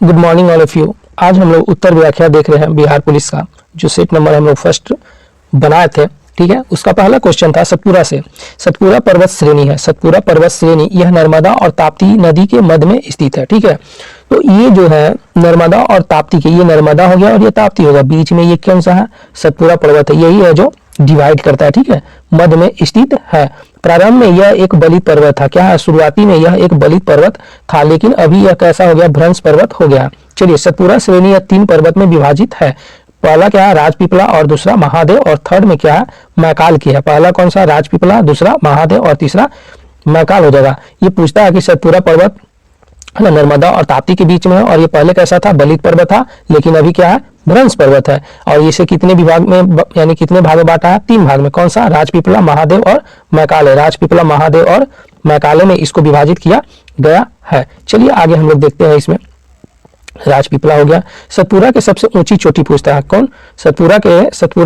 Good morning all of you. आज हम लोग उत्तर व्याख्या देख रहे हैं बिहार पुलिस का, जो सेट नंबर हम लोग फर्स्ट बनाए थे। ठीक है, उसका पहला क्वेश्चन था सतपुरा से। सतपुरा पर्वत श्रेणी है, सतपुरा पर्वत श्रेणी यह नर्मदा और ताप्ती नदी के मध्य में स्थित है। ठीक है, तो ये जो है नर्मदा और ताप्ती के, ये नर्मदा हो गया और ये ताप्ती होगा, बीच में ये कौन सा है? सतपुरा पर्वत है, यही है जो डिवाइड करता है। ठीक है, मध्य में स्थित है। प्रारंभ में यह एक बलित पर्वत था। क्या है? शुरुआती में यह एक बलित पर्वत था, लेकिन अभी यह कैसा हो गया? भ्रंश पर्वत हो गया। चलिए, सतपुरा श्रेणी यह 3 पर्वत में विभाजित है। पहला क्या है? राजपीपला, और दूसरा महादेव, और थर्ड में क्या है? मैकाल की है। पहला कौन सा? राजपीपला, दूसरा महादेव और तीसरा मैकाल हो जाएगा। ये पूछता है कि सतपुरा पर्वत है ना नर्मदा और ताप्ती के बीच में है, और ये पहले कैसा था? बलित पर्वत था, लेकिन अभी क्या है? भ्रंश पर्वत है। और इसे कितने विभाग में यानी कितने भाग में बांटा है? 3 भाग में। कौन सा? राजपीपला, महादेव और मैकाले। राजपीपला, महादेव और मैकाले में इसको विभाजित किया गया है। चलिए आगे हम लोग देखते हैं। इसमें राजपीपला हो गया। सतपुरा के सबसे ऊंची चोटी पूछता है कौन? सतपुरा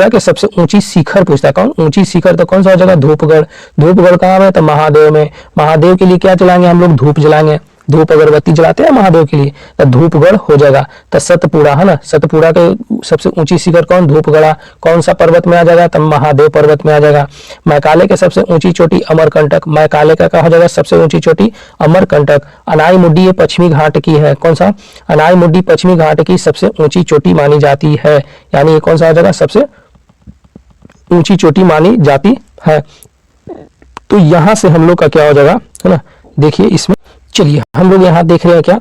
के सबसे ऊंची शिखर पूछता है कौन? ऊंची शिखर तो कौन सा हो जाएगा? धूपगढ़। धूपगढ़ कहाँ है? तो महादेव में। महादेव के लिए क्या जलाएंगे हम लोग? धूप जलाएंगे। धूप अगरबत्ती जलाते हैं महादेव के लिए, तो धूपगढ़ हो जाएगा। तो सतपुरा है ना, सतपुरा के सबसे ऊंची शिखर कौन? धूपगढ़। कौन सा पर्वत में आ जाएगा? तो महादेव पर्वत में आ जाएगा। मैकाले के सबसे ऊंची चोटी अमरकंटक। मैकाले का हो जाएगा सबसे ऊंची चोटी अमरकंटक। अनाई मुड्डी ये पश्चिमी घाट की है। कौन सा? अनाई मुड्डी पश्चिमी घाट की सबसे ऊंची चोटी मानी जाती है, यानी ये कौन सा हो जाएगा? सबसे ऊंची चोटी मानी जाती है। तो यहां से हम लोग का क्या हो जाएगा है ना, देखिए इसमें। चलिए हम लोग यहाँ देख रहे हैं क्या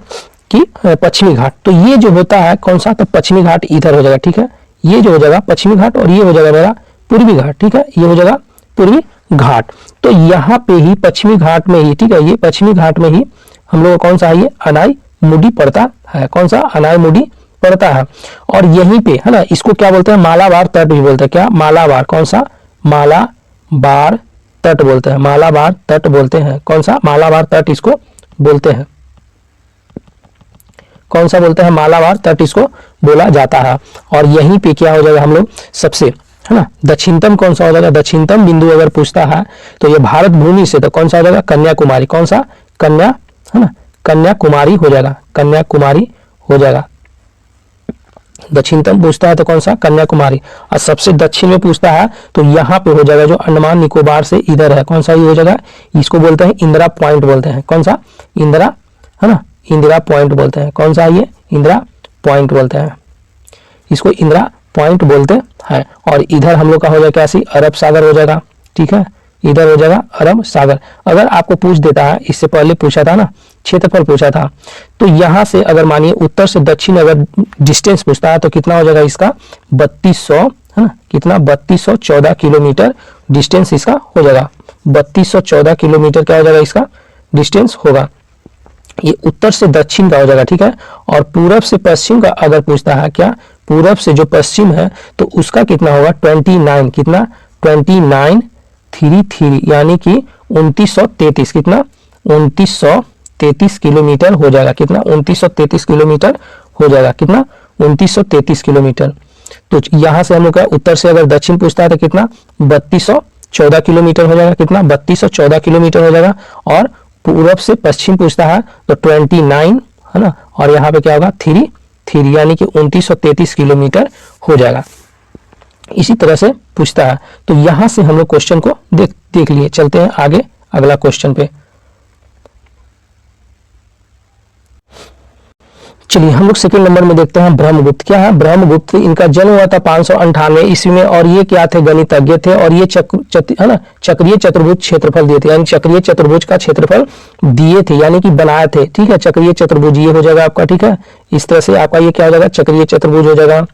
कि पश्चिमी घाट, तो ये जो होता है कौन सा? तो पश्चिमी घाट इधर हो जाएगा। ठीक है, ये जो हो जाएगा पश्चिमी घाट, और ये हो जाएगा मेरा पूर्वी घाट। ठीक है, ये हो जाएगा पूर्वी घाट। तो यहाँ पे ही पश्चिमी घाट में ही, ठीक है, ये पश्चिमी घाट में ही हम लोग कौन सा है? ये अनाई मुड्डी पड़ता है। कौन सा? अनाई मुड्डी पड़ता है। और यहीं पे है ना, इसको क्या बोलते हैं? मालाबार तट भी बोलते हैं। क्या? मालाबार। कौन सा? मालाबार तट बोलते हैं। मालाबार तट बोलते हैं। कौन सा? मालाबार तट इसको बोलते हैं। कौन सा बोलते हैं? मालाबार तट इसको बोला जाता है। और यहीं पे क्या हो जाएगा हम लोग सबसे, है ना, दक्षिणतम कौन सा हो जाएगा? दक्षिणतम बिंदु अगर पूछता है तो ये भारत भूमि से तो कौन सा हो जाएगा? कन्याकुमारी। कौन सा? कन्या, है ना, कन्याकुमारी हो जाएगा। कन्याकुमारी हो जाएगा। दक्षिणतम पूछता है तो कौन सा? कन्याकुमारी। और सबसे दक्षिण में पूछता है तो यहाँ पे हो जाएगा जो अंडमान निकोबार से इधर है। कौन सा? ये हो जाएगा, इसको बोलते हैं इंदिरा पॉइंट बोलते हैं। कौन सा? इंदिरा, है ना, इंदिरा पॉइंट बोलते हैं। कौन सा? ये इंदिरा पॉइंट बोलते हैं, इसको इंदिरा पॉइंट बोलते हैं। और इधर हम लोग का हो जाएगा कैसी? अरब सागर हो जाएगा। ठीक है, इधर हो जाएगा अरब सागर। अगर आपको पूछ देता है, इससे पहले पूछा था ना, क्षेत्रफल पूछा था, तो यहां से अगर मानिए उत्तर से दक्षिण अगर डिस्टेंस पूछता है तो कितना हो जाएगा इसका? 3200, है ना, कितना? 3214 किलोमीटर डिस्टेंस इसका हो जाएगा। 3214 किलोमीटर क्या हो जाएगा? इसका डिस्टेंस होगा। ये उत्तर से दक्षिण का हो जाएगा। ठीक है, और पूरब से पश्चिम का अगर पूछता है, क्या? पूरब से जो पश्चिम है तो उसका कितना होगा? 29, कितना? 2933, यानी कि 2933, कितना? 2933 किलोमीटर हो जाएगा। कितना? 2933 किलोमीटर हो जाएगा। कितना? 2933 किलोमीटर। तो यहां से हम लोग का उत्तर से अगर दक्षिण पूछता है तो कितना? 3214 किलोमीटर हो जाएगा। कितना? 3214 किलोमीटर हो जाएगा। और पूरब से पश्चिम पूछता है तो 29, है ना, और यहाँ पे क्या होगा? 33, यानी कि 2933 किलोमीटर हो जाएगा। इसी तरह से पूछता है। तो यहां से हम लोग क्वेश्चन को देख लिए। चलते हैं आगे अगला क्वेश्चन पे। चलिए हम लोग सेकंड नंबर में देखते हैं ब्रह्मगुप्त। क्या है? ब्रह्मगुप्त, इनका जन्म हुआ था 598 ईस्वी में, और ये क्या थे? गणितज्ञ थे। और ये है ना, चक्रीय चतुर्भुज क्षेत्रफल दिए थे, यानी चक्रीय चतुर्भुज का क्षेत्रफल दिए थे, यानी कि बनाए थे। ठीक है, चक्रीय चतुर्भुज ये हो जाएगा आपका। ठीक है, इस तरह से आपका ये क्या हो जाएगा? चक्रीय चतुर्भुज हो जाएगा।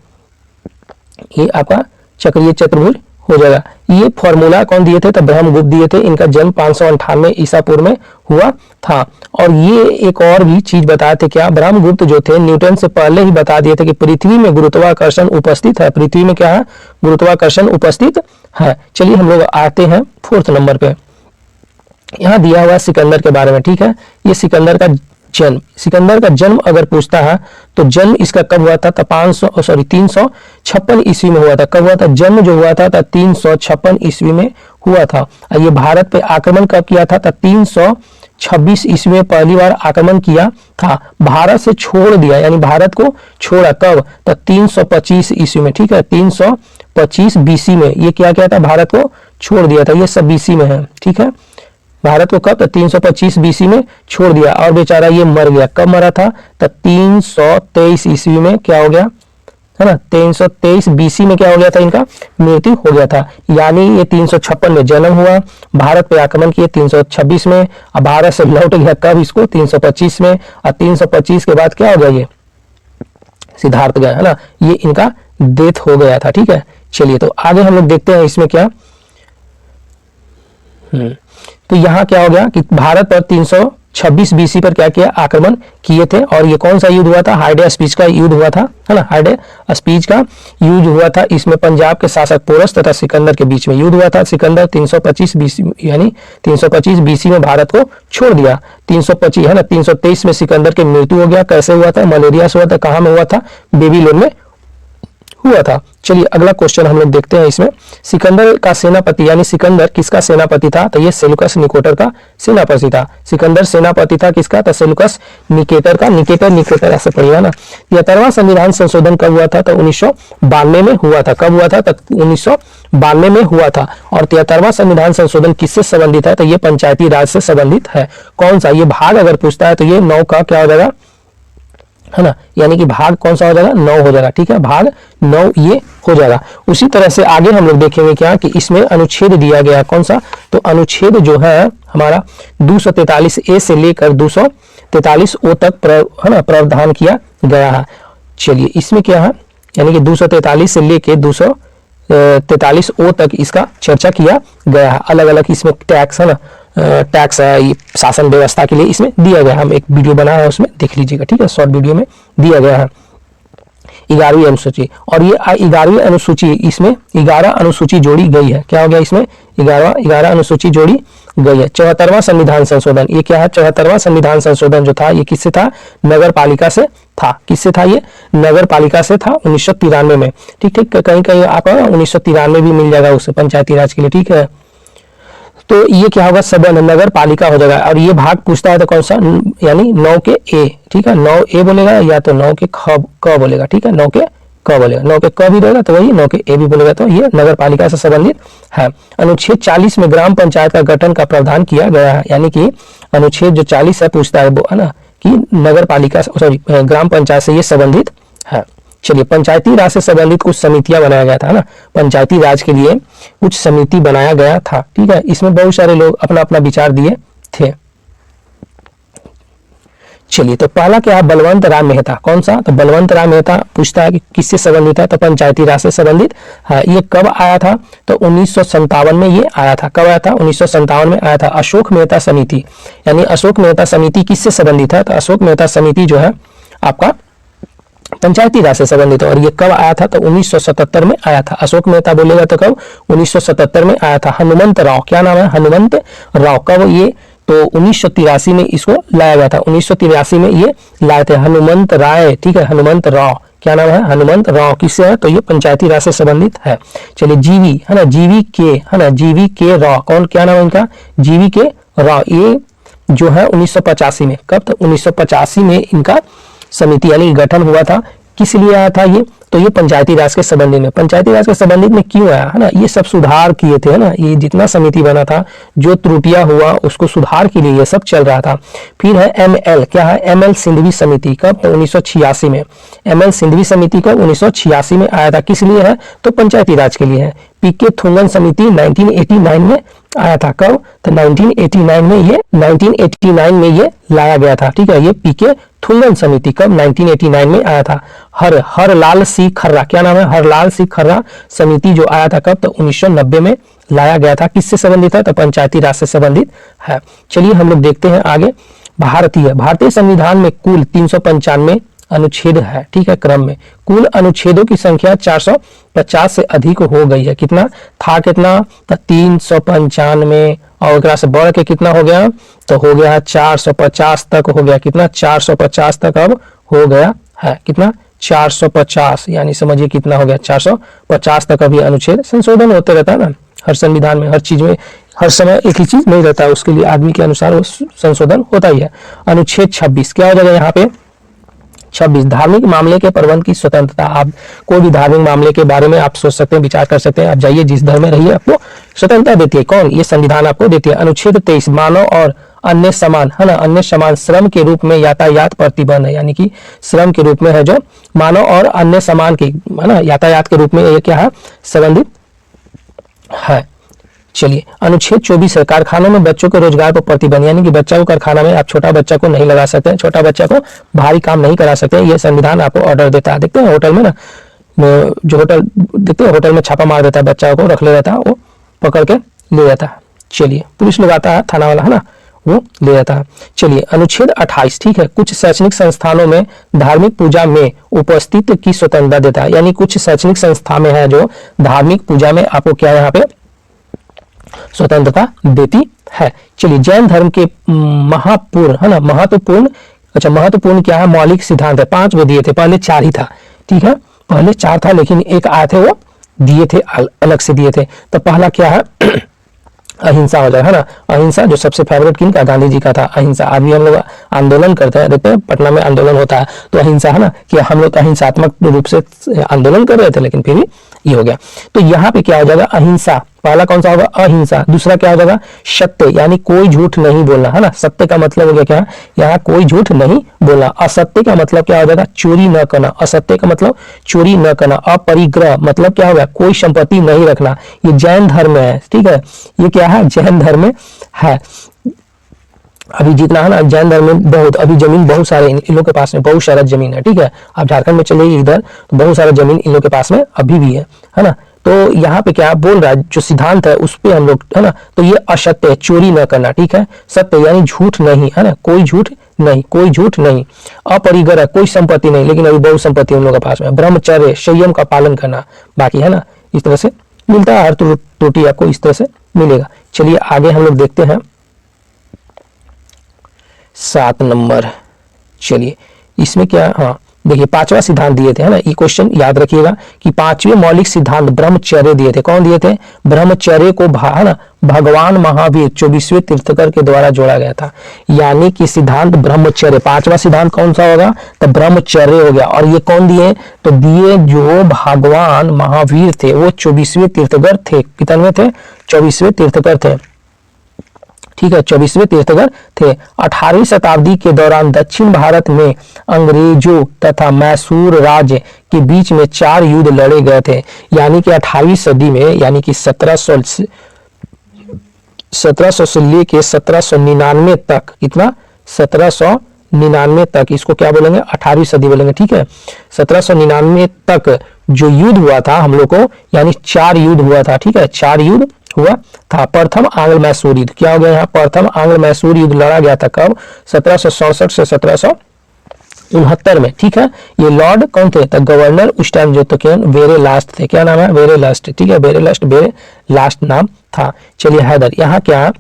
ये आपका चक्रीय चतुर्भुज हो जाएगा। ये फॉर्मूला कौन दिए थे? तो ब्रह्मगुप्त दिए थे। इनका जन्म 598 ईसा पूर्व में हुआ था। और ये एक और भी चीज बताए थे। क्या? ब्रह्मगुप्त जो थे न्यूटन से पहले ही बता दिए थे कि पृथ्वी में गुरुत्वाकर्षण उपस्थित है। पृथ्वी में क्या है? गुरुत्वाकर्षण उपस्थित है। चलिए हम लोग आते हैं 4th नंबर पे। यहाँ दिया हुआ सिकंदर के बारे में। ठीक है, ये सिकंदर का जन्म अगर पूछता है तो जन्म इसका कब हुआ था? तो 356 ईस्वी में हुआ था। कब हुआ था? जन्म जो हुआ था 356 ईस्वी में हुआ था। ये भारत पे आक्रमण कब किया था? तो 1926 ईस्वी में पहली बार आक्रमण किया था, भारत से छोड़ दिया, यानी भारत को छोड़ा कब, तो 325 ईस्वी में, ठीक है, 325 बीसी में ये क्या किया था, भारत को छोड़ दिया था, ये सब बीसी में है, ठीक है, भारत को कब, तो 325 बीसी में छोड़ दिया, और बेचारा ये मर गया, कब मरा था, तो 323 ईस्वी में क्या हो गया, है ना, 323 बीसी में क्या हो गया था, इनका मृत्यु हो गया था, यानी ये 356 में जन्म हुआ, भारत पे आक्रमण किए 326 में, अब भारत से लौट गया कब, इसको 325 में, और 325 के बाद क्या हो गया, ये सिद्धार्थ गया, है ना, ये इनका डेथ हो गया था, ठीक है। चलिए तो आगे हम लोग देखते हैं इसमें क्या, तो यहाँ क्या हो गया कि भारत पर 326 बीसी पर क्या किया, आक्रमण किए थे, और ये कौन सा युद्ध हुआ था, हाइडे स्पीच का युद्ध हुआ था, है ना, हाइडे स्पीच का युद्ध हुआ था, इसमें पंजाब के शासक पोरस तथा सिकंदर के बीच में युद्ध हुआ था, सिकंदर 325 बीसी यानी 325 बीसी में भारत को छोड़ दिया, 325 है ना, 323 में सिकंदर की मृत्यु हो गया, कैसे हुआ था, मलेरिया से हुआ था, कहाँ में हुआ था, बेबीलोन में हुआ था। चलिए अगला क्वेश्चन हम लोग देखते हैं इसमें, सिकंदर का सेनापति यानी सिकंदर किसका सेनापति था, तो ये सेलुकस निकेटर का सेनापति था, सिकंदर सेनापति था किसका, तो सेलुकस निकेटर का, निकेटर ऐसे पढ़िएगा ना। 73वां संविधान संशोधन कब हुआ था, तो 1992 में हुआ था, कब हुआ था, तो 1992 में हुआ था, और 73वां संविधान संशोधन किससे संबंधित है, तो ये पंचायती राज से संबंधित है, कौन सा, ये भाग अगर पूछता है तो ये 9 का क्या हो जाएगा, है ना, यानी कि भाग कौन सा हो जाएगा, 9 हो जाएगा, ठीक है, भाग 9 ये हो जाएगा। उसी तरह से आगे हम लोग देखेंगे क्या कि इसमें अनुच्छेद दिया गया कौन सा, तो अनुच्छेद जो है हमारा 243 ए से लेकर 243 ओ तक है ना प्रावधान किया गया है। चलिए इसमें क्या है, यानी कि 243 से लेकर 243 ओ तक इसका चर्चा किया गया है, अलग अलग इसमें टैक्स है ना, टैक्स है, ये शासन व्यवस्था के लिए इसमें दिया गया है, हम एक वीडियो बनाया है उसमें देख लीजिएगा, ठीक है, शॉर्ट वीडियो में दिया गया है 11वीं अनुसूची, और ये 11वीं अनुसूची, इसमें 11 अनुसूची जोड़ी गई है, क्या हो गया इसमें 11 अनुसूची जोड़ी गई है। 74वां संविधान संशोधन, ये क्या है, 74वां संविधान संशोधन जो था ये किससे था, नगर पालिका से था, किससे था, ये नगर पालिका से था 1993 में, ठीक ठीक, कहीं कहीं आपको 1993 भी मिल जाएगा उससे पंचायती राज के लिए, ठीक है। तो ये क्या होगा, सबन नगर पालिका हो जाएगा, और ये भाग पूछता है तो कौन सा, यानी 9 के ए, ठीक है, 9 ए बोलेगा या तो 9 के क बोलेगा, ठीक है, 9 के क बोलेगा, 9 के क भी रहेगा तो वही 9 के ए भी बोलेगा, तो ये नगर पालिका से संबंधित है। अनुच्छेद 40 में ग्राम पंचायत का गठन का प्रावधान किया गया है, यानी कि अनुच्छेद जो 40 है पूछता है वो, है ना, कि नगर पालिका सॉरी ग्राम पंचायत से ये संबंधित है। चलिए पंचायती राज से संबंधित कुछ समितियां बनाया गया था ना, पंचायती राज के लिए कुछ समिति बनाया गया था, ठीक है, इसमें बहुत सारे लोग अपना अपना विचार दिए थे। चलिए तो पहला क्या है, बलवंत राम मेहता, कौन सा, तो बलवंत राम मेहता पूछता है कि किससे संबंधित है, तो पंचायती राज से संबंधित है। ये कब आया था, तो 1957 में ये आया था, कब आया था, 1957 में आया था। अशोक मेहता समिति, यानी अशोक मेहता समिति किससे संबंधित है, तो अशोक मेहता समिति जो है आपका पंचायती राज से संबंधित है, और ये कब आया था, तो 1977 में आया था। अशोक मेहता बोलेगा तो कब, 1977 में आया था। हनुमंत राव, क्या नाम है, हनुमंत राव, कब ये, तो 1983 में इसको लाया गया था, 1983 में ये लाए थे हनुमंत राय, ठीक है, हनुमंत राव, क्या नाम है, हनुमंत राव, किससे है, तो ये पंचायती राज से संबंधित है। चलिए जीवी, है ना, जीवी के, है ना, जीवी के राव, कौन, क्या नाम है इनका, जीवी के राव, ये जो है 1985 में, कब, तो 1985 में इनका समिति यानी गठन हुआ था। किस लिए आया था ये, तो ये पंचायती राज के संबंधित में, पंचायती राज के संबंधित में क्यों आया, है ना, ये सब सुधार किए थे, है ना, ये जितना समिति बना था जो त्रुटियां हुआ उसको सुधार के लिए ये सब चल रहा था। फिर है ML, क्या है, ML सिंधवी समिति, कब, तो 1986 में, ML सिंधवी समिति कब, 1986 में आया था, किस लिए है, तो पंचायती राज के लिए है। PK थुंगन समिति 1989 में आया था, कब, तो 1989 में ये लाया गया था, ठीक है, ये PK थुंगन समिति कब, 1989 में आया था। हरलाल सिंह खर्रा, क्या नाम है, हरलाल सिंह खर्रा समिति जो आया था कब, तो 1990 में लाया गया था, किससे संबंधित है, तो पंचायती राज से संबंधित है। चलिए हम लोग देखते हैं आगे, भारतीय संविधान में कुल 395 अनुच्छेद है, ठीक है, क्रम में कुल अनुच्छेदों की संख्या 450 से अधिक हो गई है, कितना था, कितना, तो 395, और एक से बढ़ के कितना हो गया, तो हो गया 450 तक हो गया, कितना, 450 तक अब हो गया है, कितना, 450, यानी समझिए कितना हो गया, 450 तक अभी अनुच्छेद संशोधन होते रहता है ना, हर संविधान में हर चीज में हर समय एक ही चीज नहीं रहता है, उसके लिए आदमी के अनुसार वो संशोधन होता ही है। अनुच्छेद 26 क्या हो जाएगा यहाँ पे? 26 धार्मिक मामले के प्रबंध की स्वतंत्रता। आप कोई भी धार्मिक मामले के बारे में आप सोच सकते हैं, विचार कर सकते हैं, आप जाइए जिस धर्म में रहिए, आपको स्वतंत्रता देती है। कौन? ये संविधान आपको देती है। अनुच्छेद 23 मानव और अन्य समान, है ना, अन्य समान श्रम के रूप में यातायात प्रतिबंध है, यानी कि श्रम के रूप में है जो मानव और अन्य समान की, है ना, यातायात के रूप में ये क्या है? संबंधित है। चलिए अनुच्छेद 24 है कारखानों में बच्चों के रोजगार पर प्रतिबंध, यानी कि बच्चा को कारखाना में आप छोटा बच्चा को नहीं लगा सकते हैं, छोटा बच्चा को भारी काम नहीं करा सकते हैं, ये संविधान आपको ऑर्डर देता है। देखते हैं होटल में ना, जो होटल देखते हैं होटल में छापा मार देता है, बच्चा को रख ले रहता है, वो पकड़ के ले जाता है। चलिए पुलिस लोग आता है, थाना वाला, है ना, वो ले जाता है। चलिए अनुच्छेद 28 ठीक है, कुछ शैक्षणिक संस्थानों में धार्मिक पूजा में उपस्थित की स्वतंत्रता देता है, यानी कुछ शैक्षणिक संस्था में है जो धार्मिक पूजा में आपको क्या यहाँ पे स्वतंत्रता देती है। चलिए जैन धर्म के महत्वपूर्ण, है ना, महत्वपूर्ण क्या है? मौलिक सिद्धांत है, 5 वो दिए थे, पहले 4 ही था, ठीक है, पहले 4 था, लेकिन एक आए थे वो दिए थे, अलग से दिए थे। तो पहला क्या है? अहिंसा हो जाए, है ना, अहिंसा जो सबसे फेवरेट किन का? गांधी जी का था, अहिंसा। आज भी हम लोग आंदोलन करते हैं, देखते हैं पटना में आंदोलन होता है, तो अहिंसा, है ना, कि हम लोग अहिंसात्मक रूप से आंदोलन कर रहे थे, लेकिन फिर भी ये हो गया। तो यहाँ पे क्या हो जाएगा? अहिंसा, पहला कौन सा होगा? अहिंसा। दूसरा क्या हो जाएगा? सत्य, यानी कोई झूठ नहीं बोलना, है ना, सत्य का मतलब हो गया क्या? यहाँ कोई झूठ नहीं बोलना। असत्य का मतलब क्या हो जाएगा? चोरी न करना, असत्य का मतलब चोरी न करना। अपरिग्रह मतलब क्या होगा? कोई संपत्ति नहीं रखना। ये जैन धर्म में है, ठीक है, ये क्या है? जैन धर्म में है। अभी जितना है ना जैन धर्म में बहुत, अभी जमीन बहुत सारे इन लोगों के पास में बहुत सारा जमीन है, ठीक है, आप झारखंड में चले इधर तो बहुत सारा जमीन इन लोगों के पास में अभी भी है ना। तो यहाँ पे क्या बोल रहा है? जो सिद्धांत है उस पे हम लोग, है ना, तो ये असत्य है, चोरी न करना, ठीक है, सत्य यानी झूठ नहीं, है ना, कोई झूठ नहीं, कोई झूठ नहीं। अपरिग्रह, कोई संपत्ति नहीं, लेकिन अभी बहुत संपत्ति उन लोगों के पास में। ब्रह्मचर्य, संयम का पालन करना, बाकी, है ना, इस तरह से मिलता है, हर त्रुटि आपको इस तरह से मिलेगा। चलिए आगे हम लोग देखते हैं 7 नंबर। चलिए इसमें क्या, हाँ देखिए 5वां सिद्धांत दिए थे, है ना, ये क्वेश्चन याद रखिएगा कि 5वें मौलिक सिद्धांत ब्रह्मचर्य दिए थे। कौन दिए थे? ब्रह्मचर्य को है ना भगवान महावीर 24वें तीर्थंकर के द्वारा जोड़ा गया था, यानी कि सिद्धांत ब्रह्मचर्य। 5वां सिद्धांत कौन सा होगा? तो ब्रह्मचर्य हो गया। और ये कौन दिए? तो दिए जो भगवान महावीर थे, वो 24वें तीर्थंकर थे। कितने थे? 24वें तीर्थंकर थे, ठीक है, 24वें तीर्थंकर थे। 18वीं शताब्दी के दौरान दक्षिण भारत में अंग्रेजों तथा मैसूर राज्य के बीच में 4 युद्ध लड़े गए थे, यानी कि 18वीं सदी में, यानी कि 1700 से लेके 1799 तक, कितना? 1799 तक, इसको क्या बोलेंगे? 18वीं सदी बोलेंगे, ठीक है। 1799 तक जो युद्ध हुआ था हम लोग को, यानी 4 युद्ध हुआ था, ठीक है, 4 युद्ध हुआ था। प्रथम आंग्ल मैसूर युद्ध, क्या हो गया यहाँ? प्रथम आंग्ल मैसूर युद्ध लड़ा गया था कब? 1767 से 1769 में, ठीक है। ये लॉर्ड कौन थे? तो गवर्नर उस टाइम जो तो वेरे लास्ट थे, क्या नाम है? वेरे लास्ट, ठीक है, वेरे लास्ट नाम था। चलिए हैदर, यहाँ क्या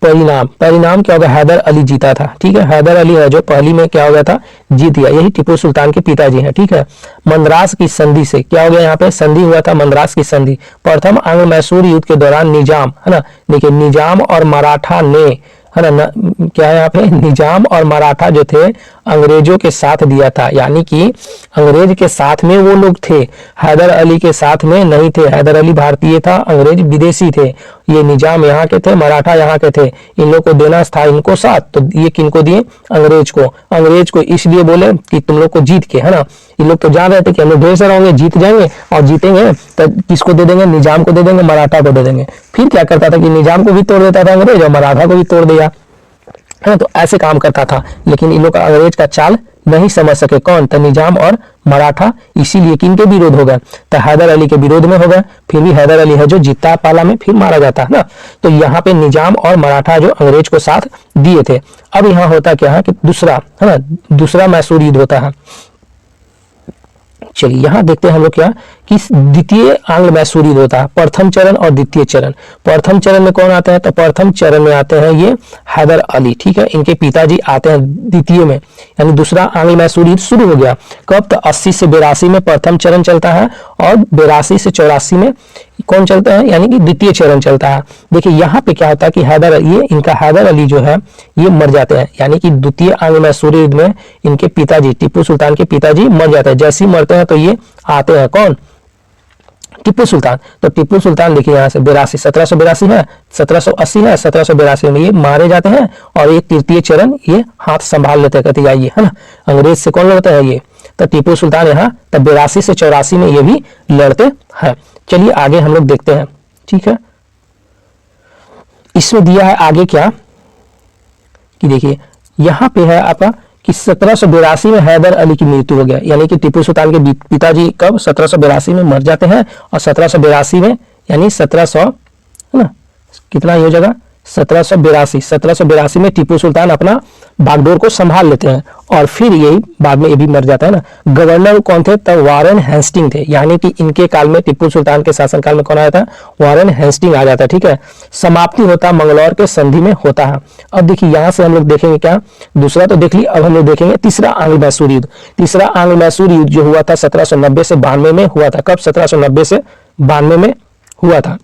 परिणाम क्या होगा? हैदर अली जीता था, ठीक है, हैदर अली है जो पहली में क्या हो गया था? जीत गया। यही टिप्पू सुल्तान के पिताजी हैं, ठीक है। मद्रास की संधि से क्या हो गया? यहाँ पे संधि हुआ था, मद्रास की संधि। प्रथम आंग्ल मैसूर युद्ध के दौरान निजाम, है ना, देखिए निजाम और मराठा ने, है ना, क्या है यहाँ पे? निजाम और मराठा जो थे अंग्रेजों के साथ दिया था, यानी कि अंग्रेज के साथ में वो लोग थे, हैदर अली के साथ में नहीं थे। हैदर अली भारतीय था, अंग्रेज विदेशी थे। ये निजाम यहाँ के थे, मराठा यहाँ के थे। इन लोग को देना था इनको साथ, तो ये किनको दिए? अंग्रेज को। अंग्रेज को इसलिए बोले कि तुम लोग को जीत के, है ना, ये लोग तो जान रहे थे कि हम लोग ढेर सारे होंगे, जीत जाएंगे, और जीतेंगे तो किसको दे देंगे? निजाम को दे देंगे, मराठा को दे देंगे। फिर क्या करता था कि निजाम को भी तोड़ देता था अंग्रेज और मराठा को भी तोड़ दिया, है, तो ऐसे काम करता था। लेकिन इन लोग का अंग्रेज का चाल नहीं समझ सके, कौन? तो निजाम और मराठा, इसीलिए किनके विरोध हो गए? तो हैदर अली के विरोध में हो गए। फिर भी हैदर अली है जो जीतता पाला में, फिर मारा जाता है ना। तो यहाँ पे निजाम और मराठा जो अंग्रेज को साथ दिए थे। अब यहाँ होता क्या है कि दूसरा, है ना, दूसरा मैसूर युद्ध होता है। चलिए यहाँ देखते हैं हम लोग क्या कि द्वितीय आंग्ल मैसूर युद्ध होता है। प्रथम चरण और द्वितीय चरण। प्रथम चरण में कौन आता है? तो प्रथम चरण में आते हैं ये हैदर अली, ठीक है, इनके पिताजी आते हैं द्वितीय में, यानी दूसरा आंग्ल मैसूर युद्ध शुरू हो गया। कब? तो 80 से 82 में प्रथम चरण चलता है और 82 से 84 में कौन चलता है, यानी कि द्वितीय चरण चलता है। देखिए यहाँ पे क्या होता है कि हैदर, ये इनका हैदर अली जो है ये मर जाते हैं, यानी कि द्वितीय आंग्ल मैसूर युद्ध में इनके पिताजी टीपू सुल्तान के पिताजी मर जाते हैं। जैसे ही मरते हैं तो ये आते हैं कौन, टीपू सुल्तान। तो टीपू सुल्तान देखिए यहाँ से 82, 1782 है, 1780 है, 1782 में ये मारे जाते हैं और ये तृतीय चरण ये हाथ संभाल लेते हैं, कहते आइए, है ना। अंग्रेज से कौन लड़ता है, ये तो टीपू सुल्तान यहाँ तब 82 से 84 में ये भी लड़ते हैं। चलिए आगे हम लोग देखते हैं, ठीक है। इसमें दिया है आगे क्या कि देखिए यहाँ पे है आपका कि 1782 में हैदर अली की मृत्यु हो गया, यानी कि टीपू सुल्तान के पिताजी कब 1782 में मर जाते हैं और 1782 में यानी 1700 है ना, कितना हो जाएगा 1782 में टीपू सुल्तान अपना बागडोर को संभाल लेते हैं और फिर यही बाद में ये भी मर जाता है ना। गवर्नर कौन थे तब, वारेन हेस्टिंग थे, यानी कि इनके काल में टीपू सुल्तान के शासनकाल में कौन आया था, वारेन हेस्टिंग आ जाता है, ठीक है। समाप्ति होता मंगलौर के संधि में होता है। अब देखिए यहाँ से हम लोग देखेंगे क्या, दूसरा तो देख ली, अब हम लोग देखेंगे तीसरा आंग्ल मैसूर युद्ध। तीसरा आंग्ल मैसूर युद्ध जो हुआ था 1790 से 92 में हुआ था। कब, 1790 से 92 में हुआ था।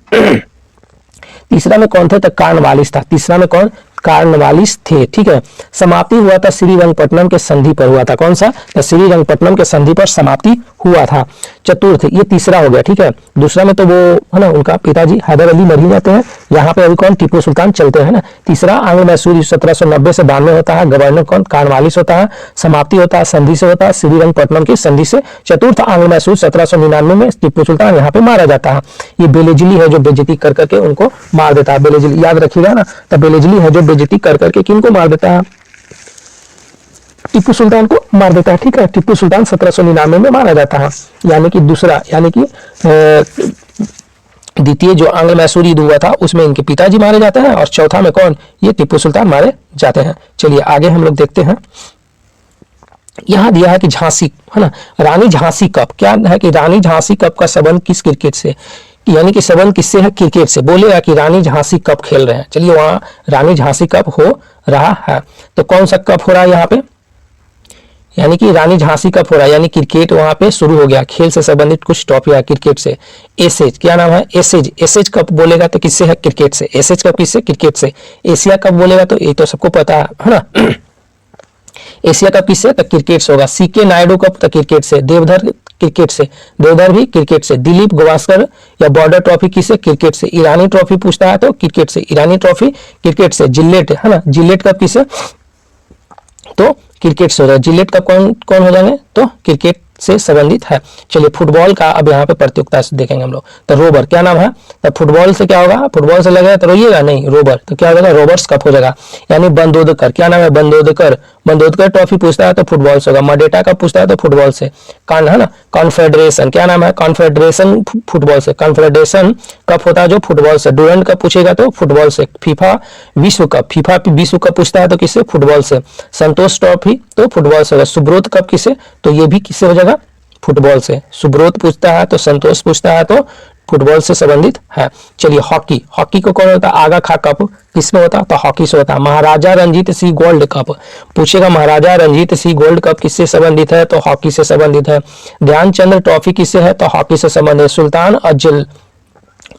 तीसरा में कौन थे, तो कार्नवालिस था। तीसरा में कौन, कार्नवालिस थे, ठीक है। समाप्ति हुआ था श्रीरंगपट्टनम के संधि पर हुआ था। कौन सा, तो श्रीरंगपट्टनम के संधि पर समाप्ति हुआ था। चतुर्थ, ये तीसरा हो गया, ठीक है। दूसरा में तो वो है ना उनका पिताजी हैदर अली मर ही जाते हैं, यहाँ पे अभी कौन, टीपू सुल्तान चलते हैं ना। तीसरा आंग्ल मैसूर 1790 से 92 होता है। गवर्नर कौन, कार्नवालिस होता है। समाप्ति होता है संधि से, होता है श्रीरंगपट्टनम की संधि से। चतुर्थ आंग्ल मैसूर 1799 में टीपू सुल्तान यहाँ पे मारा जाता है। ये बेलेजली है जो बेइज्जती कर करके उनको मार देता है। बेलेजली याद रखिएगा ना, तो बेलेजली है जो बेइज्जती कर करके किनको मार देता है, टीपू सुल्तान को मार देता है, ठीक है। टीपू सुल्तान 1799 में मारा जाता है, यानी कि दूसरा, यानी कि द्वितीय जो आंग्ल मैसूर युद्ध हुआ था उसमें इनके पिताजी मारे जाते हैं और चौथा में कौन, ये टीपू सुल्तान मारे जाते हैं। चलिए आगे हम लोग देखते हैं। यहां दिया है कि झांसी, है ना, रानी झांसी कप, क्या है कि रानी झांसी कप का संबंध किस क्रिकेट से, यानी कि संबंध किससे है, क्रिकेट से। बोलेगा कि रानी झांसी कप खेल रहे हैं, चलिए वहां रानी झांसी कप हो रहा है, तो कौन सा कप हो रहा है यहाँ पे, यानी कि रानी झांसी कप हो रहा है, यानी क्रिकेट वहां पे शुरू हो गया, खेल से संबंधित कुछ टॉपिक है क्रिकेट से। एसेज, क्या नाम है, एसेज, एसेज कप बोलेगा तो किससे है, क्रिकेट से। एसेज कप किससे, क्रिकेट से। एशिया कप बोलेगा तो ये तो सबको पता है ना, एशिया कप किससे, तो क्रिकेट से होगा। सीके नायडू कप तो क्रिकेट से। देवधर क्रिकेट से, देवधर भी क्रिकेट से। दिलीप गावस्कर या बॉर्डर ट्रॉफी किससे, क्रिकेट से। ईरानी ट्रॉफी पूछता है तो क्रिकेट से, ईरानी ट्रॉफी क्रिकेट से। जिलेट, है ना, जिलेट कप किससे, तो क्रिकेट से हो जाए। जिलेट कप कौन कौन हो जाएंगे, तो क्रिकेट से संबंधित है। चलिए फुटबॉल का अब यहाँ पे प्रतियोगिता से देखेंगे हम लोग। तो रोबर, क्या नाम है, तो फुटबॉल से क्या होगा, फुटबॉल से लगेगा तो रोइएगा नहीं, रोबर, तो क्या हो जाएगा, रोबर्स कप हो जाएगा। यानी बंदोदकर, क्या नाम है, बंदोदकर, बंदोदकर ट्रॉफी पूछता है तो फुटबॉल से होगा। मडेटा कप पूछता है तो फुटबॉल से। है ना, कॉन्फेडरेशन, क्या नाम है, कॉन्फेडरेशन फुटबॉल से। कॉन्फेडरेशन कप होता है जो फुटबॉल से। डुरंड कप पूछेगा तो फुटबॉल से। फीफा विश्व कप, फीफा विश्व कप पूछता है तो किससे, फुटबॉल से। संतोष ट्रॉफी तो फुटबॉल से होगा। सुब्रोत कप किससे, तो ये भी किससे हो जाएगा, फुटबॉल से। सुब्रोत पूछता है तो संतोष पूछता है तो फुटबॉल से संबंधित है। चलिए हॉकी, हॉकी को कौन होता है, आगा खा कप किसमें होता है, तो हॉकी से होता है। महाराजा रंजीत सिंह गोल्ड कप पूछेगा, महाराजा रंजीत सिंह गोल्ड कप किससे संबंधित है, तो हॉकी से संबंधित है। ध्यानचंद्र ट्रॉफी किससे है, तो हॉकी से संबंधित है। Sultan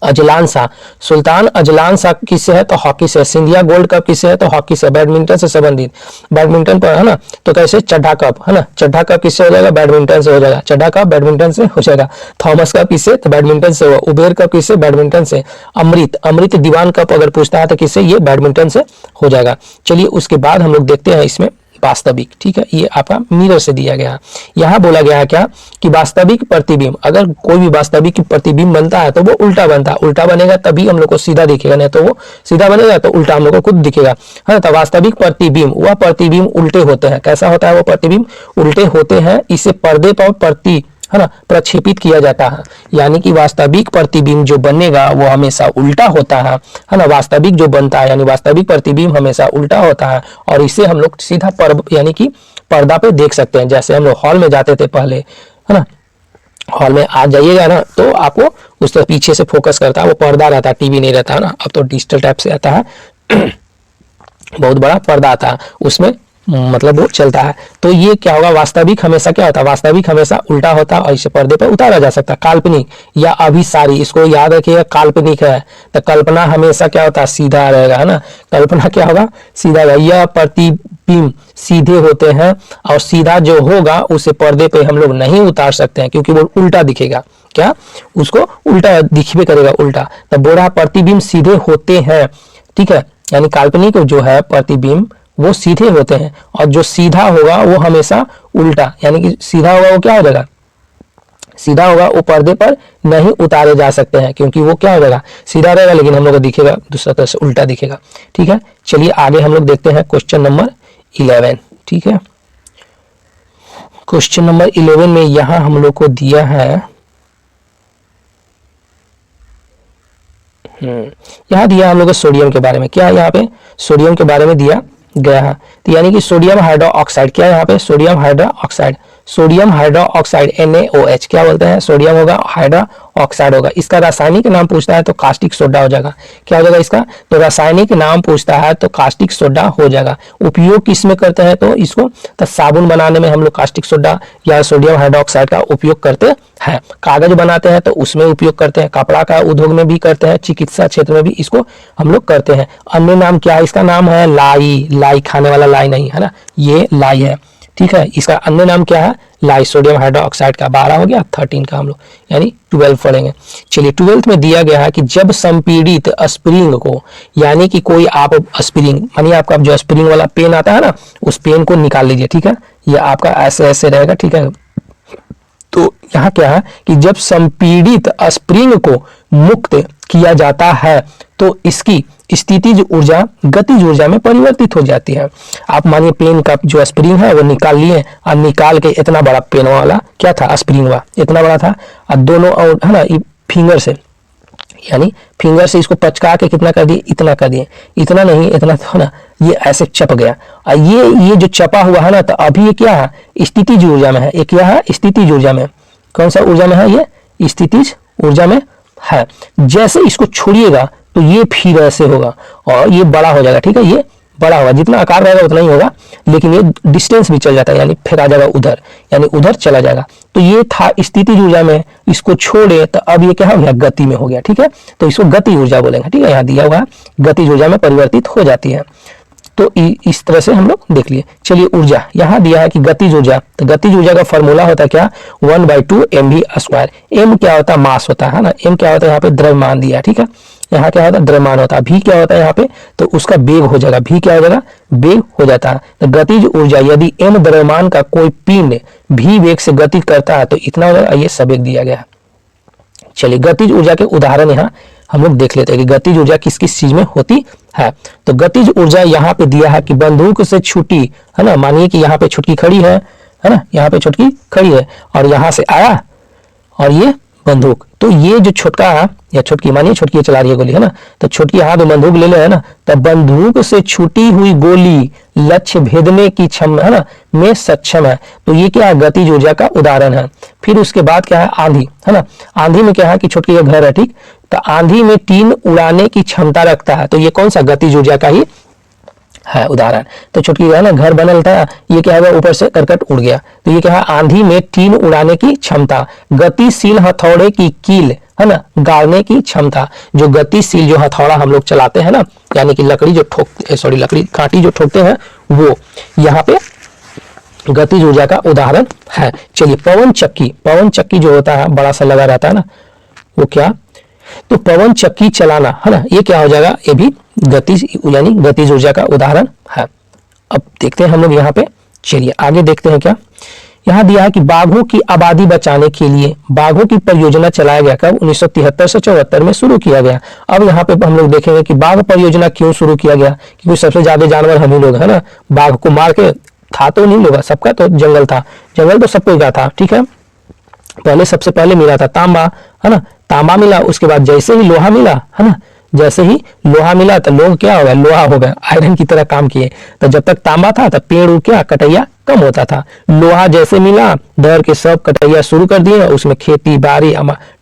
Azlan Shah, Sultan Azlan Shah किससे है, तो हॉकी से। सिंधिया गोल्ड कप किससे है, तो हॉकी से। बैडमिंटन से संबंधित, बैडमिंटन पर है ना, तो कैसे, चड्ढा कप, है ना, चड्ढा कप किससे हो जाएगा, बैडमिंटन से हो जाएगा। चड्ढा कप बैडमिंटन से हो जाएगा। थॉमस कप किससे, तो बैडमिंटन से होगा। उबेर कप किससे, बैडमिंटन से। अमृत दीवान कप अगर पूछता है तो किससे, ये बैडमिंटन से हो जाएगा। चलिए उसके बाद हम लोग देखते हैं इसमें वास्तविक, ठीक है, ये आपका मिरर से दिया गया है। यहाँ बोला गया है क्या कि वास्तविक प्रतिबिंब, अगर कोई भी वास्तविक प्रतिबिंब बनता है तो वो उल्टा बनता है, उल्टा बनेगा तभी हम लोग को सीधा दिखेगा, नहीं तो वो सीधा बनेगा तो उल्टा हम लोग को खुद दिखेगा, है ना। तो वास्तविक प्रतिबिंब, वह प्रतिबिंब उल्टे होते हैं। कैसा होता है वो प्रतिबिंब, उल्टे होते हैं। इसे पर्दे पर है ना प्रक्षेपित किया जाता है, यानी कि वास्तविक प्रतिबिंब जो बनेगा वो हमेशा उल्टा होता है ना। वास्तविक जो बनता है यानी वास्तविक प्रतिबिंब हमेशा उल्टा होता है और इसे हम लोग सीधा यानी कि पर्दा पे देख सकते हैं। जैसे हम लोग हॉल में जाते थे पहले, है ना, हॉल में आ जाइएगा ना तो आपको उस तरह पीछे से फोकस करता है, वो पर्दा रहता है, टीवी नहीं रहता है ना। अब तो डिजिटल टाइप से आता है, बहुत बड़ा पर्दा आता है, उसमें मतलब वो चलता है। तो ये क्या होगा, वास्तविक हमेशा क्या होता है, वास्तविक हमेशा उल्टा होता है और इसे पर्दे पर उतारा जा सकता है। काल्पनिक या अभिसारी, इसको याद रखिएगा, काल्पनिक है तो कल्पना हमेशा क्या होता है, सीधा रहेगा, है ना। कल्पना क्या होगा, सीधा रहेगा। यह प्रतिबिंब सीधे होते हैं और सीधा जो होगा उसे पर्दे पे हम लोग नहीं उतार सकते हैं क्योंकि वो उल्टा दिखेगा। क्या, उसको उल्टा दिखबे करेगा, उल्टा। तो बोल रहा प्रतिबिंब सीधे होते हैं, ठीक है, यानी काल्पनिक जो है प्रतिबिंब वो सीधे होते हैं और जो सीधा होगा वो हमेशा उल्टा, यानी कि सीधा होगा वो क्या हो जाएगा, सीधा होगा वो पर्दे पर नहीं उतारे जा सकते हैं क्योंकि वो क्या हो जाएगा, सीधा रहेगा लेकिन हम लोग को दिखेगा दूसरा तरह से, उल्टा दिखेगा। ठीक है, चलिए आगे हम लोग देखते हैं क्वेश्चन नंबर 11। ठीक है, क्वेश्चन नंबर 11 में यहां हम लोग को दिया है, यहाँ दिया हम लोग को सोडियम के बारे में। क्या है यहाँ पे, सोडियम के बारे में दिया गया है। तो यानी कि सोडियम हाइड्रोक्साइड, क्या है यहाँ पे, sodium hydroxide, sodium hydroxide NaOH क्या बोलते हैं, सोडियम होगा, हाइड्रोक्साइड होगा। इसका रासायनिक नाम पूछता है तो कास्टिक सोडा हो जाएगा। क्या हो जाएगा इसका, तो रासायनिक नाम पूछता है तो कास्टिक सोडा हो जाएगा। उपयोग किस में करते हैं, तो इसको तो साबुन बनाने में हम लोग कास्टिक सोडा या सोडियम हाइड्रोक्साइड का उपयोग करते हैं। कागज बनाते हैं तो उसमें उपयोग करते हैं, कपड़ा का उद्योग में भी करते हैं, चिकित्सा क्षेत्र में भी इसको हम लोग करते हैं। अन्य नाम क्या है, इसका नाम है लाई, लाई खाने वाला लाई नहीं है ना, ये लाई है। ठीक है, इसका अन्य नाम क्या है, लाई, सोडियम हाइड्रोक्साइड का। 12 हो गया, 13 का हम लोग यानी 12 पढ़ेंगे। चलिए 12th में दिया गया है कि जब संपीड़ित स्प्रिंग को, यानी कि कोई आप स्प्रिंग, मानिए आपका जो स्प्रिंग वाला पेन आता है ना, उस पेन को निकाल लीजिए। ठीक है, ये आपका ऐसे ऐसे रहेगा। ठीक है, तो यहाँ क्या है कि जब संपीड़ित स्प्रिंग को मुक्त किया जाता है तो इसकी स्थितिज ऊर्जा गतिज ऊर्जा में परिवर्तित हो जाती है। आप मानिए पेन का जो स्प्रिंग है वो निकाल लिए और निकाल के इतना बड़ा पेन वाला क्या था, स्प्रिंग वाला इतना बड़ा था, और दोनों और है ना फिंगर से, यानी फिंगर से इसको पचका के कितना कर दिए, इतना कर दिए, इतना नहीं इतना था ना, ये ऐसे चप गया। और ये जो चपा हुआ है ना, तो अभी ये क्या है, स्थितिज ऊर्जा में है। ये क्या है, स्थितिज ऊर्जा में। कौन सा ऊर्जा में है, ये स्थितिज ऊर्जा में है। जैसे इसको छोड़िएगा तो ये फिर ऐसे होगा और ये बड़ा हो जाएगा। ठीक है, ये बड़ा होगा, जितना आकार रहेगा उतना ही होगा, लेकिन ये डिस्टेंस भी चल जाता है, यानी फिर आ जाएगा उधर, यानी उधर चला जाएगा। तो ये था स्थितिज ऊर्जा में, इसको छोड़े तो अब ये क्या हो गया, गति में हो गया। ठीक है, तो इसको गति ऊर्जा बोलेंगे। ठीक है, यहाँ दिया हुआ है गतिज ऊर्जा में परिवर्तित हो जाती है। तो इस तरह से हम लोग देख लिए। चलिए ऊर्जा, यहाँ दिया है कि गतिज ऊर्जा, तो गतिज ऊर्जा का फॉर्मूला होता है क्या, 1/2 mv²। m क्या होता है, मास होता है ना, m क्या होता है, यहाँ पे द्रव्यमान दिया है। ठीक है, यहाँ क्या होता है, द्रव्यमान होता है। v क्या होता है यहाँ पे, तो उसका वेग हो जाएगा, v क्या हो जाएगा, वेग हो जाता है। तो गतिज ऊर्जा, यदि m द्रव्यमान का कोई पिंड v वेग से गति करता है तो इतना हो जाएगा, ये सवेग दिया गया है। चलिए गतिज ऊर्जा के उदाहरण यहाँ हम लोग देख लेते हैं कि गतिज ऊर्जा किस किस चीज में होती है। तो गतिज ऊर्जा यहाँ पे दिया है कि बंदूक से छुट्टी, है ना, मानिए कि यहाँ पे छुटकी खड़ी है ना, यहाँ पे छुटकी खड़ी है और यहाँ से आया और ये बंदूक, तो ये जो छोटका है या छुटकी, मानिए छुटकी चला रही है गोली, है ना, तो छुटकी हाथ में बंदूक ले ले, है ना, तो बंदूक से छूटी हुई गोली लक्ष्य भेदने की क्षमता, है ना, में सक्षम है। तो ये क्या है, गतिज ऊर्जा का उदाहरण है। फिर उसके बाद क्या है, आंधी, है ना, आंधी में क्या है कि छुटकी का घर है, ठीक, तो आंधी में टीन उड़ाने की क्षमता रखता है, तो ये कौन सा, गतिज ऊर्जा का ही है उदाहरण। तो छुटकी है ना, घर बनल था, ये क्या है, ऊपर से करकट उड़ गया, तो ये क्या है, आंधी में टीन उड़ाने की क्षमता। गतिशील हथौड़े की कील, है ना, गाड़ने की क्षमता। जो गतिशील जो हथौड़ा हम लोग चलाते हैं ना, यानी कि लकड़ी जो ठोकते, सॉरी लकड़ी कांटी जो ठोकते हैं, वो यहाँ पे गतिज ऊर्जा का उदाहरण है। चलिए पवन चक्की, पवन चक्की जो होता है बड़ा सा लगा रहता है ना, वो क्या, तो पवन चक्की चलाना, है ना, ये क्या हो जाएगा, ये भी गतिज यानी गतिज ऊर्जा का उदाहरण है। अब देखते हैं हम लोग यहाँ पे, चलिए आगे देखते हैं क्या यहाँ दिया है कि बाघों की आबादी बचाने के लिए बाघों की परियोजना चलाया गया, कब, 1973 से 74 में शुरू किया गया। अब यहाँ पे हम लोग देखेंगे कि बाघ परियोजना क्यों शुरू किया गया, क्योंकि सबसे ज्यादा जानवर हम ही लोग, है ना, बाघ को मार के, था तो नहीं लोग, सबका तो जंगल था, जंगल तो सबको का था। ठीक है, पहले सबसे पहले मिला था तांबा, है ना, तांबा मिला, उसके बाद जैसे ही लोहा मिला, है ना, जैसे ही लोहा मिला तो लोग क्या हो गया, लोहा हो गया, आयरन की तरह काम किए। तो जब तक तांबा था तब पेड़ क्या, कटैया कम होता था। लोहा जैसे मिला, दर के सब कटैया शुरू कर दिए और उसमें खेती बाड़ी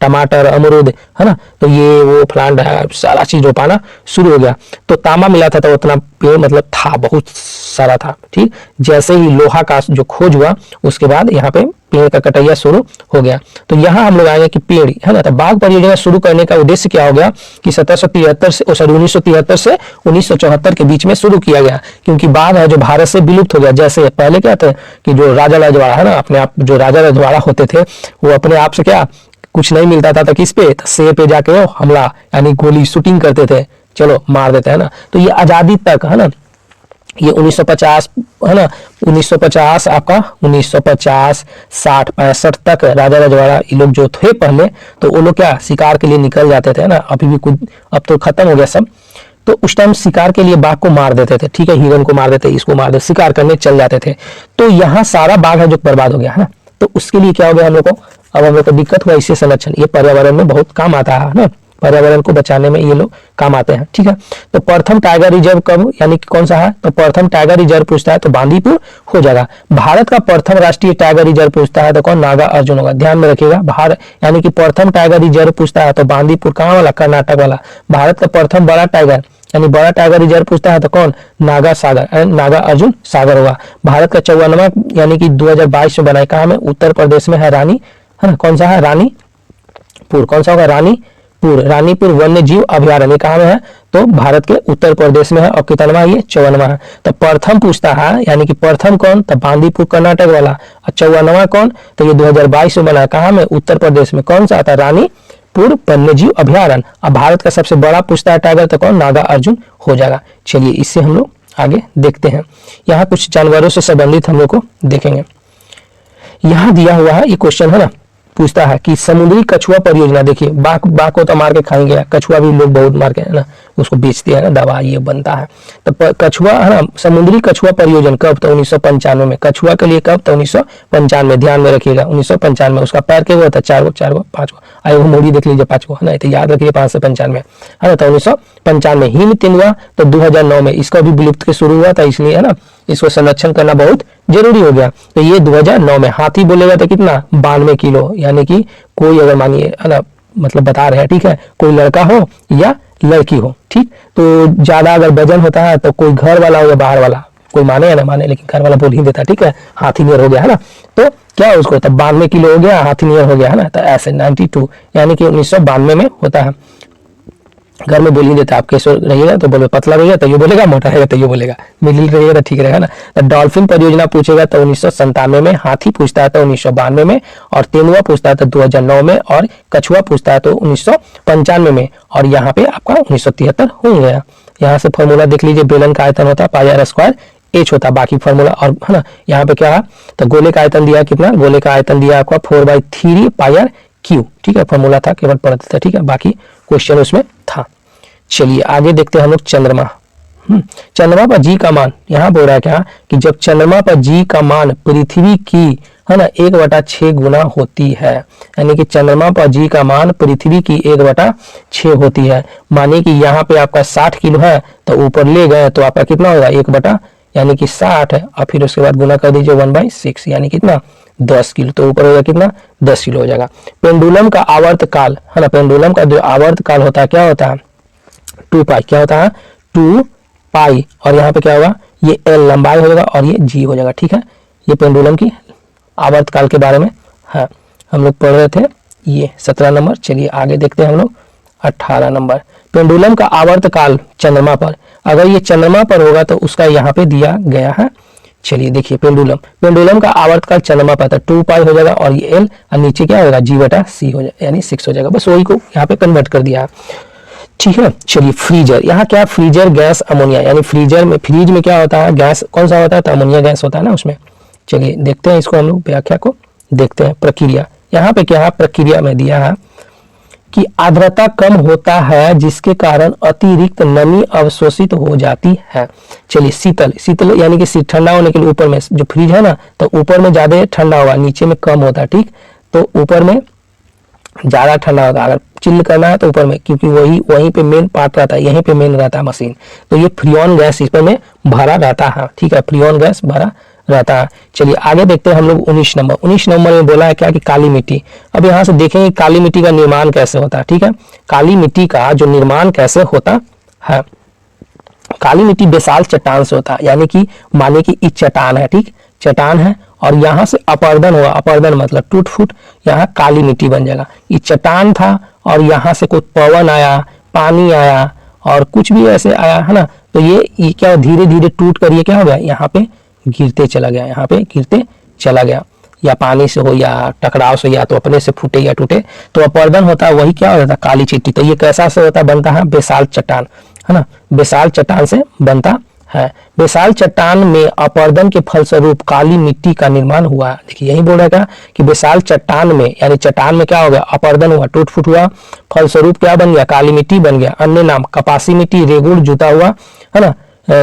टमाटर अमरूद है ना, तो ये वो फलान सारा चीज रोपाना शुरू हो गया। तो तांबा मिला था तो उतना पेड़ मतलब था, बहुत सारा था। ठीक, जैसे ही लोहा का जो खोज हुआ उसके बाद यहाँ पे पेड़ का कटैया शुरू हो गया। तो यहाँ हम लोग आएंगे कि पेड़ है ना, तो बाघ परियोजना शुरू करने का उद्देश्य क्या हो गया कि 1773 से 1973 से 1974 के बीच में शुरू किया गया, क्योंकि बाघ है जो भारत से विलुप्त हो गया। जैसे पहले क्या था कि जो राजा रजवाड़ा है ना, अपने आप जो राजा रजवाड़ा होते थे वो अपने आप से क्या कुछ नहीं मिलता था तो किस पे, शेर पे जाके हमला यानी गोली शूटिंग करते थे, चलो मार देते हैं ना। तो ये आजादी तक है ना, ये 1950 है ना, 1950 आपका 1950 60 65 तक राजा रजवाड़ा ये लोग जो थे पहले, तो वो लोग क्या शिकार के लिए निकल जाते थे ना। अभी भी कुछ अब तो खत्म हो गया सब। तो उस टाइम शिकार के लिए बाघ को मार देते थे, ठीक है, हिरन को मार देते, इसको मार देते, शिकार करने चल जाते थे। तो यहाँ सारा बाघ है जो बर्बाद हो गया है ना। तो उसके लिए क्या हो गया हम लोग को, अब हम लोग को दिक्कत हुआ इससे संरक्षण, ये पर्यावरण में बहुत काम आता है ना, पर्यावरण को बचाने में ये लोग काम आते हैं। ठीक है, तो प्रथम टाइगर रिजर्व कब यानी कि कौन सा है, तो प्रथम टाइगर रिजर्व पूछता है तो बांदीपुर हो जाएगा। भारत का प्रथम राष्ट्रीय टाइगर रिजर्व पूछता है तो कौन, नागा अर्जुन होगा, ध्यान में रखिएगा। भारत यानी कि प्रथम टाइगर रिजर्व पूछता है तो बांदीपुर कहाँ वाला, कर्नाटक वाला। भारत का प्रथम बड़ा टाइगर यानी बड़ा टाइगर रिजर्व पूछता है तो कौन, नागा सागर नागा अर्जुन सागर होगा। भारत का 54वां यानी कि 2022 में बनाए कहाँ में, उत्तर प्रदेश में है, रानी है ना, कौन सा है, रानीपुर, कौन सा होगा, रानीपुर वन्य जीव अभयारण्य कहाँ में है, तो भारत के उत्तर प्रदेश में है। और कितनवा, ये 54वां है। तो प्रथम पूछता है यानी कि प्रथम कौन, तो बांदीपुर कर्नाटक वाला। और 54वां कौन, तो ये 2022 में बना है, कहाँ में, उत्तर प्रदेश में, कौन सा आता है, रानीपुर वन्य जीव अभयारण्य। अब भारत का सबसे बड़ा पूछता है टाइगर तो कौन, नागा अर्जुन हो जाएगा। चलिए इससे हम लोग आगे देखते हैं। यहाँ कुछ जानवरों से संबंधित हम लोग को देखेंगे। यहाँ दिया हुआ है ये क्वेश्चन है ना, पूछता है कि समुद्री कछुआ परियोजना, देखिए बाघ को तो मार के खाएंगे, कछुआ भी लोग बहुत मार के है ना उसको बेचते हैं ना, दवा ये बनता है। तो कछुआ है ना, समुद्री कछुआ परियोजना कब, तो 1995 में। कछुआ के लिए कब, तो 1995, ध्यान में रखिएगा 1995। उसका पैर के हुआ था, 4 गो 5 गो, आयो मोड़ी देख लीजिए 5 गो है ना, तो याद रखिए 5 से 95 है ना। तो 1995 हिम तेंदुआ तो 2009 में, इसका भी विलुप्त के शुरू हुआ था, इसलिए है ना इसको संरक्षण करना बहुत जरूरी हो गया। तो ये 2009 में। हाथी बोलेगा तो कितना, 92 किलो, यानी कि कोई अगर मानिए है ना, मतलब बता रहे हैं, ठीक है, कोई लड़का हो या लड़की हो, ठीक, तो ज्यादा अगर वजन होता है तो कोई घर वाला हो या बाहर वाला, कोई माने या ना माने, लेकिन घर वाला बोल ही देता, ठीक है, हाथी नियर हो गया है ना। तो क्या उसको तब 92 किलो हो गया, हाथी नियर हो गया है ना। तो ऐसे 92 यानी कि 1992 में होता है। घर में बोल ही देता, आप कैसे रहिएगा तो बोले पतला रहिएगा तो ये बोलेगा, मोटा रहेगा तो ये बोलेगा, मिडिल रहिएगा तो ठीक रहेगा ना। तो डॉल्फिन परियोजना पूछेगा तो 1997 में, हाथी पूछता है तो 1992 में, और तेंदुआ पूछता है तो 2009 में, और कछुआ पूछता है तो 1995 में, और यहाँ पे आपका 1973 हो गया। यहाँ से फॉर्मूला देख लीजिए, बेलन का आयतन होता है पाई आर स्क्वायर एच होता है, बाकी फॉर्मूला और है ना। यहाँ पे क्या है, तो गोले का आयतन दिया कितना, गोले का आयतन दिया आपका 4/3 पाई आर क्यू, ठीक है, फॉर्मूला था, केवल पढ़ते थे, ठीक है, बाकी क्वेश्चन उसमें था। चलिए आगे देखते हैं हम लोग चंद्रमा। चंद्रमा पर जी का मान, यहाँ बोल रहा है क्या कि जब चंद्रमा पर जी का मान पृथ्वी की है ना 1/6 गुना होती है, यानी कि चंद्रमा पर जी का मान पृथ्वी की 1/6 होती है। मानिए कि यहाँ पे आपका 60 किलो है तो ऊपर ले गए तो आपका कितना होगा, 1 यानी कि 60 है, और फिर उसके बाद गुना कर दीजिए 1/6 यानी कितना 10 किलो, तो ऊपर होगा कितना 10 किलो हो जाएगा। पेंडुलम का आवर्त काल है ना, पेंडुलम का जो आवर्त काल होता है क्या होता है, 2 पाई, क्या होता है 2 पाई, और यहाँ पे क्या होगा, ये एल लंबाई हो जाएगा और ये जी हो जाएगा, ठीक है। ये पेंडुलम की आवर्त काल के बारे में है, हम लोग पढ़ रहे थे, ये 17 नंबर। चलिए आगे देखते हैं हम लोग 18 नंबर। पेंडुलम का आवर्त काल चंद्रमा पर, अगर ये चंद्रमा पर होगा तो उसका यहाँ पे दिया गया है। चलिए देखिए पेंडुलम का आवर्त काल चंद्रमा पर था 2 पाई हो जाएगा, और ये एल और नीचे क्या होगा G/C हो जाएगा, यानी 6 हो जाएगा, बस वही को यहाँ पे कन्वर्ट कर दिया है, ठीक है। चलिए फ्रीजर, यहाँ क्या फ्रीजर गैस अमोनिया, यानी फ्रीज में क्या होता है, गैस कौन सा होता है, तो अमोनिया गैस होता है ना उसमें। चलिए देखते हैं इसको, हम लोग व्याख्या को देखते हैं। प्रक्रिया, यहाँ पे क्या है, प्रक्रिया में दिया है कि आर्द्रता कम होता है जिसके कारण अतिरिक्त नमी अवशोषित हो जाती है। चलिए शीतल यानी कि ठंडा होने के लिए ऊपर में जो फ्रिज है ना, तो ऊपर में ज्यादा ठंडा होगा, नीचे में कम होता है, ठीक, तो ऊपर में ज्यादा ठंडा होगा। अगर चिल्ड करना है तो ऊपर में, क्योंकि वहीं पे मेन पार्ट रहता है, यहीं पे मेन रहता है मशीन, तो ये फ्रियोन गैस इस पर में भरा रहता है, ठीक है, फ्रियोन गैस भरा रहता है। चलिए आगे देखते हैं हम लोग 19 नंबर में बोला है क्या कि काली मिट्टी। अब यहाँ से देखेंगे काली मिट्टी का निर्माण कैसे होता है। ठीक है, काली मिट्टी का जो निर्माण कैसे होता है, काली मिट्टी बेसाल चट्टान से होता है, यानी कि माने कि एक चट्टान है, ठीक चट्टान है, और यहाँ से अपर्दन हुआ, अपर्दन मतलब टूट फूट, यहाँ काली मिट्टी बन जाएगा। ये चट्टान था और यहाँ से कुछ पवन आया, पानी आया और कुछ भी ऐसे आया है ना, तो ये क्या धीरे धीरे टूट कर ये क्या हो गया, यहाँ पे गिरते चला गया, यहाँ पे गिरते चला गया, या पानी से हो या टकराव से या तो अपने से फूटे या टूटे, तो अपर्दन होता है, वही क्या हो जाता है काली चिट्टी। तो ये कैसा से होता बनता है, बेसाल चट्टान, है ना, बेसाल चट्टान से बनता है। बेसाल चट्टान में अपर्दन के फलस्वरूप काली मिट्टी का निर्माण हुआ। देखिए यही बोल रहा है कि बेसाल चट्टान में, यानी चट्टान में क्या हो गया, अपर्दन हुआ, टूट फूट हुआ, फलस्वरूप क्या बन गया, काली मिट्टी बन गया। अन्य नाम कपासी मिट्टी, रेगुड़, जुता हुआ, है ना,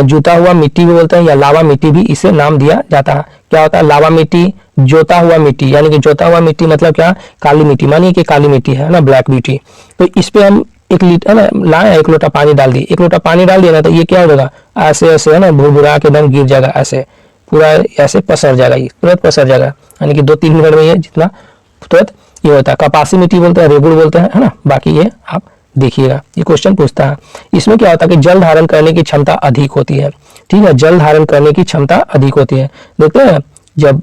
जुता हुआ मिट्टी भी बोलते हैं, या लावा मिट्टी भी इसे नाम दिया जाता है। क्या होता है, लावा मिट्टी, जोता हुआ मिट्टी, यानी कि जोता हुआ मिट्टी मतलब क्या, काली मिट्टी, मानिए कि काली मिट्टी है ना, ब्लैक मिट्टी। तो इस पे हम 1 लीटर है ना लाए, 1 लोटा पानी डाल दिए, 1 लोटा पानी डाल दिया ना, तो ये क्या हो जाएगा, ऐसे ऐसे है ना भुरभुरा के एकदम गिर जाएगा, ऐसे पूरा ऐसे पसर जाएगा, ये तुरंत पसर जाएगा, यानी कि 2-3 मिनट में ये जितना तुरंत ये होता है। कपासी मिट्टी बोलते हैं, रेगुड़ बोलते हैं, है ना, बाकी ये आप देखिएगा, ये क्वेश्चन पूछता है। इसमें क्या होता है कि जल धारण करने की क्षमता अधिक होती है। ठीक है, जल धारण करने की क्षमता अधिक होती है। देखते हैं जब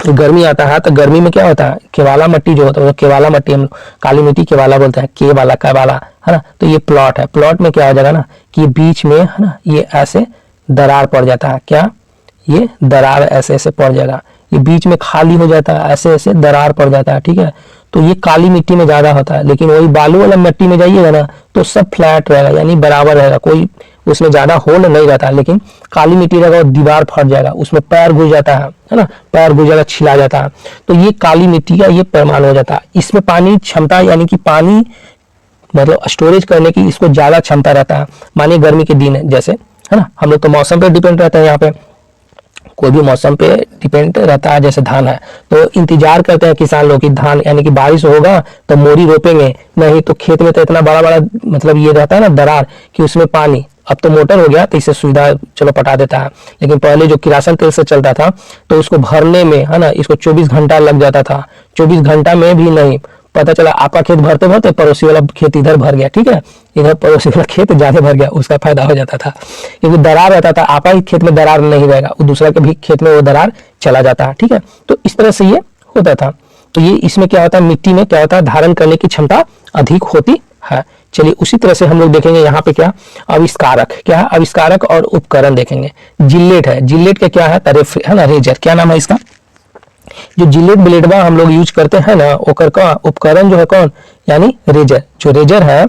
गर्मी आता है तो गर्मी में क्या होता है, केवाला मिट्टी जो होता है, केवाला मिट्टी हम काली मिट्टी केवाला बोलते हैं, केवाला, है ना। तो ये प्लॉट है, प्लॉट में क्या हो जाएगा ना कि बीच में है ना ये ऐसे दरार पड़ जाता है, क्या ये दरार ऐसे ऐसे पड़ जाएगा, ये बीच में खाली हो जाता है, ऐसे ऐसे दरार पड़ जाता है। ठीक है, तो ये काली मिट्टी में ज्यादा होता है, लेकिन वही बालू वाला मिट्टी में जाइएगा ना तो सब फ्लैट रहेगा, यानी बराबर रहेगा, कोई उसमें ज्यादा होल नहीं रहता। लेकिन काली मिट्टी रहेगा और दीवार फट जाएगा, उसमें पैर घुस जाता है ना, पैर घुस जाएगा, छिला जाता है। तो ये काली मिट्टी का ये पैमान हो जाता है। इसमें पानी क्षमता, यानी कि पानी मतलब स्टोरेज करने की इसको ज्यादा क्षमता रहता है। मानिए गर्मी के दिन है जैसे, है ना, हम लोग तो मौसम पे डिपेंड रहता है, यहाँ पे कोई भी मौसम पे डिपेंड रहता है, जैसे धान है तो इंतजार करते हैं किसान लोग कि धान यानी कि बारिश होगा तो मोरी रोपेंगे, नहीं तो खेत में तो इतना बड़ा बड़ा मतलब ये रहता है ना दरार कि उसमें पानी, अब तो मोटर हो गया तो इससे सुविधा चलो पटा देता है, लेकिन पहले जो किरासन तेल से चलता था तो उसको भरने में है ना इसको 24 घंटा लग जाता था। 24 घंटा में भी नहीं, पता चला आपका खेत भरते भरते पड़ोसी वाला खेत इधर भर गया, ठीक है, इधर पड़ोसी वाला खेत ज्यादा भर गया, उसका फायदा हो जाता था, क्योंकि दरार रहता था, आपका ही खेत में दरार नहीं रहेगा, वो दूसरा के भी खेत में वो दरार चला जाता है। ठीक है, तो इस तरह से ये होता था। तो ये इसमें क्या होता है, मिट्टी में क्या होता है, धारण करने की क्षमता अधिक होती है। चलिए उसी तरह से हम लोग देखेंगे यहाँ पे क्या आविष्कारक, क्या है आविष्कारक और उपकरण देखेंगे। जिलेट है, जिलेट का क्या है ना रेजर, क्या नाम है इसका, जो जिलेट ब्लेडवा हम लोग यूज करते हैं ना, ओकर का उपकरण जो है कौन, यानी रेजर। जो रेजर है,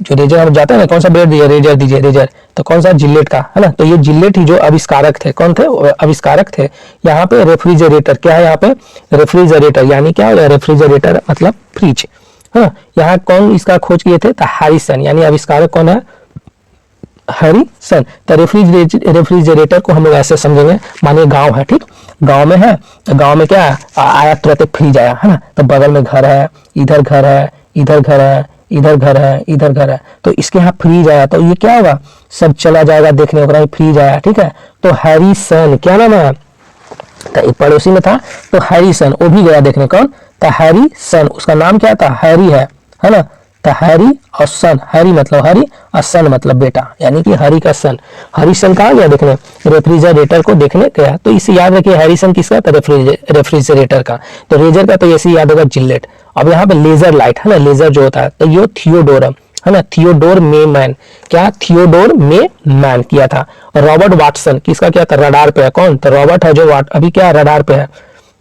जो रेजर हम जाते हैं ना, कौन सा ब्लेड दिए, रेजर दीजिए, रेजर तो कौन सा, जिलेट का, है ना। तो ये जिलेट ही जो आविष्कारक थे, कौन थे, आविष्कारक थे। यहाँ पे रेफ्रिजरेटर, क्या है यहाँ पे रेफ्रिजरेटर, यानी क्या हो, रेफ्रिजरेटर मतलब फ्रिज, है ना। यहाँ कौन इसका खोज किए थे, तो हैरिसन, यानी आविष्कारक कौन है, हैरिसन। तो रेफ्रिजरेटर को हम लोग ऐसे समझेंगे, मानिए गांव है, ठीक, गांव में है, तो गांव में क्या आया तुरंत फ्रिज आया, है ना, तो बगल में घर है, इधर घर है, इधर घर है, इधर घर है, इधर घर है, तो इसके यहाँ फ्रिज आया, तो ये क्या होगा, सब चला जाएगा देखने को, फ्रिज आया, ठीक है। तो हैरिसन क्या नाम है, तो एक पड़ोसी में था तो हैरिसन, वो भी गया देखने, कौन, तो हैरिसन, उसका नाम क्या था, हैरी है ना। तो हैरी और सन, हैरी मतलब हरी और सन मतलब बेटा, यानी कि हरी का सन, हरिसन कहा गया देखने, रेफ्रिजरेटर को देखने गया। तो इसे याद रखिए, हैरिसन किसका, तो रेफ्रिजरेटर का। तो रेजर का तो ऐसे याद होगा जिलेट। अब यहाँ पे लेजर लाइट है ना, लेजर जो होता है, तो ये थियोडोरम है ना, थियोडोर मे मैन, क्या थियोडोर मे मैन किया था। रॉबर्ट वाटसन किसका क्या था, रडार पे है, कौन, तो रॉबर्ट है जो अभी क्या रडार पे है,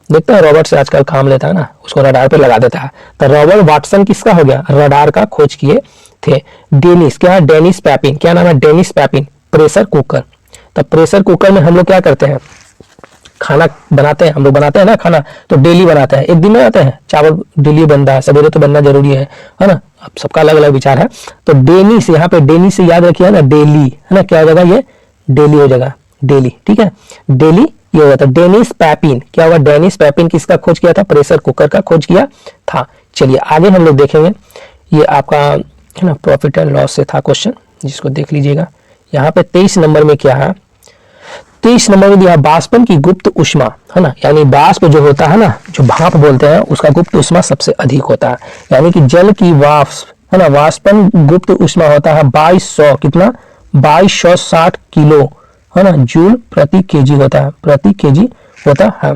देखते हैं रॉबर्ट से आजकल काम लेता है ना, उसको रडार पे लगा देता है। तो रॉबर्ट वाटसन किसका हो गया, रडार का खोज किए थे। डेनिस, क्या है डेनिस पैपिन, क्या नाम है, डेनिस पैपिन, प्रेशर कुकर। तो प्रेशर कुकर में हम लोग क्या करते हैं, खाना बनाते हैं, हम लोग बनाते हैं ना खाना, तो डेली बनाते हैं, एक दिन में बनाते हैं, चावल डेली बनता है, सवेरे तो बनना जरूरी है ना, अब सबका अलग अलग विचार है। तो डेनिस, यहाँ पे डेनिस से याद रखिए ना, डेली है ना, क्या हो जाएगा, ये डेली हो जाएगा, डेली, ठीक है, डेली ये होगा। तो डेनिस पैपिन, क्या होगा, डेनिस पैपिन किसका खोज किया था, प्रेशर कुकर का खोज किया था। चलिए आगे हम लोग देखेंगे, ये आपका है ना प्रॉफिट एंड लॉस से था क्वेश्चन, जिसको देख लीजिएगा। यहाँ पे 23 नंबर में क्या है, 23 नंबर में दिया वाष्पन की गुप्त ऊष्मा, है ना, यानी वाष्प जो होता है ना, जो भाप बोलते हैं, उसका गुप्त ऊष्मा सबसे अधिक होता है। यानी कि जल की वाष्प, है ना, वाष्पन गुप्त ऊष्मा होता है 2200, कितना, 2260 किलो, है ना, जूल प्रति केजी होता है, प्रति केजी होता है।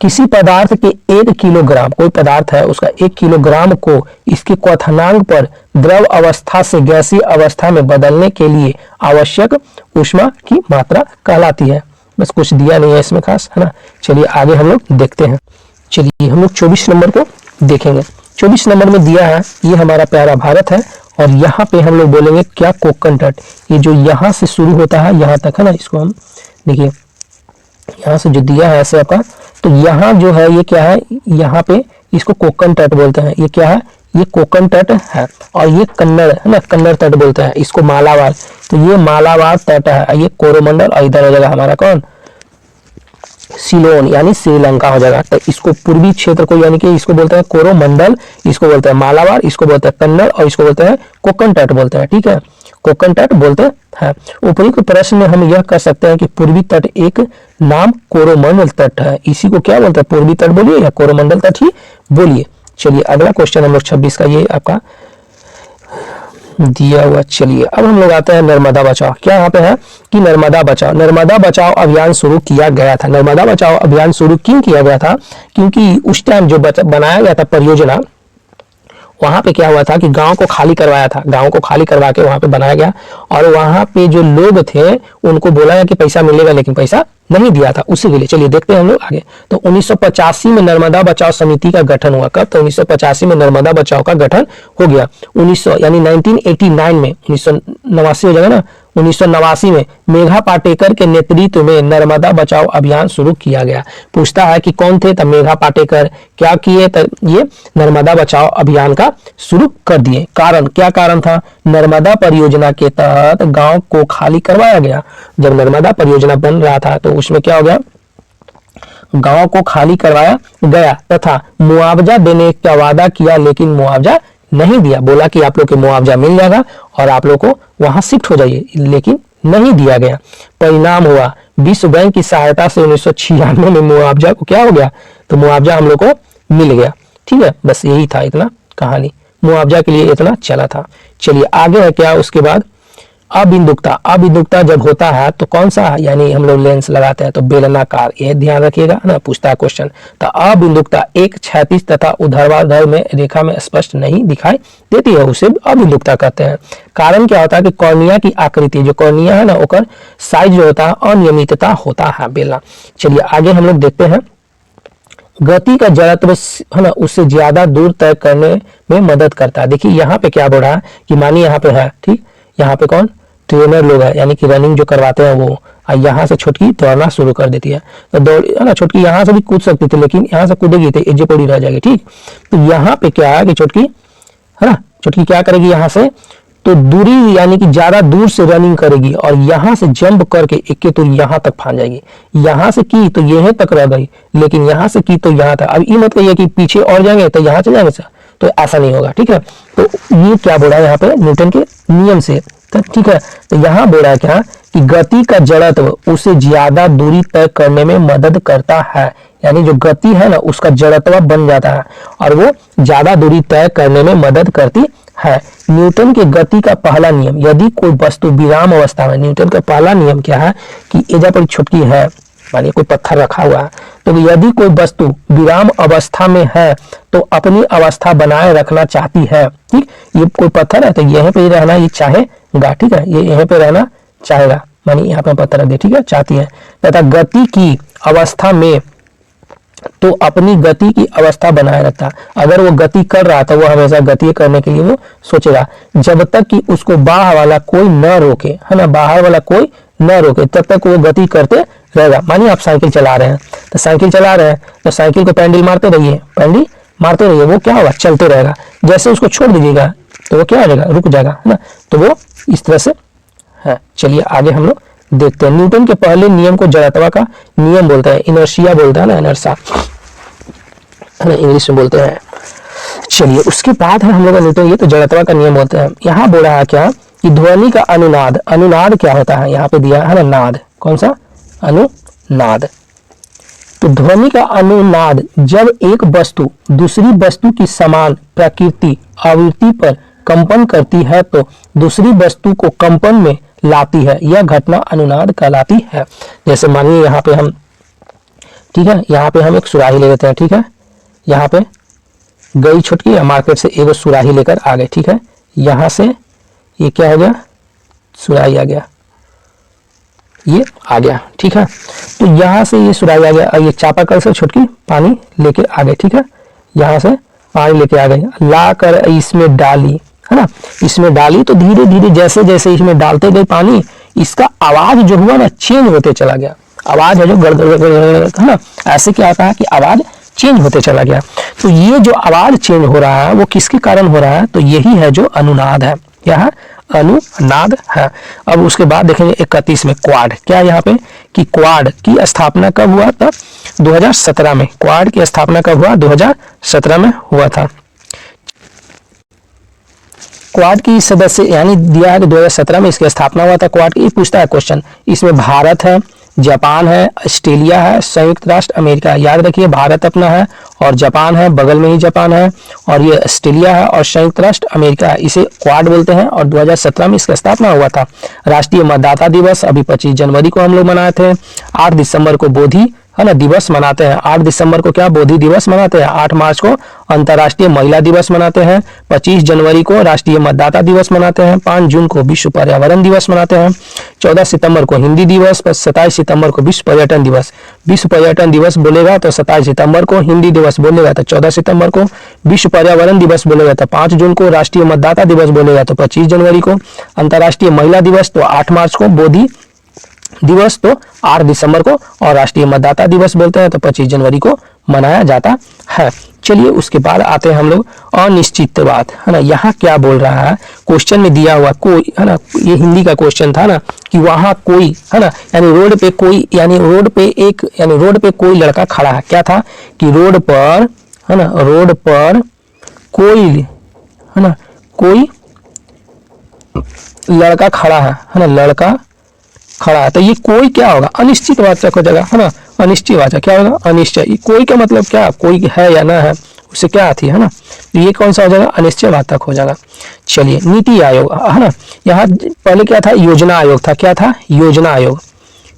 किसी पदार्थ के 1 किलोग्राम, कोई पदार्थ है उसका 1 किलोग्राम को इसके क्वथनांक पर द्रव अवस्था से गैसीय अवस्था में बदलने के लिए आवश्यक ऊष्मा की मात्रा कहलाती है। बस कुछ दिया नहीं है इसमें खास, है ना। चलिए आगे हम लोग देखते हैं। चलिए हम लोग 24 नंबर को देखेंगे। 24 नंबर में दिया है, ये हमारा प्यारा भारत है और यहाँ पे हम लोग बोलेंगे क्या, कोंकण तट। ये जो यहाँ से शुरू होता है यहाँ तक, है ना, इसको हम देखिए यहाँ से जो दिया है ऐसे आपका, तो यहाँ जो है ये क्या है, यहाँ पे इसको कोंकण तट बोलते हैं। ये क्या है, ये कोंकण तट है। और ये कन्नड़, है ना, कन्नड़ तट बोलते हैं इसको, मालाबार। तो ये मालाबार तट है, ये कोरोमंडल, और इधर हो जाएगा हमारा कौन, सिलोन यानी श्रीलंका हो जाएगा। तो इसको पूर्वी क्षेत्र को यानी कि इसको बोलते हैं कोरोमंडल, इसको बोलते हैं मालाबार, इसको बोलते हैं कन्नड़, और इसको बोलते हैं कोंकण तट बोलते हैं। ठीक है, कोंकण तट बोलते हैं। उपयुक्त प्रश्न में हम यह कर सकते हैं कि पूर्वी तट एक नाम कोरोमंडल तट है। इसी को क्या बोलते हैं, पूर्वी तट बोलिए या कोरोमंडल तट ही बोलिए। चलिए अगला क्वेश्चन नंबर 26 का ये आपका दिया हुआ। चलिए अब हम लोग आते हैं नर्मदा बचाओ। क्या यहाँ पे है कि नर्मदा बचाओ अभियान शुरू किया गया था। नर्मदा बचाओ अभियान शुरू क्यों किया गया था, क्योंकि उस टाइम जो बनाया गया था परियोजना, वहां पे क्या हुआ था कि गांव को खाली करवाया था, गांव को खाली करवा के वहां पे बनाया गया, और वहां पे जो लोग थे उनको बोला गया कि पैसा मिलेगा, लेकिन पैसा नहीं दिया था उसी के लिए। चलिए देखते हैं हम लोग आगे। तो 1985 में नर्मदा बचाओ समिति का गठन हुआ। कब, तो 1985 में नर्मदा बचाओ का गठन हो गया। 1900 यानी 1989 में, 1989 हो जाएगा ना, 1989 में मेघा पाटेकर के नेतृत्व में नर्मदा बचाओ अभियान शुरू किया गया। पूछता है कि कौन थे, तब मेघा पाटेकर क्या किए, तब ये नर्मदा बचाओ अभियान का शुरू कर दिए। कारण, क्या कारण था, नर्मदा परियोजना के तहत गांव को खाली करवाया गया। जब नर्मदा परियोजना बन रहा था तो उसमें क्या हो गया, गांव को खाली करवाया गया तथा मुआवजा देने का वादा किया, लेकिन मुआवजा नहीं दिया। बोला कि आप लोग को मुआवजा मिल जाएगा और आप लोग को वहां शिफ्ट हो जाइए, लेकिन नहीं दिया गया। परिणाम हुआ विश्व बैंक की सहायता से 1996 में मुआवजा को क्या हो गया, तो मुआवजा हम लोग को मिल गया। ठीक है, बस यही था इतना कहानी, मुआवजा के लिए इतना चला था। चलिए आगे है क्या, उसके बाद अबिंदुकता जब होता है तो कौन सा, यानी हम लोग लेंस लगाते हैं तो बेलनाकार, ये ध्यान रखिएगा ना, पूछता है क्वेश्चन। तो अबिंदुकता एक क्षैतिज तथा ऊर्ध्वाधर में रेखा में स्पष्ट नहीं दिखाई देती है, उसे अबिंदुकता कहते हैं। कारण क्या होता है कि कॉर्निया की आकृति, जो कॉर्निया है ना, ओकर साइज जो होता है अनियमितता होता है बेलना। चलिए आगे हम लोग देखते हैं। गति का जड़त्व है ना, उससे ज्यादा दूर तय करने में मदद करता है। देखिए यहाँ पे क्या बोल रहा है कि मानिए यहाँ पे है, ठीक, यहाँ पे कौन, ट्रेनर लोग है, यानी कि रनिंग जो करवाते हैं वो, यहाँ से छुटकी दौड़ना शुरू कर देती है। तो दौड़, है ना, छुटकी यहाँ से भी कूद सकती थी, लेकिन यहाँ से कूदेगी तो एजे पड़ी रह जाएगी। ठीक, तो यहाँ पे क्या है कि छुटकी, है ना, छुटकी क्या करेगी, यहाँ से तो दूरी यानी कि ज्यादा दूर से रनिंग करेगी और यहाँ से जंप करके एक तुर यहाँ तक फान जाएगी। यहाँ से की तो यहीं तक रह गई, लेकिन यहाँ से की तो यहाँ तक। अब ये मत कहिए कि पीछे और जाएंगे तो यहाँ चले जाएंगे, तो ऐसा नहीं होगा। ठीक है, तो ये क्या बोल रहा है यहाँ पे, न्यूटन के नियम से। ठीक है, तो यहाँ बोल रहा है क्या कि गति का जड़त्व उसे ज्यादा दूरी तय करने में मदद करता है, यानी जो गति है ना उसका जड़त्व बन जाता है और वो ज्यादा दूरी तय करने में मदद करती है। न्यूटन के गति का पहला नियम, यदि कोई वस्तु विराम अवस्था में, न्यूटन का पहला नियम क्या है कि एजा पर छुटकी है, मानिए कोई पत्थर रखा हुआ है, तो यदि कोई वस्तु विराम अवस्था में है तो अपनी अवस्था बनाए रखना चाहती है। ठीक, ये कोई पत्थर है तो यहीं पे रहना ये चाहेगा, ठीक है, ये यहीं पे रहना चाहेगा, मानिए यहाँ पे पत्थर रख दे, ठीक है, चाहती है, तथा गति की अवस्था में तो अपनी गति की अवस्था बनाए रखता। अगर वो गति कर रहा था वो हमेशा गति करने के लिए वो सोचेगा, जब तक कि उसको बाहर वाला कोई न रोके, है ना, बाहर वाला कोई न रोके तब तक वो गति करते रहेगा। मानिए आप साइकिल चला रहे हैं, तो साइकिल चला रहे हैं तो साइकिल को पैंडल मारते रहिए, पैंडल मारते रहिए, वो क्या होगा, चलते रहेगा। जैसे उसको छोड़ दीजिएगा तो वो क्या हो जाएगा, रुक जाएगा, है ना, तो वो इस तरह से है। चलिए आगे हम लोग देखते हैं। न्यूटन के पहले नियम को जड़त्व का नियम बोलते हैं, इनर्शिया बोलता है ना, इनर्शिया है ना, इंग्लिश में बोलते हैं। चलिए उसके बाद है हम लोग न्यूटन, ये तो जड़त्व का नियम बोलते हैं। यहाँ बोल रहा है क्या कि ध्वनि का अनुनाद, अनुनाद क्या होता है, यहाँ पे दिया है ना नाद, कौन सा, अनुनाद। तो ध्वनि का अनुनाद जब एक वस्तु दूसरी वस्तु की समान प्रकृति आवृत्ति पर कंपन करती है तो दूसरी वस्तु को कंपन में लाती है, यह घटना अनुनाद कहलाती है। जैसे मानिए यहाँ पे हम, ठीक है, यहाँ पे हम एक सुराही ले लेते हैं, ठीक है, यहाँ पे गई छुटकी या मार्केट से एक सुराही लेकर आ गए, ठीक है, यहाँ से ये क्या हो गया, सुराही आ गया, ये आ गया, ठीक है। तो यहाँ से ये सुराही आ गया और ये चापाकल से छुटकी पानी लेके आ गए, ठीक है, यहाँ से पानी लेके आ गए, ला कर इसमें डाली, है ना, इसमें डाली तो धीरे धीरे जैसे जैसे इसमें डालते गए पानी, इसका आवाज जो हुआ ना चेंज होते चला गया। आवाज है जो गड़गड़ है ना, ऐसे क्या होता है कि आवाज चेंज होते चला गया। तो ये जो आवाज चेंज हो रहा है वो किसके कारण हो रहा है, तो यही है जो अनुनाद है, क्या है, अनुनाद है। अब उसके बाद देखेंगे 31 में क्वाड, क्या यहाँ पे कि क्वाड की स्थापना कब हुआ था, 2017 में। क्वाड की स्थापना कब हुआ, 2017 में हुआ था। क्वाड की सदस्य यानी दिया है कि 2017 में इसकी स्थापना हुआ था क्वाड की। पूछता है क्वेश्चन, इसमें भारत है, जापान है, ऑस्ट्रेलिया है, संयुक्त राष्ट्र अमेरिका है। याद रखिए भारत अपना है और जापान है, बगल में ही जापान है, और ये ऑस्ट्रेलिया है और संयुक्त राष्ट्र अमेरिका है, इसे क्वाड बोलते हैं। और 2017 में इसका स्थापना हुआ था। राष्ट्रीय मतदाता दिवस अभी 25 जनवरी को हम लोग मनाए थे। 8 दिसंबर को बोधि, है ना, दिवस मनाते हैं। 8 दिसंबर को क्या बोधि दिवस मनाते हैं। 8 मार्च को अंतर्राष्ट्रीय महिला दिवस मनाते हैं। 25 जनवरी को राष्ट्रीय मतदाता दिवस मनाते हैं। 5 जून को विश्व पर्यावरण दिवस मनाते हैं। 14 सितंबर को हिंदी दिवस, 27 सितंबर को विश्व पर्यटन दिवस। विश्व पर्यटन दिवस बोलेगा तो 27 सितंबर को, हिंदी दिवस बोलेगा तो 14 सितंबर को, विश्व पर्यावरण दिवस बोलेगा तो 5 जून को, राष्ट्रीय मतदाता दिवस बोलेगा तो 25 जनवरी को, अंतर्राष्ट्रीय महिला दिवस तो 8 मार्च को, बोधि दिवस तो 8 दिसंबर को, और राष्ट्रीय मतदाता दिवस बोलते हैं तो 25 जनवरी को मनाया जाता है। चलिए उसके बाद आते हैं हम लोग अनिश्चितवाद, है ना। यहाँ क्या बोल रहा है, क्वेश्चन में दिया हुआ कोई, है ना, ये हिंदी का क्वेश्चन था ना, कि वहाँ कोई, है ना, यानी रोड पे कोई, यानी रोड पे एक, यानी रोड पे कोई लड़का खड़ा है। क्या था कि रोड पर, है ना, रोड पर कोई, है ना, कोई लड़का खड़ा है ना, लड़का खड़ा है। तो ये कोई क्या होगा, अनिश्चितवाचक हो जाएगा, है ना, अनिश्चितवाचक क्या होगा, अनिश्चय। ये कोई का मतलब क्या, कोई है या ना है, उससे क्या आती है ना, तो ये कौन सा हो जाएगा, अनिश्चयवाचक हो जाएगा। चलिए नीति आयोग, है ना, यहाँ पहले क्या था, योजना आयोग था। क्या था, योजना आयोग,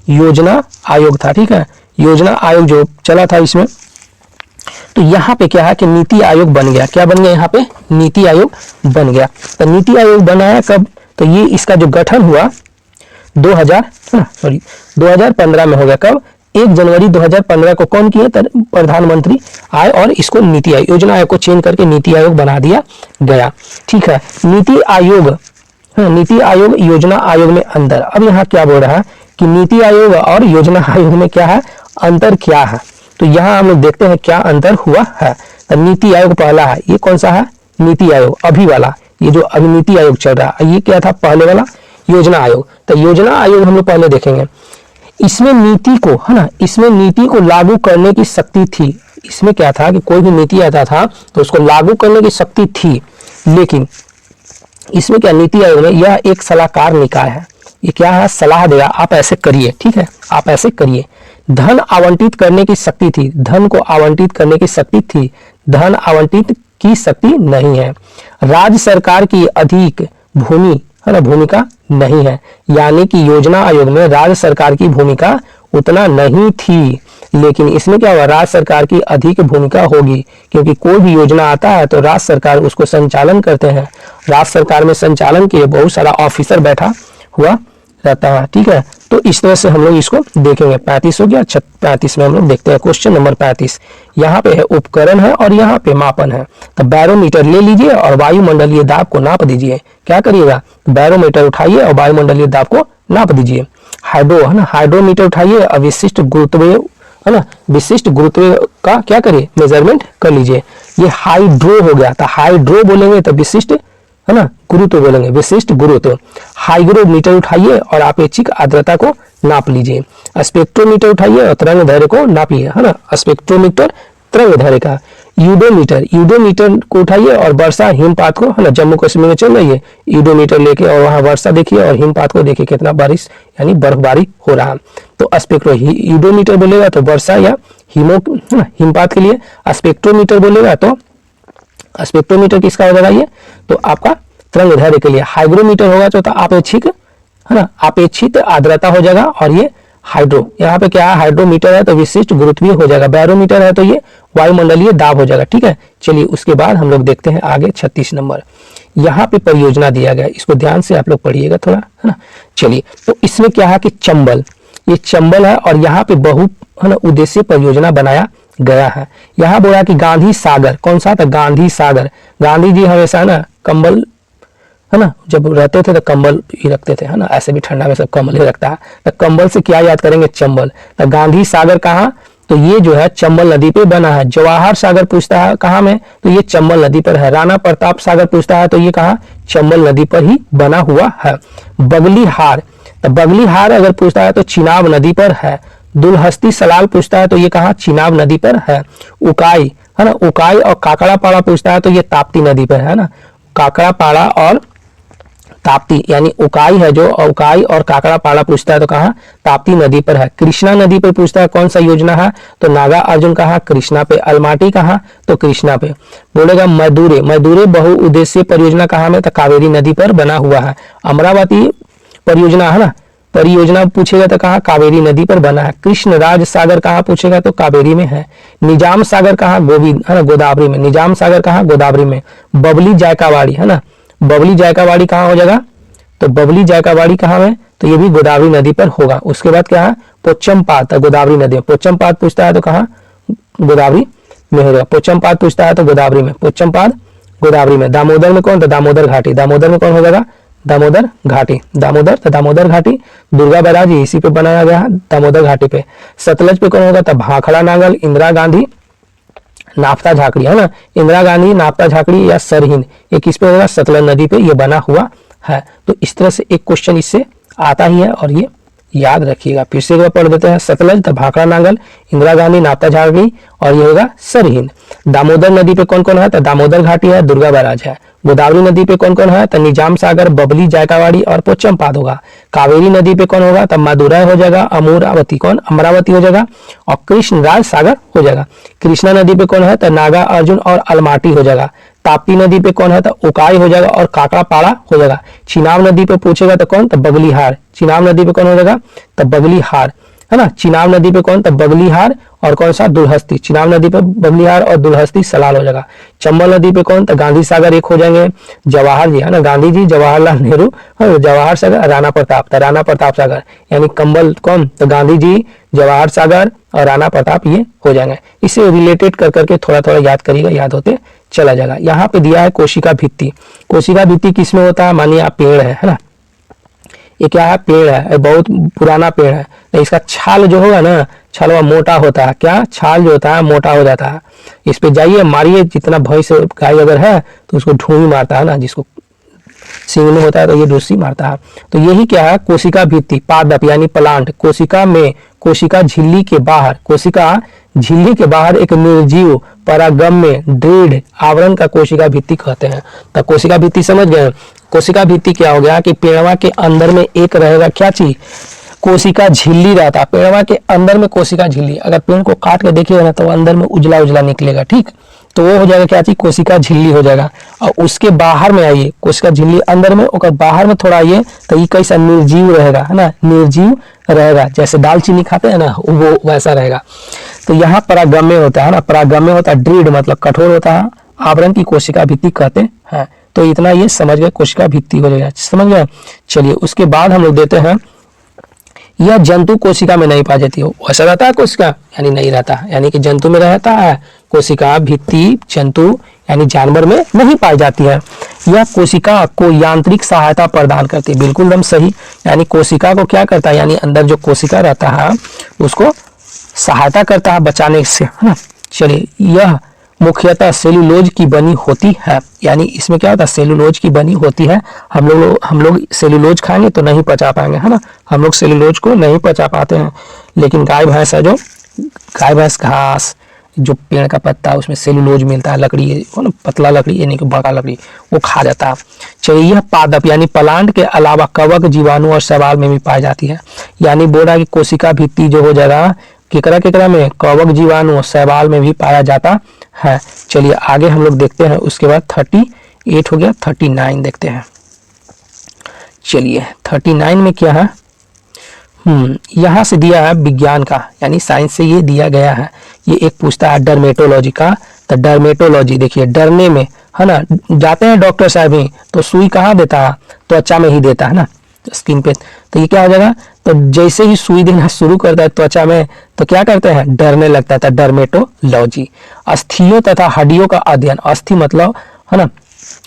योजना आयोग था, ठीक है, योजना आयोग जो चला था इसमें। तो यहाँ पे क्या है कि नीति आयोग बन गया। क्या बन गया, यहाँ पे नीति आयोग बन गया। तो नीति आयोग बनाया कब, तो ये इसका जो गठन हुआ 2015 में हो गया। कब, 1 जनवरी 2015 को कौन किए, प्रधानमंत्री आए और इसको नीति आयोग, योजना आयोग को चेंज करके नीति आयोग बना दिया गया, ठीक है। नीति आयोग, नीति आयोग योजना आयोग में अंतर। अब यहाँ क्या बोल रहा है कि नीति आयोग और योजना आयोग में क्या है, अंतर क्या है। तो यहाँ हम लोग देखते हैं क्या अंतर हुआ है। तो नीति आयोग पहला है, ये कौन सा है, नीति आयोग अभी वाला, ये जो अभी नीति आयोग चल रहा है, ये क्या था पहले वाला, योजना आयोग। तो योजना आयोग हम लोग पहले देखेंगे। इसमें नीति को, है ना, इसमें नीति को लागू करने की शक्ति थी। इसमें क्या था कि कोई भी नीति आता था तो उसको लागू करने की शक्ति थी, लेकिन इसमें क्या, नीति आयोग में यह एक सलाहकार निकाय है। ये क्या है, सलाह देगा, आप ऐसे करिए, ठीक है, आप ऐसे करिए। धन आवंटित करने की शक्ति थी, धन को आवंटित करने की शक्ति थी, धन आवंटित की शक्ति नहीं है। राज्य सरकार की अधिक भूमि, है ना, भूमिका नहीं है। यानी कि योजना आयोग में राज्य सरकार की भूमिका उतना नहीं थी, लेकिन इसमें क्या हुआ, राज्य सरकार की अधिक भूमिका होगी, क्योंकि कोई भी योजना आता है तो राज्य सरकार उसको संचालन करते हैं। राज्य सरकार में संचालन के बहुत सारा ऑफिसर बैठा हुआ रहता है, ठीक है। तो इस तरह से हम लोग इसको देखेंगे। 35 हो गया। 35 में हम लोग देखते हैं क्वेश्चन नंबर 35। यहाँ पे है उपकरण है और यहाँ पे मापन है। तो बैरोमीटर ले लीजिए और वायुमंडलीय दाब को नाप दीजिए। क्या करिएगा, बैरोमीटर उठाइए और वायुमंडलीय दाब को नाप दीजिए। हाइड्रो, है ना, हाइड्रोमीटर उठाइए और विशिष्ट गुरुत्व, है ना, विशिष्ट गुरुत्व का क्या करिए, मेजरमेंट कर लीजिए। ये हाइड्रो हो गया। तो हाइड्रो बोलेंगे तो विशिष्ट, है ना, गुरुत्व बोलेंगे, विशिष्ट गुरुत्व। हाइग्रोमीटर उठाइए और आपेक्षिक आर्द्रता को नाप लीजिए। स्पेक्ट्रोमीटर उठाइए और तरंग दैर्घ्य को नापिए, है ना, स्पेक्ट्रोमीटर तरंग दैर्घ्य का। यूडोमीटर, यूडोमीटर को उठाइए और वर्षा हिमपात को, है ना, जम्मू कश्मीर में चल रही है, यूडोमीटर लेके और वहां वर्षा देखिए और हिमपात को देखिए कितना बारिश यानी बर्फबारी हो रहा है। तो यूडोमीटर बोलेगा तो वर्षा या हिमपात के लिए, स्पेक्ट्रोमीटर बोलेगा तो स्पेक्ट्रोमीटर किसका हो जाएगा ये, तो आपका तरंगदैर्घ्य के लिए। हाइग्रोमीटर होगा तो अपेक्षिक, है ना, अपेक्षित आर्द्रता हो जाएगा। और ये हाइड्रो, यहाँ पे क्या है, हाइड्रोमीटर है तो विशिष्ट गुरुत्वीय हो जाएगा। बैरोमीटर है तो ये वायुमंडलीय दाब हो जाएगा। ठीक है, चलिए उसके बाद हम लोग देखते हैं आगे 36 नंबर। यहाँ पे परियोजना दिया गया, इसको ध्यान से आप लोग पढ़िएगा थोड़ा, है ना। चलिए, तो इसमें क्या है कि चंबल, ये चंबल है और यहाँ पे बहु, है ना, उद्देश्य परियोजना बनाया गया है। यहाँ बोला कि गांधी सागर, कौन सा था, गांधी सागर। गांधी जी हमेशा ना कंबल, है ना, जब रहते थे तो कंबल ही रखते थे, है ना, ऐसे भी ठंडा में सब कंबल ही रखता है, तो कंबल से क्या याद करेंगे, चंबल। तो गांधी सागर कहाँ, तो ये जो है चंबल नदी पे बना है। जवाहर सागर पूछता है कहाँ में, तो ये चंबल नदी पर है। राणा प्रताप सागर पूछता है तो ये कहाँ, चंबल नदी पर ही बना हुआ है। बगली हार, तो बगली हार अगर पूछता है तो चिनाब नदी पर है। दुलहस्ती सलाल पूछता है तो ये कहाँ, चिनाब नदी पर है। उकाई, है ना, उकाई और काकड़ा पाड़ा पूछता है तो ये ताप्ती नदी पर है ना। काकड़ा पाड़ा और ताप्ती, यानी उकाई है जो, उकाई और काकड़ा पाड़ा पूछता है तो कहाँ, ताप्ती नदी पर है। कृष्णा नदी पर पूछता है कौन सा योजना है, तो नागा अर्जुन कहाँ, कृष्णा पे। अलमाटी कहाँ, तो कृष्णा पे। बोलेगा मदुरे, मदुरे बहुउद्देशीय परियोजना कहाँ में, तो कावेरी नदी पर बना हुआ है। अमरावती परियोजना, है ना, परियोजना पूछेगा तो कहाँ, कावेरी नदी पर बना है। कृष्ण राज सागर कहाँ पूछेगा तो कावेरी में है। निजाम सागर कहाँ, गोविंद, है ना, गोदावरी में। निजाम सागर कहाँ, गोदावरी में। बबली जायकावाड़ी, है ना, बबली जायकावाड़ी कहाँ हो जाएगा, तो बबली जायकावाड़ी कहाँ है, तो ये भी गोदावरी नदी पर होगा। उसके बाद क्या है, पोचमपाद, गोदावरी नदी में। पोचमपाद पूछता है तो कहाँ, गोदावरी में होगा। पोचमपाद पूछता है तो गोदावरी में, पोचमपाद गोदावरी में। दामोदर में कौन, तो दामोदर घाटी, दामोदर में कौन हो जाएगा, दामोदर घाटी। दामोदर तो दामोदर घाटी, दुर्गा बैराज इसी पे बनाया गया है, दामोदर घाटी पे। सतलज पे कौन होगा, तो भाखड़ा नांगल, इंदिरा गांधी, नाफ्ता झाकड़ी, है ना, इंदिरा गांधी, नाफ्ता झाकड़ी या सरहिंद, ये किस पे होगा, सतलज नदी पे ये बना हुआ है। तो इस तरह से एक क्वेश्चन इससे आता ही है और ये याद रखिएगा। फिर से एक बार पढ़ देते हैं, सतलज तो भाखड़ा नांगल, इंदिरा गांधी, नाफ्ता झाकड़ी और ये होगा सरहिंद। दामोदर नदी पे कौन कौन है, तो दामोदर घाटी है, दुर्गा बैराज है। गोदावरी नदी पे कौन कौन है, तो निजाम सागर, बबली जायकावाड़ी और पोचमपाद होगा। कावेरी नदी पे कौन होगा, तो मदुरै हो जाएगा। अमरावती कौन, अमरावती हो जाएगा। और कृष्णराज सागर हो जाएगा। कृष्णा नदी पे कौन है, तो नागा अर्जुन और अलमाटी हो जाएगा। ताप्ती नदी पे कौन है, तो उकाई हो जाएगा और काकड़ा पाड़ा हो जाएगा। चिनाब नदी पे पूछेगा तो कौन, तो बगली हार। चिनाब नदी पे कौन हो जाएगा, तो बगली हार, है ना। चिनाब नदी पे कौन, तो बगली हार और कौन सा, दुलहस्ती। चिनाब नदी पे बगली हार और दुलहस्ती सलाल हो जाएगा। चंबल नदी पे कौन, तो गांधी सागर एक हो जाएंगे। जवाहर जी, है ना, गांधी जी, जवाहरलाल नेहरू, जवाहर सागर, राणा प्रताप, तो राणा प्रताप सागर यानी कंबल कौन, तो गांधी जी, जवाहर सागर और राणा प्रताप ये हो जाएंगे। इसे रिलेटेड कर करके थोड़ा थोड़ा याद करिएगा, याद होते चला जाएगा। यहाँ पे दिया है कोशिका भित्ति। कोशिका भित्ति किसमें होता है, मानिए आप पेड़ है ना, ये क्या है, पेड़ है, बहुत पुराना पेड़ है, तो इसका छाल जो होगा ना, छाल वह मोटा होता है। क्या, छाल जो होता है मोटा हो जाता है। इस पे जाइए, मारिए, जितना भैंस गाय अगर है तो उसको ढूंढी मारता है ना, जिसको सींगने होता है तो ये डूसी मारता है। तो यही क्या है, कोशिका भित्ति, पादप यानी प्लांट। कोशिका में, कोशिका झिल्ली के बाहर, कोशिका झिल्ली के बाहर एक निर्जीव परागम्य दृढ़ आवरण का कोशिका भित्ति कहते हैं। तो कोशिका भित्ति समझ गए। कोशिका भित्ति क्या हो गया कि पेड़वा के अंदर में एक रहेगा क्या चीज, कोशिका झिल्ली रहता है। पेड़वा के अंदर में कोशिका झिल्ली, अगर पेड़ को काट के देखिएगा ना तो अंदर में उजला उजला निकलेगा, ठीक, तो वो हो जाएगा क्या चीज, कोशिका झिल्ली हो जाएगा। और उसके बाहर में आइए, कोशिका झिल्ली अंदर में, और बाहर में थोड़ा आइए तो ये कैसा निर्जीव रहेगा, है ना, निर्जीव रहेगा, जैसे दालचीनी खाते हैं ना वो वैसा रहेगा। तो यहाँ परागम्य होता है ना, परागम्य होता है, दृढ़ मतलब कठोर होता है, आवरण की कोशिका भित्ति कहते हैं। तो इतना ये समझ गए, कोशिका भित्ति हो जाएगा, समझ गए। चलिए उसके बाद हम लोग देते हैं, यह जंतु कोशिका में नहीं पाई जाती हो, वैसा रहता है कोशिका, यानी नहीं रहता है, यानी कि जंतु में रहता है, कोशिका भित्ति जंतु यानी जानवर में नहीं पाई जाती है। यह कोशिका को यांत्रिक सहायता प्रदान करती है, बिल्कुल एकदम सही, यानी कोशिका को क्या करता है, यानी अंदर जो कोशिका रहता है उसको सहायता करता है बचाने से, है ना। चलिए, यह मुख्यतः सेलुलोज की बनी होती है, यानी इसमें क्या होता है, सेलुलोज की बनी होती है। हम लोग सेलुलोज खाएंगे तो नहीं पचा पाएंगे, है ना, हम लोग सेलुलोज को नहीं पचा पाते हैं। लेकिन गाय भैंस है जो, गाय भैंस घास जो पेड़ का पत्ता है उसमें सेलुलोज मिलता है, लकड़ी है ना, पतला लकड़ी यानी कि बड़ा लकड़ी, वो खा जाता है। चलिए यह पादप यानी प्लांट के अलावा कवक, जीवाणु और शैवाल में भी पाई जाती है। यानी बोल रहा है कि कोशिका भित्ति जो हो जाएगा केकड़ा केकड़ा में, कवक, जीवाणु और शैवाल में भी पाया जाता है। चलिए आगे हम लोग देखते हैं। उसके बाद 38 हो गया, 39 देखते हैं। चलिए 39 में क्या है, यहाँ से दिया है विज्ञान का यानी साइंस से ये दिया गया है। ये एक पूछता है डर्मेटोलॉजी का, तो डर्मेटोलॉजी देखिए डरने में है ना, जाते हैं डॉक्टर साहब ही तो सुई कहाँ देता है, त्वचा में ही देता है ना, स्किन पे। तो ये क्या हो जाएगा, तो जैसे ही सुई देना शुरू करता है त्वचा में तो क्या करते हैं, डरने लगता है, डर्मेटोलॉजी। अस्थियों तथा हड्डियों का अध्ययन, अस्थि मतलब है ना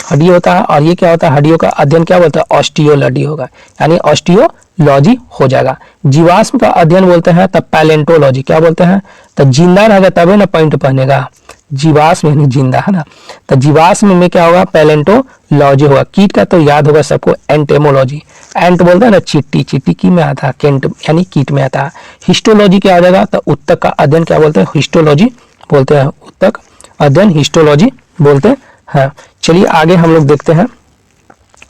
हड्डी होता है, और ये क्या होता है, हड्डियों का अध्ययन क्या बोलते हैं, ऑस्टियोलॉजी होगा, यानी ऑस्टियोलॉजी हो जाएगा। जीवाश्म का अध्ययन बोलते हैं तब पैलेंटोलॉजी, क्या बोलते हैं, तो जिंदा रहेगा तभी ना पैंट पहनेगा, जीवाश्म यानी जिंदा है ना, तो जीवाश्म में क्या होगा, पैलेंटोलॉजी होगा। कीट का तो याद होगा सबको, एंटेमोलॉजी, एंट बोलते हैं ना चिट्टी, चिट्टी की में आता है, केंट यानी कीट में आता है। हिस्टोलॉजी क्या आ जाएगा, तो उत्तक का अध्ययन क्या बोलते हैं, हिस्टोलॉजी बोलते हैं, उत्तक अध्ययन हिस्टोलॉजी बोलते हैं। चलिए आगे हम लोग देखते हैं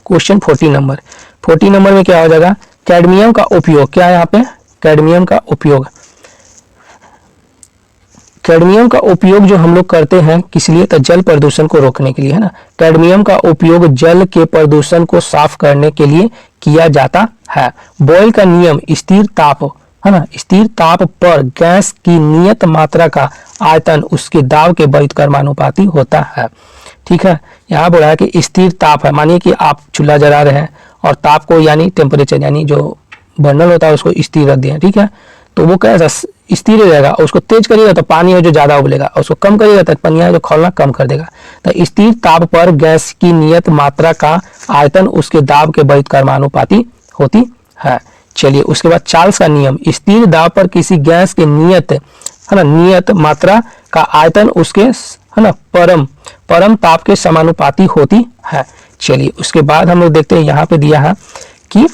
क्वेश्चन 40 नंबर। 40 नंबर में क्या हो जाएगा, कैडमियम का उपयोग, क्या है यहाँ पे, कैडमियम का उपयोग। कैडमियम का उपयोग जो हम लोग करते हैं किस लिए, तो जल प्रदूषण को रोकने के लिए है ना। कैडमियम का उपयोग जल के प्रदूषण को साफ करने के लिए किया जाता है। बॉयल का नियम स्थिर ताप है ना, स्थिर ताप पर गैस की नियत मात्रा का आयतन उसके दाब के व्युत्क्रमानुपाती होता है। ठीक है, यहाँ बोला है कि स्थिर ताप है, मानिए कि आप चूल्हा जला रहे हैं और ताप को यानी टेम्परेचर यानी जो बर्नर होता है उसको स्थिर रख दिया, ठीक है, तो वो कैसा स्थिर रहेगा। उसको तेज करिएगा तो पानी है जो ज्यादा उबलेगा, और उसको कम करिएगा तो पानी है जो खौलना कम कर देगा। तो स्थिर ताप पर गैस की नियत मात्रा का आयतन उसके दाब के व्युत्क्रमानुपाती होती है। चलिए उसके बाद चार्ल्स का नियम, स्थिर दाब पर किसी गैस के नियत है ना, नियत मात्रा का आयतन उसके है ना परम ताप के समानुपाती होती है। चलिए उसके बाद हम लोग देखते हैं, यहाँ पे दिया है कि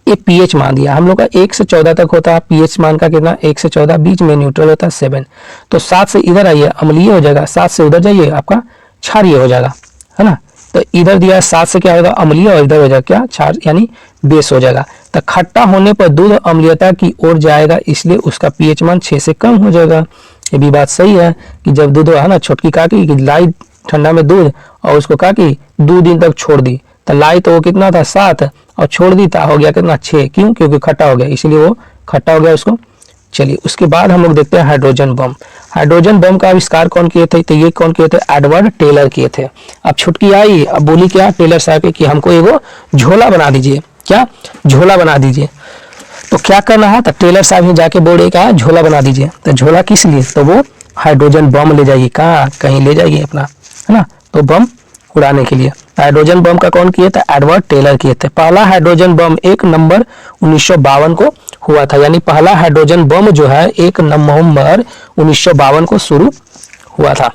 एक पीएच मान दिया हम लोग का 1 से 14 तक होता है, पीएच मान का कितना 1 से 14, बीच में न्यूट्रल होता है 7, तो 7 से इधर आइए अम्लीय हो जाएगा, 7 से उधर जाइए आपका क्षारीय हो जाएगा है ना। तो इधर दिया है 7 से क्या होगा अम्लीय, और इधर हो जाएगा क्या क्षार यानी बेस हो जाएगा। तो खट्टा होने पर दूध अम्लीयता की ओर जाएगा, इसलिए उसका पीएच मान 6 से कम हो जाएगा। ये भी बात सही है कि जब दूध है ना, छोटकी काकी कि लाई ठंडा में दूध और उसको काकी 2 दिन तक छोड़ दी, तो लाई तो वो कितना था 7 और छोड़ दी था हो गया कितना 6, क्यों, क्योंकि खट्टा हो गया, इसलिए वो खट्टा हो गया उसको। चलिए उसके बाद हम लोग देखते हैं हाइड्रोजन बम। हाइड्रोजन बम का आविष्कार कौन किए थे, तो ये कौन किए थे, एडवर्ड टेलर किए थे। अब छुटकी आई, अब बोली क्या टेलर साहब कि हमको एगो झोला बना दीजिए, क्या झोला बना दीजिए। तो क्या करना है, तो टेलर साहब ही जाके बोले क्या झोला बना दीजिए। तो झोला किस लिए, तो वो हाइड्रोजन बम ले जाइए, कहाँ कहीं ले जाइए अपना है ना, तो बम उड़ाने के लिए। हाइड्रोजन बम का कौन किया था, एडवर्ड टेलर किए थे। पहला हाइड्रोजन बम 1 नवंबर 1952 को हुआ था, यानी पहला हाइड्रोजन बम जो है 1 नवंबर 1952 को शुरू हुआ था,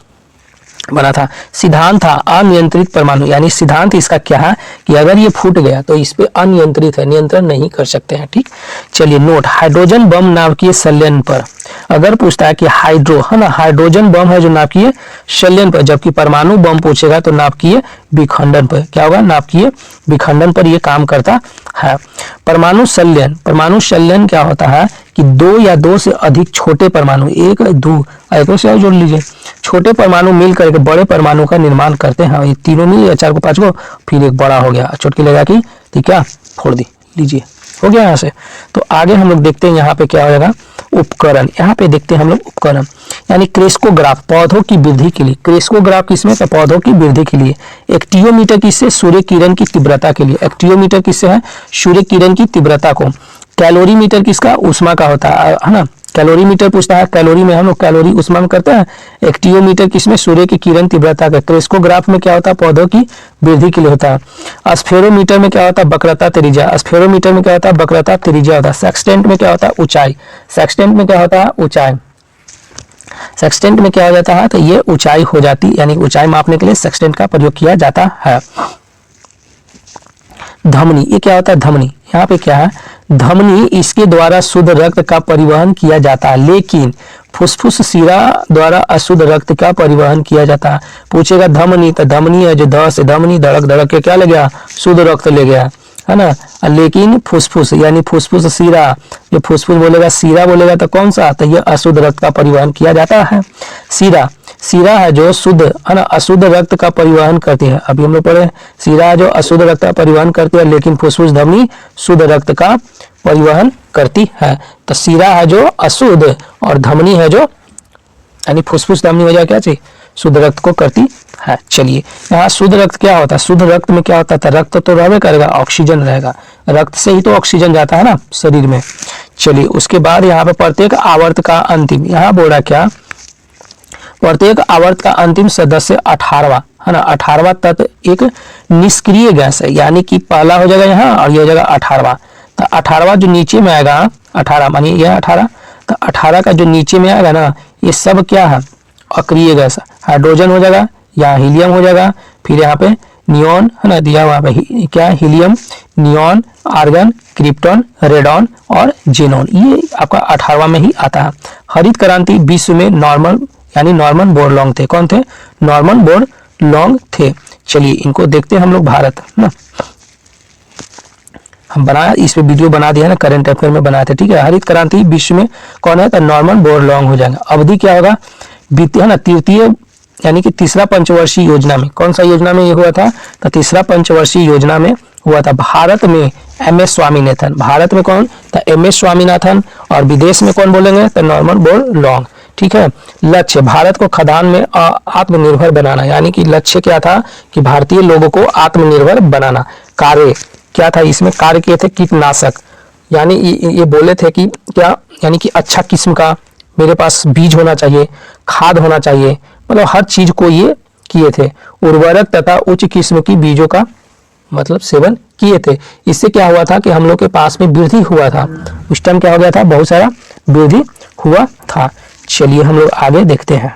बना था। सिद्धांत था अनियंत्रित परमाणु, यानी सिद्धांत इसका क्या है कि अगर ये फूट गया तो इस पे अनियंत्रित है, नियंत्रण नहीं कर सकते हैं। ठीक, चलिए नोट, हाइड्रोजन बम नाभिकीय संलयन पर अगर पूछता है कि हाइड्रो है ना, हाइड्रोजन बम है जो नाभिकीय संलयन पर, जबकि परमाणु बम पूछेगा तो नाभिकीय विखंडन पर। क्या होगा, नाभिकीय विखंडन पर ये काम करता है। परमाणु संलयन क्या होता है कि 2 या 2 से अधिक छोटे परमाणु, 1 2 ऐसे से जोड़ लीजिए, छोटे परमाणु मिल करके बड़े परमाणु का निर्माण करते हैं। ये तीनों मिल गया, 4 को 5 को, फिर एक बड़ा हो गया, चुटकी लगा की ठीक है फोड़ दी, लीजिए हो गया यहाँ से। तो आगे हम लोग देखते हैं यहाँ पे क्या हो जाएगा, उपकरण। यहाँ पे देखते हैं हम लोग उपकरण, यानी क्रेस्कोग्राफ पौधों की वृद्धि के लिए। क्रेस्कोग्राफ किसमें, तो पौधों की वृद्धि के लिए। एक्टियोमीटर किससे, सूर्य किरण की तीव्रता के लिए। एक्टियोमीटर किससे है, सूर्य किरण की तीव्रता को। कैलोरीमीटर किसका, ऊष्मा का होता है ना, कैलोरीमीटर पूछता है, कैलोरी में हम लोग कैलोरी ऊष्मा में करते हैं। एक्टियोमीटर किसमें, सूर्य की किरण तीव्रता का। क्रेस्कोग्राफ में क्या होता है, पौधों की वृद्धि के लिए होता है। स्फेरोमीटर में क्या होता है, वक्रता त्रिज्या। स्फेरोमीटर में क्या होता है, वक्रता त्रिज्या होता है। सेक्सटेंट में क्या होता है, ऊंचाई। सेक्सटेंट में क्या होता है, ऊंचाई। सेक्सटेंट में क्या हो जाता है, तो ये ऊंचाई हो जाती, यानी ऊंचाई मापने के लिए सेक्सटेंट का प्रयोग किया जाता है। धमनी, ये क्या होता है, धमनी। यहाँ पे क्या है, धमनी, इसके द्वारा शुद्ध रक्त का परिवहन किया जाता है, लेकिन फुसफुस शिरा द्वारा अशुद्ध रक्त का परिवहन किया जाता है। पूछेगा धमनी, तो धमनी है जो ध से धमनी, धड़क धड़क के क्या ले गया, शुद्ध रक्त ले गया, है ना। लेकिन फुसफुस यानी फुसफुस शिरा, ये फुसफुस बोलेगा, शिरा बोलेगा तो कौन सा, तो ये अशुद्ध रक्त का परिवहन किया जाता है। शिरा, शिरा है जो शुद्ध, है ना, अशुद्ध रक्त का परिवहन करती है। अभी हम लोग पढ़े शिरा है जो अशुद्ध रक्त का परिवहन करती है, लेकिन फुसफुस धमनी शुद्ध रक्त का परिवहन करती है। तो शिरा है जो अशुद्ध और धमनी है जो, यानी फुसफुस धमनी हो जाए क्या चाहिए, शुद्ध रक्त को करती है। चलिए यहाँ शुद्ध रक्त क्या होता है, शुद्ध रक्त में क्या होता है, रक्त तो रहबे करेगा, ऑक्सीजन रहेगा, रक्त से ही तो ऑक्सीजन जाता है ना शरीर में। चलिए उसके बाद यहाँ पे प्रत्येक आवर्त का अंतिम, यहाँ बोल रहा क्या, प्रत्येक आवर्त का अंतिम सदस्य 18वां, है ना, 18वां तत्व एक निष्क्रिय गैस है, यानी कि पहला हो जाएगा यहाँ और ये हो जाएगा 18वां। तो 18वां जो नीचे में आएगा, 18 मानिए यह 18, तो 18 का जो नीचे में आएगा ना, ये सब क्या है, अक्रिय गैस, हाइड्रोजन हो जाएगा या हीलियम हो जाएगा, फिर यहाँ पे नियॉन, है ना, दिया हुआ पे क्या, helium, neon, argon, krypton, radon और जेनॉन, ये आपका 18वां में ही आता है। हरित क्रांति विश्व में नॉर्मन यानी नॉर्मन बोरलॉन्ग थे, कौन थे, नॉर्मन बोरलॉन्ग थे। चलिए इनको देखते हैं हम लोग, भारत ना हम बनाया, इस पे वीडियो बना दिया है ना, करंट अफेयर में बनाए थे, ठीक है। हरित क्रांति विश्व में कौन है, तो नॉर्मन बोरलॉन्ग हो जाएगा। अवधि क्या होगा, है ना, तृतीय यानी कि तीसरा पंचवर्षीय योजना में, कौन सा योजना में ये हुआ था, तो तीसरा पंचवर्षीय योजना में हुआ था। भारत में एम.एस. स्वामीनाथन, भारत में कौन, तो एम.एस. स्वामीनाथन, और विदेश में कौन बोलेंगे, तो नॉर्मन बोरलॉन्ग, ठीक है। लक्ष्य, भारत को खदान में आत्मनिर्भर बनाना, यानी कि लक्ष्य क्या था कि भारतीय लोगों को आत्मनिर्भर बनाना। कार्य क्या था, इसमें कार्य किए थे कीटनाशक, यानी ये बोले थे कि क्या, यानी कि अच्छा किस्म का मेरे पास बीज होना चाहिए, खाद होना चाहिए, मतलब हर चीज को ये किए थे। उर्वरक तथा उच्च किस्म की बीजों का मतलब सेवन किए थे। इससे क्या हुआ था कि हम लोग के पास में वृद्धि हुआ था, उस टाइम क्या हो गया था, बहुत सारा वृद्धि हुआ था। चलिए हम लोग आगे देखते हैं।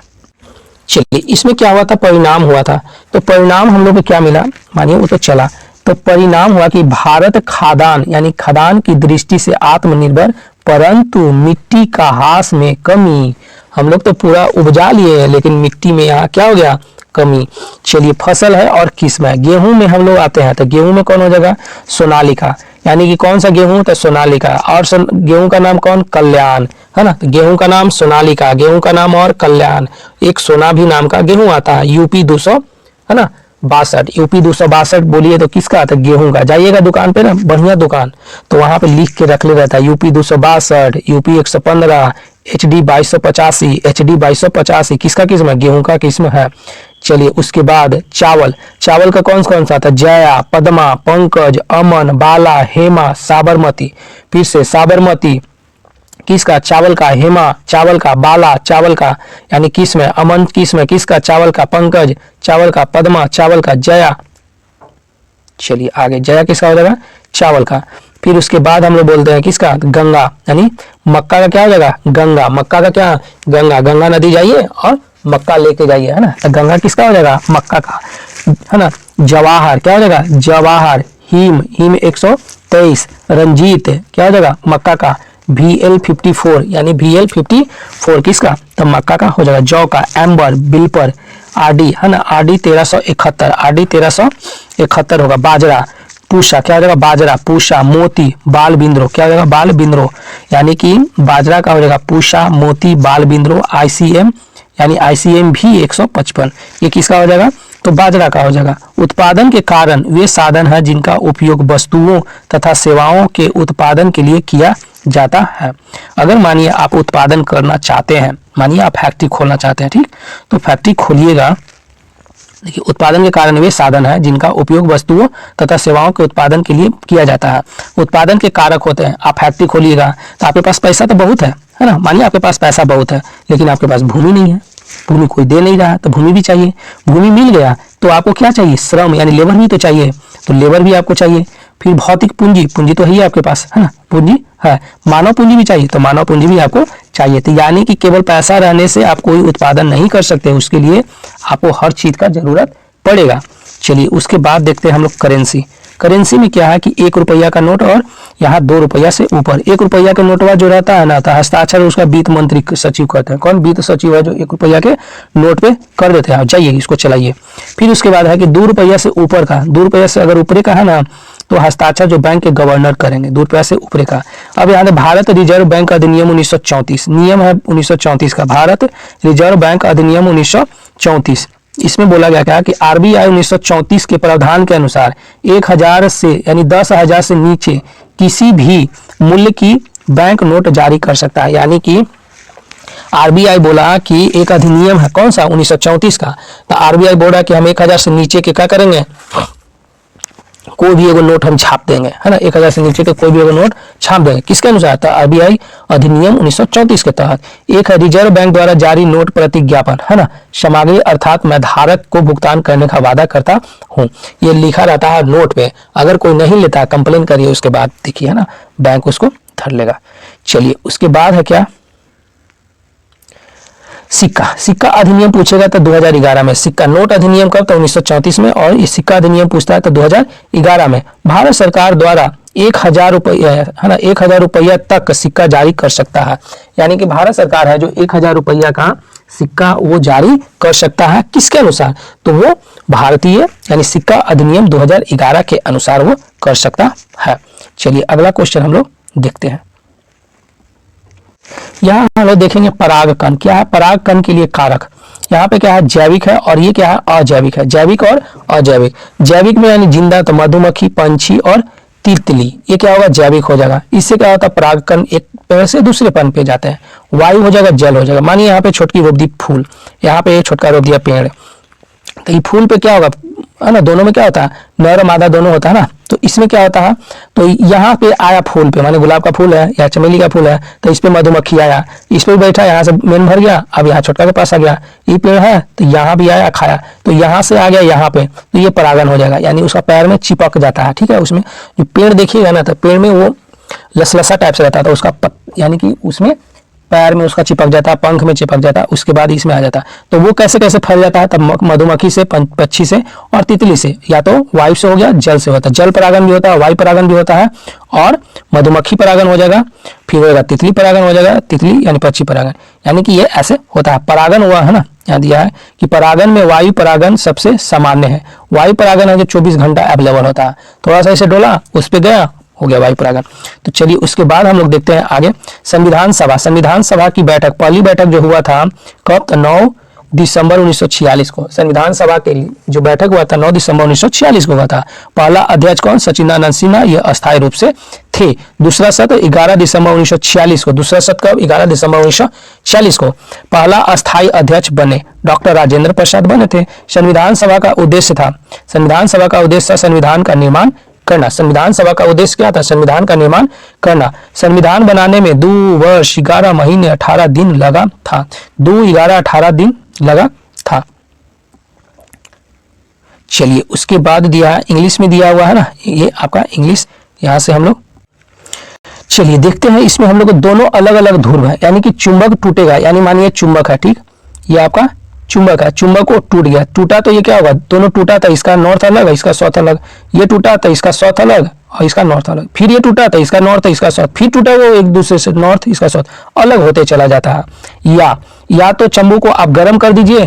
चलिए इसमें क्या हुआ था, परिणाम हुआ था, तो परिणाम हम लोग को क्या मिला, मानिए वो तो चला, तो परिणाम हुआ कि भारत खादान यानी खदान की दृष्टि से आत्मनिर्भर, परंतु मिट्टी का ह्रास में कमी, हम लोग तो पूरा उपजा लिए हैं लेकिन मिट्टी में यहाँ क्या हो गया, कमी। चलिए फसल है और किस्म है, गेहूं में हम लोग आते हैं, तो गेहूं में कौन हो जाएगा, सोनालिका, यानी कि कौन सा गेहूं, तो सोनालिका, और गेहूं का नाम कौन, कल्याण, है ना, तो गेहूं का नाम सोनालिका, गेहूं का नाम और कल्याण। एक सोना भी नाम का गेहूं आता है, यूपी 200, है ना 62, यूपी 262 बोलिए तो किसका आता है, गेहूं का। जाइएगा दुकान पे ना, बढ़िया दुकान, तो वहां पे लिख के रख ले रहता है यूपी 262, यूपी 115, HD 2285, HD 2285 किसका किस्म है, गेहूं का किस्म है। चलिए उसके बाद चावल, चावल का कौन कौन सा था, जया, पद्मा, पंकज, अमन, बाला, हेमा, साबरमती, फिर से साबरमती किसका, चावल का, हेमा चावल का, बाला चावल का, यानी किस्म है, अमन किस्म है किसका, चावल का, पंकज चावल का, पद्मा चावल का, जया, चलिए आगे जया किसका हो जाएगा, चावल का। फिर उसके बाद हम लोग बोलते हैं किसका, गंगा, यानी मक्का का क्या हो जाएगा, गंगा, मक्का का क्या, गंगा, गंगा नदी जाइए और मक्का लेके जाइए, है ना, तो गंगा किसका हो जाएगा, मक्का का, है ना। जवाहर क्या हो जाएगा, जवाहर, हिम, हिम 123, रंजीत क्या हो जाएगा, मक्का का, VL54 यानी VL54 किसका, तो मक्का का हो जाएगा। जौ का, एम्बर, बिल्पर, आरडी, है ना, आरडी 1371, आरडी 1371 होगा। बाजरा, पूषा क्या हो जाएगा, बाजरा, पूषा, मोती, बाल बिंद्रो क्या हो जाएगा, बाल बिंद्रो, यानी कि बाजरा का हो जाएगा पूषा, मोती, बाल बिंद्रो। ICM यानी ICM भी 155, ये किसका हो जाएगा, तो बाजरा का हो जाएगा। उत्पादन के कारण वे साधन है जिनका उपयोग वस्तुओं तथा सेवाओं के उत्पादन के लिए किया जाता है। अगर मानिए आप उत्पादन करना चाहते हैं, मानिए आप फैक्ट्री खोलना चाहते हैं, ठीक, तो फैक्ट्री खोलिएगा, देखिए उत्पादन के कारण वे साधन है जिनका उपयोग वस्तुओं तथा सेवाओं के उत्पादन के लिए किया जाता है। उत्पादन के कारक होते हैं, आप फैक्ट्री खोलिएगा तो आपके पास पैसा तो बहुत है ना, मानिए आपके पास पैसा बहुत है लेकिन आपके पास भूमि नहीं है, भूमि कोई दे नहीं रहा, तो भूमि भी चाहिए, भूमि मिल गया तो आपको क्या चाहिए, श्रम यानी लेबर भी तो चाहिए, तो लेबर भी आपको चाहिए। फिर भौतिक पूंजी, पूंजी तो है ही आपके पास, है ना, पूंजी है। मानव पूंजी भी चाहिए, तो मानव पूंजी भी आपको चाहिए। तो यानी कि केवल पैसा रहने से आप कोई उत्पादन नहीं कर सकते, उसके लिए आपको हर चीज का जरूरत पड़ेगा। चलिए उसके बाद देखते हैं हम लोग करेंसी। करेंसी में क्या है कि 1 रुपया का नोट और यहाँ 2 रुपया से ऊपर। 1 रुपया का नोटवा जो रहता है ना, तो हस्ताक्षर उसका वित्त मंत्री सचिव कहते हैं। कौन? वित्त सचिव है जो 1 रुपया के नोट पे कर देते हैं। जाइए इसको चलाइए। फिर उसके बाद है कि 2 रुपया से ऊपर का, 2 रुपया से अगर ऊपरे का है ना, तो हस्ताक्षर जो बैंक के गवर्नर करेंगे 2 रुपया से ऊपरे का। अब यहाँ भारत रिजर्व बैंक अधिनियम 1934, नियम है 1934 का, भारत रिजर्व बैंक अधिनियम 1934। इसमें बोला गया क्या कि आरबीआई 1934 के प्रावधान के अनुसार 1000 से यानी 10,000 से नीचे किसी भी मूल्य की बैंक नोट जारी कर सकता है। यानी कि आरबीआई बोला कि एक अधिनियम है कौन सा 1934 का, तो आरबीआई बोला कि हम 1000 से नीचे के क्या करेंगे, कोई भी एगो नोट हम छाप देंगे, है ना। 1000 से नीचे के कोई भी एगो नोट छाप देंगे। किसके अनुसार? तो आरबीआई अधिनियम 1934 के तहत। एक है रिजर्व बैंक द्वारा जारी नोट प्रतिज्ञापन, है ना, सामग्री अर्थात मैं धारक को भुगतान करने का वादा करता हूँ। ये लिखा रहता है नोट पे, अगर कोई नहीं लेता है कंप्लेन करिए, उसके बाद देखिए, है ना, बैंक उसको धर लेगा। चलिए उसके बाद है क्या, सिक्का। सिक्का अधिनियम पूछेगा तो 2011 में। सिक्का नोट अधिनियम कब? तो 1934 में। और ये सिक्का अधिनियम पूछता है तो 2011 में। भारत सरकार द्वारा 1000 रुपया, है ना, 1000 रुपया तक सिक्का जारी कर सकता है। यानी कि भारत सरकार है जो 1000 रुपया का सिक्का वो जारी कर सकता है। किसके अनुसार? तो वो भारतीय यानी सिक्का अधिनियम 2011 के अनुसार वो कर सकता है। चलिए अगला क्वेश्चन हम लोग देखते हैं। यहाँ हम लोग देखेंगे परागकण। क्या है? परागकण के लिए कारक। यहाँ पे क्या है? जैविक है और ये क्या है? अजैविक है। जैविक और अजैविक। जैविक में यानी जिंदा तो मधुमक्खी, पंछी और तितली, ये क्या होगा? जैविक हो जाएगा। इससे क्या होता है? परागकण एक पेड़ से दूसरे पेड़ पे जाते हैं। वायु हो जाएगा, जल हो जाएगा। मानिए यहाँ पे छोटकी रोप दी फूल, यहाँ पे छोटका रोप दिया पेड़, तो ये फूल पे क्या होगा, है ना, दोनों में क्या होता है? नर और मादा दोनों होता है ना। तो इसमें क्या होता है? तो यहाँ पे आया फूल पे, माने गुलाब का फूल है या चमेली का फूल है, तो इस पे मधुमक्खी आया, इस पे बैठा, यहाँ से मेन भर गया, अब यहाँ छोटका के पास आ गया। ये पेड़ है तो यहाँ भी आया, खाया, तो यहाँ से आ गया यहाँ पे, तो ये परागन हो जाएगा। यानी उसका पैर में चिपक जाता है। ठीक है, उसमें जो पेड़ देखिएगा ना, तो पेड़ में वो लसलसा टाइप से रहता था उसका यानी कि उसमें पैर में उसका चिपक जाता है, पंख में चिपक जाता है, उसके बाद इसमें आ जाता है। तो वो कैसे कैसे फैल जाता है? तब मधुमक्खी से, पक्षी से और तितली से, या तो वायु से हो गया, जल से होता है। जल परागन भी होता है, वायु परागन भी होता है, और मधुमक्खी परागन हो जाएगा, फिर होगा तितली परागन हो जाएगा, तितली यानी पक्षी परागन। यानी कि ये ऐसे होता है। परागन हुआ है ना, यहाँ दिया है कि परागन में वायु परागन सबसे सामान्य है। वायु परागन है जो 24 घंटा अवेलेबल होता है। थोड़ा सा ऐसे डोला, उस पर गया, हो गया वायु परागन। तो चलिए उसके बाद हम लोग देखते हैं आगे संविधान सभा। संविधान सभा की बैठक, पहली बैठक जो हुआ था कब? तो 9 दिसंबर 1946 को। संविधान सभा के लिए जो बैठक हुआ था 9 दिसंबर 1946 को हुआ था। पहला अध्यक्ष कौन? सचिदानंद सिन्हा, ये अस्थायी रूप से थे। दूसरा सत्र 11 दिसंबर 1946 को। दूसरा सत्र कब? 11 दिसंबर 1946 को। पहला अस्थायी अध्यक्ष बने डॉक्टर राजेंद्र प्रसाद बने थे। संविधान सभा का उद्देश्य था, संविधान सभा का उद्देश्य था संविधान का निर्माण करना। संविधान सभा का उद्देश्य क्या था? संविधान का निर्माण करना। संविधान बनाने में 2 वर्ष 11 महीने 18 दिन लगा था। 2, 11, 18 दिन लगा था। चलिए उसके बाद दिया है, इंग्लिश में दिया हुआ है ना, ये आपका इंग्लिश, यहां से हम लोग चलिए देखते हैं। इसमें हम लोग दोनों अलग अलग ध्रुव है, यानी कि चुंबक टूटेगा, यानी मानिए चुंबक है, ठीक, ये आपका चुंबक है, चुंबक को टूट गया, टूटा तो ये क्या होगा? दोनों टूटा था, इसका नॉर्थ अलग है, इसका साउथ अलग। ये टूटा था, इसका साउथ अलग और इसका नॉर्थ अलग। फिर ये टूटा था, इसका नॉर्थ, इसका साउथ। फिर टूटा वो एक दूसरे से नॉर्थ, इसका साउथ अलग होते चला जाता है। या तो चंबू को आप गर्म कर दीजिए,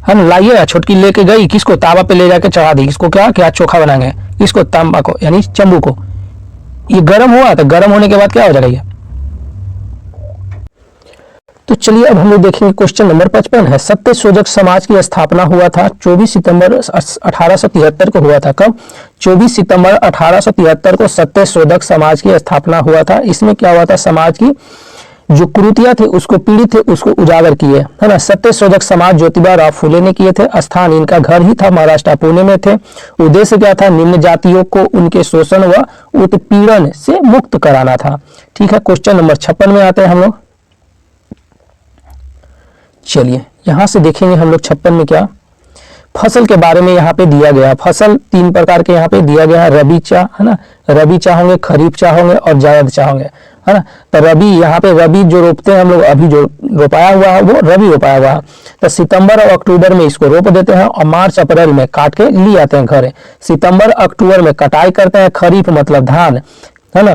है ना, लाइए, छोटकी लेके गई, किसको? तावा पे ले जाके चढ़ा दी, इसको क्या चोखा बनाएंगे, इसको तांबा को यानी चंबू को। ये गर्म हुआ तो गर्म होने के बाद क्या हो जाएगा ये? तो चलिए अब हम लोग देखेंगे क्वेश्चन नंबर 55 है। सत्यशोधक समाज की स्थापना हुआ था 24 सितंबर 1873 को हुआ था। कब? 24 सितंबर 1873 को सत्यशोधक समाज की स्थापना हुआ था। इसमें क्या हुआ था? समाज की जो कुरीतियां थे, उसको पीड़ित थे, उसको उजागर किए, है ना। सत्यशोधक समाज ज्योतिबा राव फूले ने किए थे। स्थान इनका घर ही था, महाराष्ट्र पुणे में थे। उद्देश्य क्या था? निम्न जातियों को उनके शोषण व उत्पीड़न से मुक्त कराना था। ठीक है, क्वेश्चन नंबर 56 में आते हैं हम लोग। चलिए यहां से देखेंगे हम लोग 56 में क्या फसल के बारे में यहाँ पे दिया गया। फसल 3 प्रकार के यहाँ पे दिया गया है। रबी चाह, है ना, रबी चाह होंगे, खरीफ चाह होंगे और जायद चाह होंगे। है ना। तो रबी, यहाँ पे रबी जो रोपते हैं हम लोग, अभी जो रोपाया हुआ है वो रबी रोपाया हुआ है। तो सितंबर और अक्टूबर में इसको रोप देते हैं और मार्च अप्रैल में काट के लिए आते हैं घर। सितंबर अक्टूबर में कटाई करते हैं, खरीफ मतलब धान, है ना,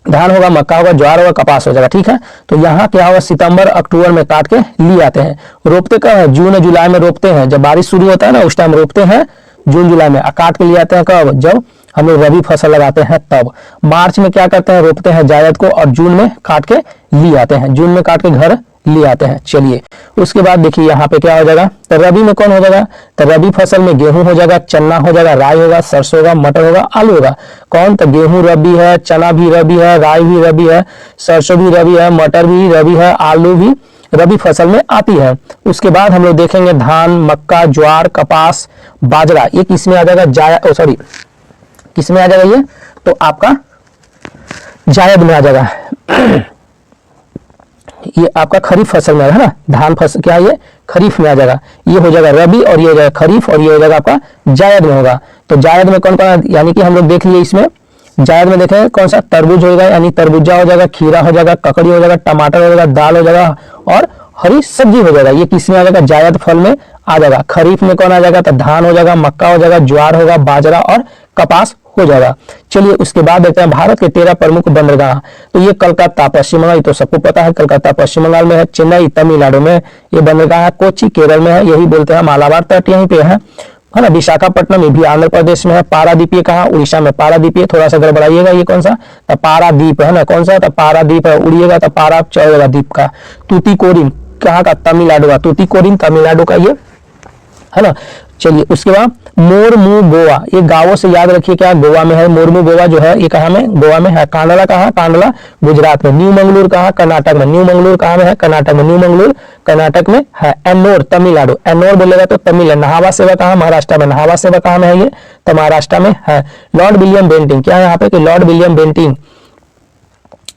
धान होगा, मक्का होगा, ज्वार होगा, कपास हो जाएगा, ठीक है। तो यहाँ क्या होगा, सितंबर अक्टूबर में काट के लिए आते हैं। रोपते कब है, जून जुलाई में रोपते हैं, जब बारिश शुरू होता है ना उस टाइम रोपते हैं जून जुलाई में। काट के लिए आते हैं कब, जब हम लोग रबी फसल लगाते हैं तब। मार्च में क्या करते हैं, रोपते हैं जायद को और जून में काट के लिए आते हैं, जून में काट के घर ले आते हैं। चलिए उसके बाद देखिए यहाँ पे क्या हो जाएगा, तो रबी में कौन हो जाएगा, तो रबी फसल में गेहूं हो जाएगा, चना हो जाएगा, राई होगा, सरसों होगा, मटर होगा, आलू होगा। कौन, तो गेहूं रबी है, चना भी रबी है, राई भी रबी है, सरसों भी रबी है, मटर भी रबी है, आलू भी रबी फसल में आती है। उसके बाद हम लोग देखेंगे धान, मक्का, ज्वार, कपास, बाजरा, ये किस में आ जाएगा, सॉरी किस में आ जाएगा, ये तो आपका जायद में आ जाएगा। ये आपका खरीफ फसल में है ना, धान फसल क्या है, ये खरीफ में आ जाएगा। ये हो जाएगा रबी और ये हो जाएगा खरीफ और ये हो जाएगा आपका जायद में होगा। तो जायद में कौन कौन, यानी कि हम लोग देख लिए इसमें जायद में देखें कौन सा, तरबूज होगा यानी तरबूजा हो जाएगा, खीरा हो जाएगा, ककड़ी हो जाएगा, टमाटर हो जाएगा, दाल हो जाएगा और हरी सब्जी हो जाएगा। ये किस में आ जाएगा, जायद फल में आ जाएगा। खरीफ में कौन आ जाएगा, तो धान हो जाएगा, मक्का हो जाएगा, ज्वार होगा, बाजरा और कपास हो जाएगा। चलिए उसके बाद देखते हैं भारत के 13 प्रमुख बंदरगाह। तो ये कलकत्ता पश्चिम बंगाल, तो सबको पता है कलकत्ता पश्चिम बंगाल में है, चेन्नई तमिलनाडु में ये बंदरगाह है, कोच्चि केरल में है, यही बोलते हैं मालाबार तट यहीं पे है ना। विशाखापट्टनम ये भी आंध्र प्रदेश में है। पारादीप ये कहाँ, उड़ीसा में। पारादीप ये थोड़ा सा गड़बड़ाइएगा, ये कौन सा, तो पारादीप है ना, कौन सा, तो पारादीप है, उड़िएगा तो पारा चढ़ेगा द्वीप का। तूतीकोरिन कहाँ का, तमिलनाडु का, तूतीकोरिन तमिलनाडु का ये है ना। चलिए उसके बाद मोरमू गोवा, ये गांवों से याद रखिए क्या, गोवा में है। मोरमू गोवा जो है ये कहाँ में, गोवा में है। कांडला कहाँ, कांडला गुजरात में। न्यू मंगलूर कहाँ, कर्नाटक में। न्यू मंगलूर कहाँ में है, कर्नाटक में। न्यू मंगलूर कर्नाटक में है। एन्नोर तमिलनाडु, एन्नोर बोलेगा तो तमिल है। नहावा सेवा कहाँ, महाराष्ट्र में। नहावा सेवा कहाँ में है, ये तो महाराष्ट्र में है। लॉर्ड विलियम बेंटिंग, क्या है यहाँ पे कि लॉर्ड विलियम बेंटिंग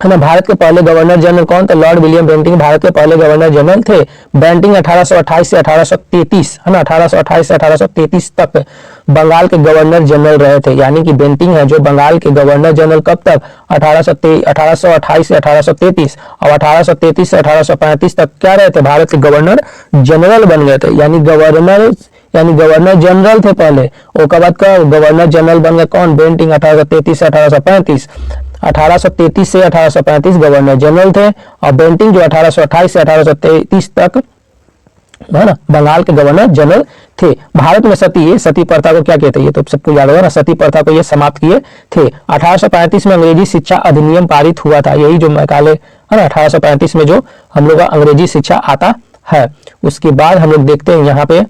है ना, भारत के पहले गवर्नर जनरल कौन, तो लॉर्ड विलियम बेंटिंग भारत के पहले गवर्नर जनरल थे। बेंटिंग 1828 से 1833 है ना, 1828 से 1833 तक बंगाल के गवर्नर जनरल रहे थे। यानी कि बेंटिंग है जो बंगाल के गवर्नर जनरल कब तक, 1828 से 1833 और 1833 से 1835 तक क्या रहे थे, भारत के गवर्नर जनरल बन गए थे। यानी गवर्नर जनरल थे पहले, उसके बाद का गवर्नर जनरल बन गए कौन, बेंटिंग 1833 से 1835। 1833 से 1835 गवर्नर जनरल थे और बेंटिंग जो 1828 से 1833 तक है ना बंगाल के गवर्नर जनरल थे। भारत में सती प्रथा को क्या कहते हैं, ये तो सबको याद होगा ना, सती प्रथा को ये समाप्त किए थे। 1835 में अंग्रेजी शिक्षा अधिनियम पारित हुआ था, यही जो मैकाले है ना, 1835 में जो हम लोग का अंग्रेजी शिक्षा आता है। उसके बाद हम लोग देखते हैं यहाँ पे,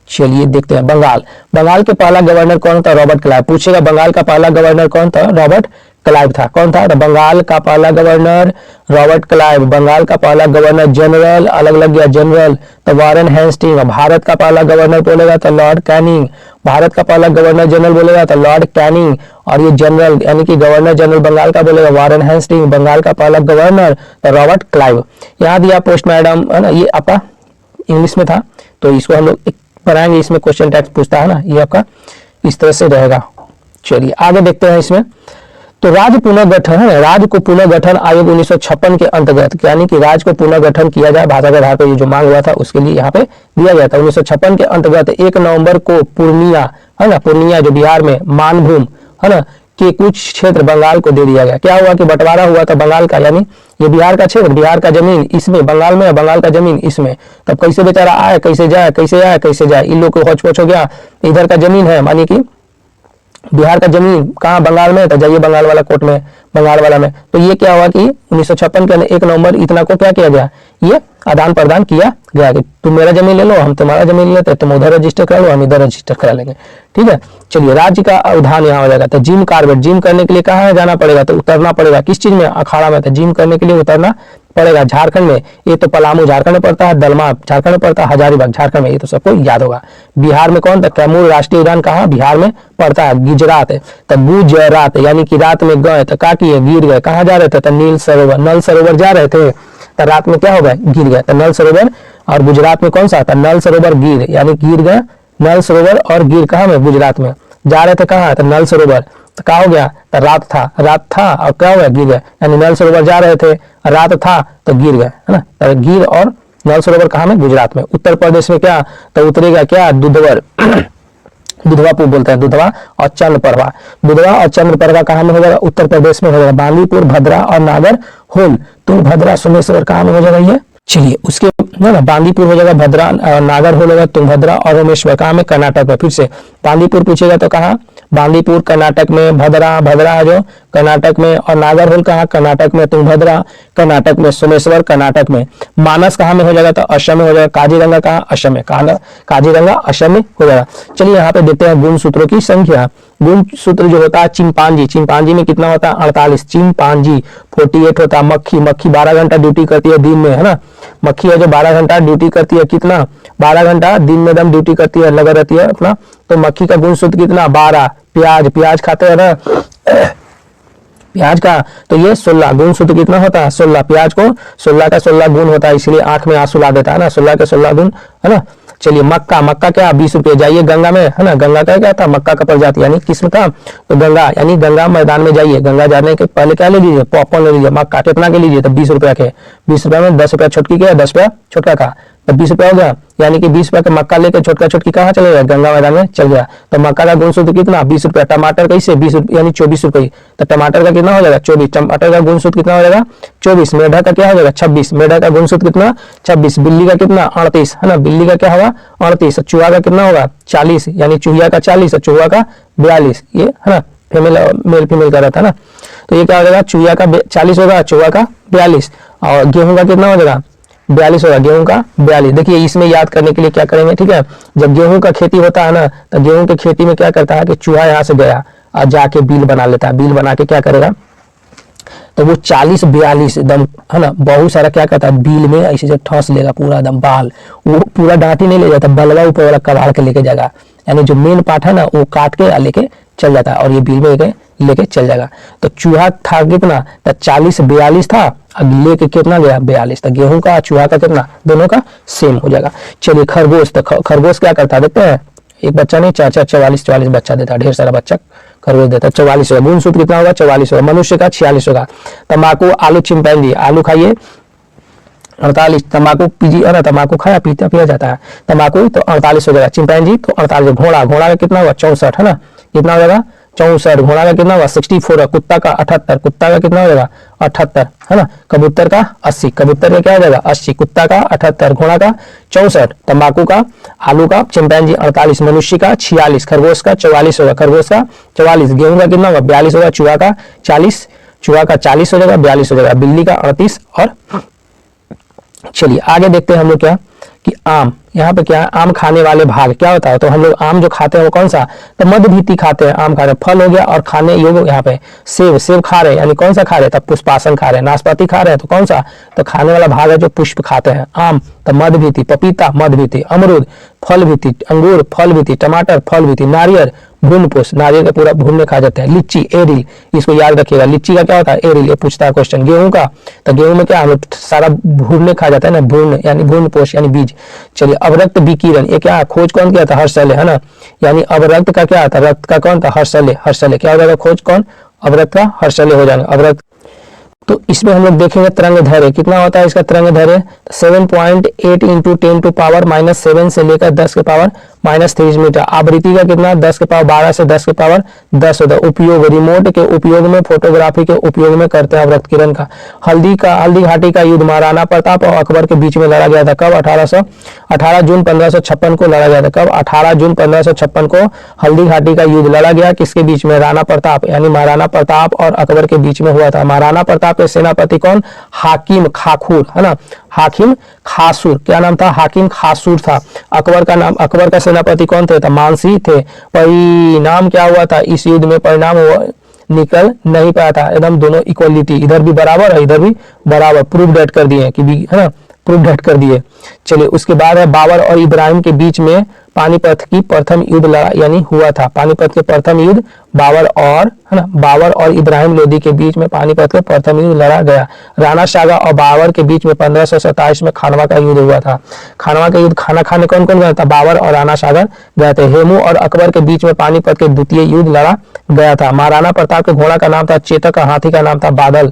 चलिए देखते हैं बंगाल के पहला गवर्नर कौन था, रॉबर्ट क्लाइव। पूछेगा बंगाल का पहला गवर्नर कौन था, रॉबर्ट क्लाइव था। कौन था, तो बंगाल का पहला गवर्नर रॉबर्ट क्लाइव। बंगाल का पहला गवर्नर जनरल, अलग लग गया जनरल, तो वारेन हेस्टिंग। भारत का पहला गवर्नर बोलेगा तो लॉर्ड कैनिंग। भारत का पहला गवर्नर जनरल बोलेगा तो लॉर्ड कैनिंग। और ये जनरल यानी कि गवर्नर जनरल बंगाल का बोलेगा वारेन हेस्टिंग। बंगाल का पहला गवर्नर तो रॉबर्ट क्लाइव। यहाँ दिया पोस्ट मैडम है ना, ये आपका इंग्लिश में था तो इसको हम लोग बनाएंगे, इसमें क्वेश्चन टैक्स पूछता है ना, ये आपका इस तरह से रहेगा। चलिए आगे देखते हैं इसमें। तो राज्य पुनर्गठन है, राज्य को पुनर्गठन आयोग 1956 के अंतर्गत, यानी कि राज्य को पुनर्गठन किया जाए भाषा के आधार पर, ये जो मांग हुआ था उसके लिए यहाँ पे दिया गया था। 1956 के अंतर्गत 1 नवंबर को पूर्णिया है ना, पूर्णिया जो बिहार में मानभूम है ना के कुछ क्षेत्र बंगाल को दे दिया गया। क्या हुआ कि बंटवारा हुआ था बंगाल का, यानी ये बिहार का क्षेत्र, बिहार का जमीन इसमें बंगाल में, बंगाल का जमीन इसमें। तब कैसे बेचारा आए, कैसे जाए, कैसे आए, कैसे जाए, इन लोग को होच पोच हो गया। इधर का जमीन है मानी कि बिहार का जमीन कहाँ, बंगाल में, तो जाइए बंगाल वाला कोर्ट में, बंगाल वाला में। तो ये क्या हुआ कि 1956 के 1 नवंबर इतना को क्या किया गया, ये आदान प्रदान किया गया कि तुम मेरा जमीन ले लो, हम तुम्हारा जमीन लेते, तुम उधर रजिस्टर करा लो, हम इधर रजिस्टर करा लेंगे। ठीक है, चलिए राज्य का अवधान यहाँ हो जाएगा। तो जिम कार्बेट, जिम करने के लिए कहाँ जाना पड़ेगा, तो उतरना पड़ेगा किस चीज में, अखाड़ा में। तो जिम करने के लिए उतरना पड़ेगा झारखंड में, ये तो पलामू झारखंड में पड़ता है, दलमा झारखंड में पड़ता है, हजारीबाग झारखंड में, ये तो सबको याद होगा। बिहार में कौन था, कैमूर राष्ट्रीय उद्यान कहाँ, बिहार में पड़ता है। गुजरात है तो गुजरात, यानी कि रात में गए तो क्या किए, गिर गए। कहाँ जा रहे थे, तो नील सरोवर, नल सरोवर जा रहे थे तो रात में क्या हो गए, गिर गए। तो नल सरोवर, और गुजरात में कौन सा था, नल सरोवर गिर, यानी गिर गए। नल सरोवर और गिर कहाँ में, गुजरात में। जा रहे थे कहाँ, तो नल सरोवर, तो क्या हो गया, तो रात था और क्या हो गया, गिर गया। यानी नल सरोवर जा रहे थे, रात था तो गिर गए, है ना। तो गिर और नल सरोवर कहाँ में, गुजरात में। उत्तर प्रदेश में क्या, तो उतरेगा क्या, दुधवर दुधवा पुल बोलते हैं, दुधवा और चंद्रप्रभा। दुधवा और चंद्रप्रभा कहाँ में हो जाएगा, उत्तर प्रदेश में हो जाएगा। बांदीपुर, भद्रा और नागर होल, तुंगभद्रा, सोमेश्वर कहाँ में हो जाएगा ये। चलिए उसके ना बांदीपुर हो जाएगा, भद्रा नागर होल होगा, तुंगभद्रा और रामेश्वर कहाँ में, कर्नाटक में। फिर से बांदीपुर पूछेगा तो कहाँ, बांदीपुर कर्नाटक में, भद्रा है जो कर्नाटक में, और नागर होल कहाँ, कर्नाटक में, तुंगभद्रा कर्नाटक में, सोमेश्वर कर्नाटक में। मानस कहाँ में हो जाएगा, तो असम में हो जाएगा। काजीरंगा कहाँ, असम में, कहाँ, काजीरंगा असम में हो जाएगा। चलिए यहाँ पे देखते हैं गुण सूत्रों की संख्या। गुण सूत्र जो होता है चिंपांजी में कितना होता है, 48। चिंपांजी 48 होता है। मक्खी 12 घंटा ड्यूटी करती है दिन में, है ना। मक्खी है जो 12 घंटा ड्यूटी करती है, कितना, 12 घंटा दिन में दम ड्यूटी करती है, लगा रहती है अपना। तो मक्खी का गुण सूत्र कितना, 12। प्याज खाते हैं ना प्याज का, तो ये 16। गुण सूत्र कितना होता है, 16। प्याज को 16 का 16 गुण होता है, इसलिए आंख में आंसू ला देता है ना, 16 के 16 गुण, है ना। चलिए मक्का क्या, 20 रुपये। जाइए गंगा में, है ना। गंगा का क्या था, मक्का का प्रजाति, यानी किस्म का। तो गंगा यानी गंगा मैदान में जाइए। गंगा जाने के पहले क्या ले लीजिए, पॉपकॉर्न ले लीजिए। मक्का कितना के लीजिए, तो 20 रुपया के। 20 रुपया में 10 रुपया छोटकी के, 10 रुपया छोटका का, तो 20 रुपया हो गया। यानी कि 20 रुपया का मक्का लेकर छोटका छोटकी कहाँ चले गया, गंगा मैदान में चल गया। तो मक्का का गुण सूत्र कितना, 20 रुपया। टमाटर कैसे, 20 यानी 24 रुपये। तो टमाटर का कितना हो जाएगा, 24। टमाटर का गुण सूत्र कितना हो जाएगा, 24। मेढक का क्या हो जाएगा, 26। मेढक का गुण सूत्र कितना, 26। बिल्ली का कितना, 38, है ना। बिल्ली का क्या होगा, 38। चूहा का कितना होगा, 40, यानी चूहिया का 40 और चूहा का 42, ये है ना, मेल फीमेल का रहता है ना। तो ये क्या हो जाएगा, चूहिया का 40 होगा, चूहा का 42। और गेहूं का कितना हो जाएगा, 42 होगा, गेहूं का 42। देखिए इसमें याद करने के लिए क्या करेंगे, ठीक है। जब गेहूं का खेती होता है ना, तो गेहूं की खेती में क्या करता है कि चूहा यहाँ से गया और जाके बिल बना लेता है। बिल बना के क्या करेगा, तो वो 40-42 एकदम, है ना, बहुत सारा क्या करता है, बिल में ऐसे से ठस लेगा पूरा एकदम बाल। वो पूरा डांटी नहीं ले जाता, बलवा ऊपर वाला कबाड़ के लेके जाएगा। यानी जो मेन पार्ट है ना, वो काट के लेके चल जाता है और ये बिल में लेके चल जाएगा। तो चूहा था कितना, तो 40-42 था, अब लेके कितना गया, 42। तो गेहूं का चूहा का कितना, दोनों का सेम हो जाएगा। चलिए खरगोश, तो खरगोश क्या करता है, देखते हैं। एक बच्चा नहीं, 44 बच्चा देता है, ढेर सारा बच्चा खरगोश देता है। 44 होगा। गुण सूत्र कितना होगा, 44 होगा। मनुष्य का 46 होगा। तंबाकू, आलू, चिंपैंजी, आलू खाइए 48। तंबाकू पीजिए, है ना, तंबाकू खाया पीता पिया जाता है तंबाकू, तो 48 हो जाएगा। चिंपैंजी तो 48। घोड़ा का कितना होगा, 64, है ना, कितना हो जाएगा, 64। घोड़ा का कितना होगा, 64 है। कुत्ता का 78, कुत्ता का कितना हो जाएगा, 78, है ना। कबूतर का 80, कबूतर का क्या हो जाएगा, 80। कुत्ता का 78, घोड़ा का 64। तंबाकू का, आलू का, चिंपैंजी 48, मनुष्य का 46, खरगोश का 44 होगा। खरगोश का 44। गेहूं का कितना होगा, 42 होगा। चूहा का 40, चूहा का 40 हो जाएगा, 42 हो जाएगा। बिल्ली का 38। और चलिए आगे देखते हैं हम लोग क्या, कि आम, यहाँ पे क्या है, आम खाने वाले भाग क्या होता है। तो हम लोग आम जो खाते हैं वो कौन सा, तो मध्यभीति खाते हैं। आम खा रहे, फल हो गया, और खाने योग्य यहाँ पे सेब खा रहे हैं, यानी कौन सा खा रहे हैं, तब पुष्पासन खा रहे हैं। नाशपाती खा रहे हैं, तो कौन सा, तो खाने वाला भाग है जो पुष्प खाते हैं। आम तो मध्यभीति, पपीता मध्यभीति, अमरूद फल भीति, अंगूर फल भीति, टमाटर फल भीति, नारियल भ्रूणपोष, नारियल का पूरा भून में खा जाते हैं। लीची एरिल, इसको याद रखिएगा, लीची का क्या होता है, एरिल, ये पूछता है क्वेश्चन। गेहूं का, तो गेहूं में क्या हम लोग सारा भून में खा जाता है ना, भ्रूण यानी भ्रूणपोष यानी बीज। चलिए अवरक्त विकिरण, ये क्या खोज कौन किया था, हर्षले, है ना। यानी अवरक्त का क्या था, रक्त का कौन था, हर्षले क्या हो जाएगा, खोज कौन, अवरक्त का हर्षले हो जाएगा, अवरक्त। तो इसमें हम लोग देखेंगे तरंग धैर्य कितना होता है, इसका तरंग धैर्य 7.8 इंटू 10 टू पावर -7 से लेकर 10 के पावर -3 मीटर। आवृत्ति का कितना, 10 के पावर 12 से 10 के पावर 10 होता है। उपयोग, रिमोट के उपयोग में, फोटोग्राफी के उपयोग में करते हैं अवरक्त किरण का। हल्दी घाटी का युद्ध महाराणा प्रताप और अकबर के बीच में लड़ा गया था, कब, 18 जून 1556 को लड़ा गया था। कब, 18 जून 1556 को हल्दी घाटी का युद्ध लड़ा गया, किसके बीच में, राणा प्रताप यानी महाराणा प्रताप और अकबर के बीच में हुआ था। महाराणा प्रताप के सेनापति कौन, हाकिम खाखूर, है ना, हाकिम खासूर, क्या नाम था, हाकिम खासूर था। अकबर का नाम, अकबर का सेनापति कौन थे, तो मानसिंह थे। परिणाम क्या हुआ था इस युद्ध में, परिणाम निकल नहीं पाया था, एकदम दोनों इक्वलिटी, इधर भी बराबर है इधर भी बराबर, प्रूफ डेट कर दिए कि भी, है ना, प्रूफ डेट कर दिए। चलिए उसके बाद है बाबर और इब्राहिम के बीच में पानीपत की प्रथम युद्ध लड़ा यानी हुआ था। पानीपत के प्रथम युद्ध बाबर और है ना, बाबर और इब्राहिम लोदी के बीच में पानीपत के प्रथम युद्ध लड़ा गया। राणा सागा और बाबर के बीच में 1527 में खानवा का युद्ध हुआ था। खानवा का युद्ध खाना खाने कौन कौन गया था? बाबर और राणा सागर गए थे। हेमू और अकबर के बीच में पानीपत के द्वितीय युद्ध लड़ा गया था। महाराणा प्रताप के घोड़ा का नाम था चेतक, हाथी का नाम था बादल।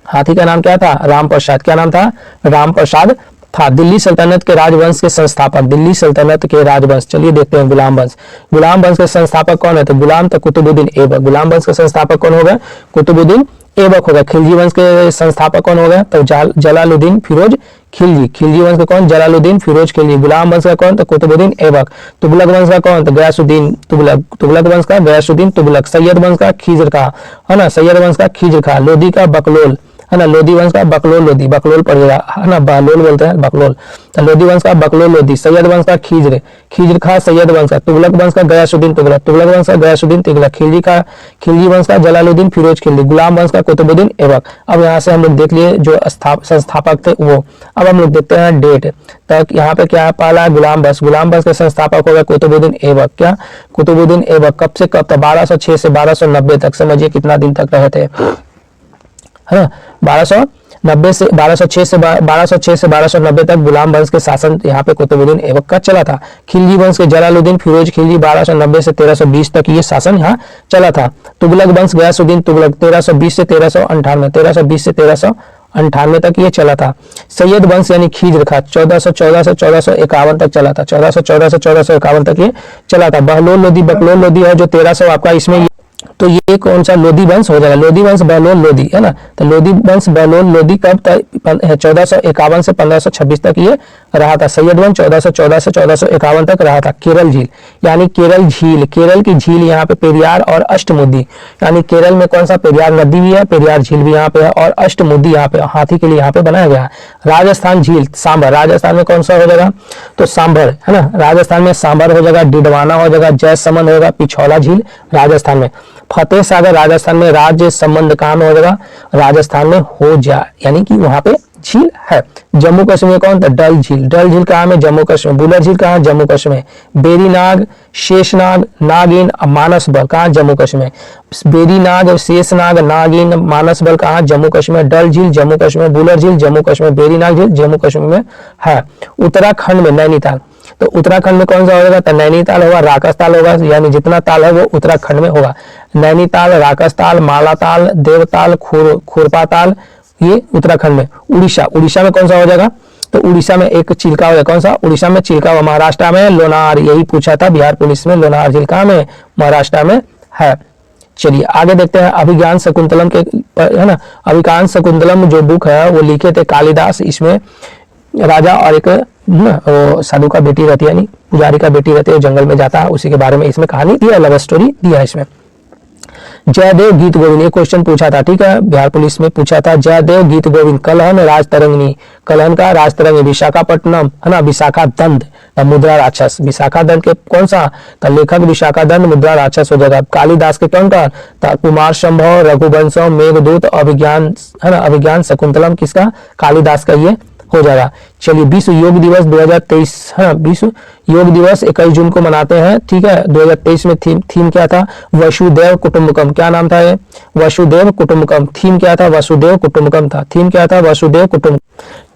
हाथी का नाम क्या था? राम प्रसाद। क्या नाम था? राम प्रसाद था। दिल्ली सल्तनत के राजवंश के संस्थापक, दिल्ली सल्तनत के राजवंश, चलिए देखते हैं गुलाम वंश। गुलाम वंश के संस्थापक कौन है? तो गुलाम तो कुतुबुद्दीन ऐबक। गुलाम वंश के संस्थापक कौन हो गए? कुतुबुद्दीन ऐबक हो गया। खिलजी वंश के संस्थापक कौन हो गए? तो जलालुद्दीन फिरोज खिलजी। खिलजी वंश का कौन? जलालुद्दीन फिरोज खिलजी। गुलाम वंश का कौन? तो कुतुबुद्दीन ऐबक। तुगलक वंश का कौन? तो गयासुद्दीन तुगलक। तुगलक वंश का गयासुद्दीन तुगलक। सैयद वंश का खिज्र खां, है ना, सैयद वंश का खिज्र खां। लोदी का बकलोल, है ना, लोदी वंश का बकलोल लोदी, बकलोल पड़ेगा, है ना, बहलोल बोलते हैं बकलोल। तो लोदी वंश का बकलोल लोदी। सैयद वंश का खिज्र, खिज्र खां सैयद वंश का। तुगलक वंश का गयासुद्दीन तुगलक, तुगलक वंश का गयासुद्दीन तुगलक। खिलजी वंश का जलालुद्दीन फिरोज खिलजी। गुलाम वंश का कुतुबुद्दीन ऐबक। अब यहाँ से हम लोग देख लिए जो संस्थापक थे वो। अब हम लोग देखते हैं डेट तक। यहाँ पे क्या है? पहला गुलाम वंश, गुलाम वंश के संस्थापक हो गए कुतुबुद्दीन ऐबक। क्या? कुतुबुद्दीन ऐबक। कब से कब तक? 1206 से 1290 तक। समझिए कितना दिन तक रहे थे, है ना, 1206 से 1290 तक गुलाम वंश के शासन यहाँ पे कुतुबुद्दीन ऐबक का चला था। खिलजी वंश के जलालुद्दीन फिरोज खिलजी 1290 से 1320 तक ये शासन यहाँ चला था। तुगलक वंश गयासुद्दीन तुगलक 1320 से 1398, 1320 से 1398 तक ये चला था। सैयद वंश यानी खिज्र खां 1414 से 1451 तक चला था। 1414 से 1451 तक ये चला था। बहलोल लोदी बकलोल लोदी है जो 1300 आपका इसमें, तो ये कौन सा? लोदी वंश हो जाएगा। लोदी वंश बहलोल लोदी, है ना। तो लोदी वंश बहलोल लोदी कब तक? 1451 से 1526 तक ये रहा था। सैयद वंश 1414 से 1451 तक रहा था। केरल झील यानी केरल झील, केरल की झील यहाँ पे पेरियार और अष्टमुदी, यानी केरल में कौन सा? पेरियार नदी भी है, पेरियार झील भी यहाँ पे है, और अष्टमुदी यहाँ पे हाथी के लिए यहाँ पे बनाया गया है। राजस्थान झील सांभर, राजस्थान में कौन सा हो जाएगा? तो सांभर, है ना, राजस्थान में सांभर हो जाएगा। डिडवाना हो जाएगा। जयसमंद होगा। पिछौला झील राजस्थान में। फतेह सागर राजस्थान में। राज्य संबंध कहाँ में हो जाएगा? राजस्थान में हो जाए, यानी कि वहां पे झील है। जम्मू कश्मीर कौन? डल झील। डल झील कहाँ में? जम्मू कश्मीर। बुलर झील कहाँ? जम्मू कश्मीर। बेरीनाग, शेषनाग, नागिन, मानस बल कहाँ? जम्मू कश्मीर। बेरीनाग, शेषनाग, नागिन, मानस बल कहाँ? जम्मू कश्मीर। डल झील जम्मू कश्मीर। बुलर झील जम्मू कश्मीर। बेरीनाग झील जम्मू कश्मीर में है। उत्तराखंड में नैनीताल, तो उत्तराखंड में कौन सा होगा? तो नैनीताल होगा, राकसताल होगा, यानी जितना ताल है वो उत्तराखंड में होगा। नैनीताल, राकसताल, मालाताल, देवताल, खुरपाताल, ये उत्तराखंड में। उड़ीसा, उड़ीसा में कौन सा हो जाएगा? तो उड़ीसा में एक चिल्का हो जाएगा। कौन सा? उड़ीसा में चिल्का हुआ। महाराष्ट्र में लोनार, यही पूछा था बिहार पुलिस में, लोनार झील कहाँ में? महाराष्ट्र में है। चलिए आगे देखते हैं। अभिज्ञान शकुंतलम के, है ना, अभिज्ञान शकुंतलम जो बुक है वो लिखे थे कालिदास। इसमें राजा और एक साधु का बेटी रहती है, यानी पुजारी का बेटी रहती है, जंगल में जाता है, उसी के बारे में इसमें कहानी दिया, लव स्टोरी दिया है इसमें। जयदेव गीत गोविंद, ये क्वेश्चन पूछा था, ठीक है, बिहार पुलिस में पूछा था। जयदेव गीत गोविंद, कलहन राजतरंगिणी, कलहन का राजतरंगिणी। विशाखापट्टनम, है ना, विशाखा दंड मुद्रा राक्षस। विशाखा दंड के कौन सा? तो लेखक विशाखा दंड मुद्रा राक्षस हो जाएगा। कालिदास के कौन का? कुमार संभव, रघुवंशम, मेघदूत, अभिज्ञान, है ना, अभिज्ञान शकुंतलम किसका? कालिदास का ये हो जाएगा। चलिए विश्व योग दिवस 2023, हाँ, विश्व योग दिवस 21 जून को मनाते हैं, ठीक है। 2023 में थीम क्या था? वसुदेव कुटुंबकम। क्या नाम था ये? वसुदेव कुटुंबकम। थीम क्या था? वसुदेव कुटुंबकम था। थीम क्या था? वसुदेव कुटुंब।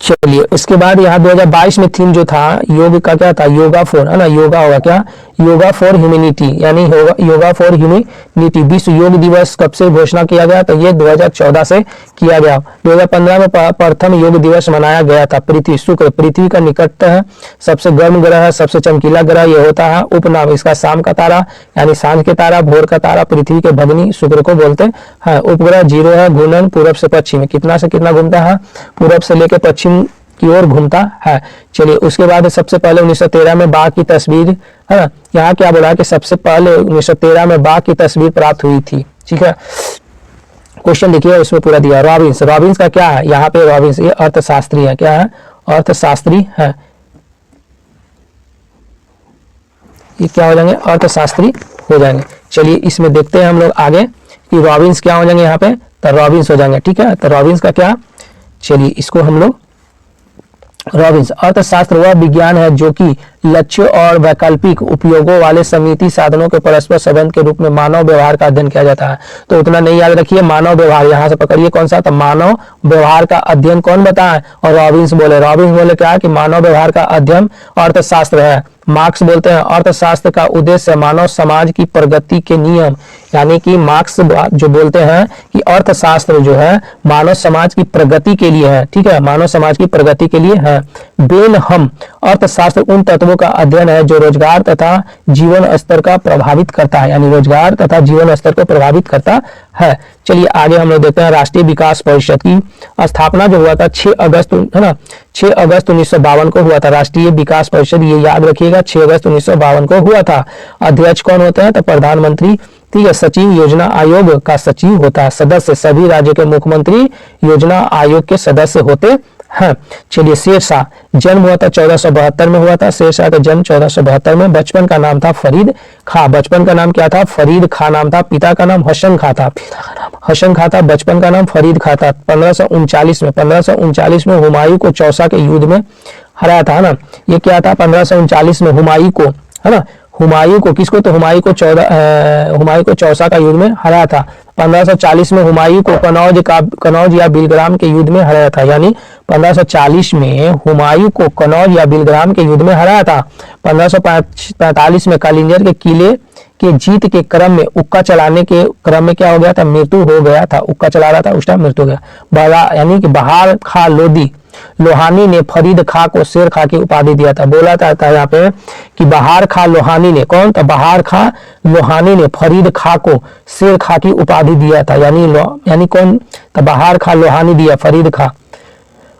चलिए उसके बाद यहाँ 2022 में थीम जो था योग का क्या था? योगा फॉर, है ना, योगा होगा क्या? योगा फॉर ह्यूमैनिटी, यानी योगा फॉर ह्यूमैनिटी। विश्व योग दिवस कब से घोषणा किया गया? तो ये 2014 से किया गया। 2015 में प्रथम योग दिवस मनाया गया था। पृथ्वी, शुक्र पृथ्वी का निकट है, सबसे गर्म ग्रह है, सबसे चमकीला ग्रह ये होता है। उपनाम इसका शाम का तारा, यानी सांझ के तारा, भोर का तारा, पृथ्वी के भगनी शुक्र को बोलते हैं। उपग्रह 0 है। घूर्णन पूर्व से पश्चिम, कितना से कितना घूमता है? पूर्व से लेकर पश्चिम की ओर घूमता है। चलिए उसके बाद सबसे पहले 1913 में बाघ की तस्वीर, है ना, यहाँ क्या बोला है कि सबसे पहले 1913 में बाघ की तस्वीर प्राप्त हुई थी, ठीक है। क्वेश्चन देखिए उसमें पूरा दिया। रॉबिन्स, रॉबिन्स का क्या है? यहाँ पे रॉबिन्स ये अर्थशास्त्री है। क्या है? अर्थशास्त्री है। ये क्या हो जाएंगे? अर्थशास्त्री हो जाएंगे। चलिए इसमें देखते हैं हम लोग आगे कि रॉबिन्स क्या हो जाएंगे यहाँ पे, तो रॉबिन्स हो जाएंगे, ठीक है। तो रॉबिन्स का क्या? चलिए इसको हम लोग, रॉबिन्स अर्थशास्त्र वह विज्ञान है जो कि लक्ष्य और वैकल्पिक उपयोगों वाले समिति साधनों के परस्पर संबंध के रूप में मानव व्यवहार का अध्ययन किया जाता है। तो उतना नहीं याद रखिए, मानव व्यवहार यहाँ से पकड़िए कौन सा, तो मानव व्यवहार का अध्ययन कौन बताए, और रॉबिन्स बोले क्या कि मानव व्यवहार का अध्ययन अर्थशास्त्र है। मार्क्स बोलते हैं अर्थशास्त्र का उद्देश्य मानव समाज की प्रगति के नियम, यानी कि मार्क्स जो बोलते हैं कि अर्थशास्त्र जो है मानव समाज की प्रगति के लिए है, ठीक है, मानव समाज की प्रगति के लिए है। बेनहम अर्थशास्त्र उन तत्वों का अध्ययन है जो रोजगार तथा जीवन स्तर का प्रभावित करता है, यानी रोजगार तथा जीवन स्तर को प्रभावित करता है। चलिए आगे हम लोग देखते हैं राष्ट्रीय विकास परिषद की स्थापना जो हुआ था 6 अगस्त, है ना, 6 अगस्त 1952 को हुआ था राष्ट्रीय विकास परिषद, ये याद रखिएगा 6 अगस्त 1952 को हुआ था। अध्यक्ष कौन होते हैं, तो प्रधानमंत्री, ठीक है। सचिव योजना आयोग का सचिव होता है। सदस्य सभी राज्य के मुख्यमंत्री योजना आयोग के सदस्य होते हैं। चलिए शेरशाह जन्म हुआ था 1472 में हुआ था। शेरशाह का जन्म 1472 में। बचपन का नाम था फरीद खां। बचपन का नाम क्या था, फरीद खां नाम था। पिता का नाम हसन खां था। पिता का नाम हसन खां था, बचपन का नाम फरीद खां था। 1539 में हुमायूं को चौसा के युद्ध में हराया था ना। ये क्या था, 1539 में हुमायूं को, है ना, हुमायूं को किसको, तो हुमायूं को चौसा का युद्ध में हराया था। 1540 में हुमायूं को कनौज या बिलग्राम के युद्ध में हराया था, यानी 1540 में हुमायूं को कनौज या बिलग्राम के युद्ध में हराया था। 1545 में कालिंजर के किले के जीत के क्रम में उक्का चलाने के क्रम में क्या हो गया था, मृत्यु हो गया था। उक्का चला रहा था उस टाइम मृत्यु हो गया। यानी कि बहार खां लोहानी ने फरीद खां को शेर खां की उपाधि दिया था। बोला था यहाँ पे कि बहार खां लोहानी ने, कौन, तो बहार खां लोहानी ने फरीद खां को शेर खां की उपाधि दिया था, यानी कौन, तो बहार खां लोहानी दिया फरीद खां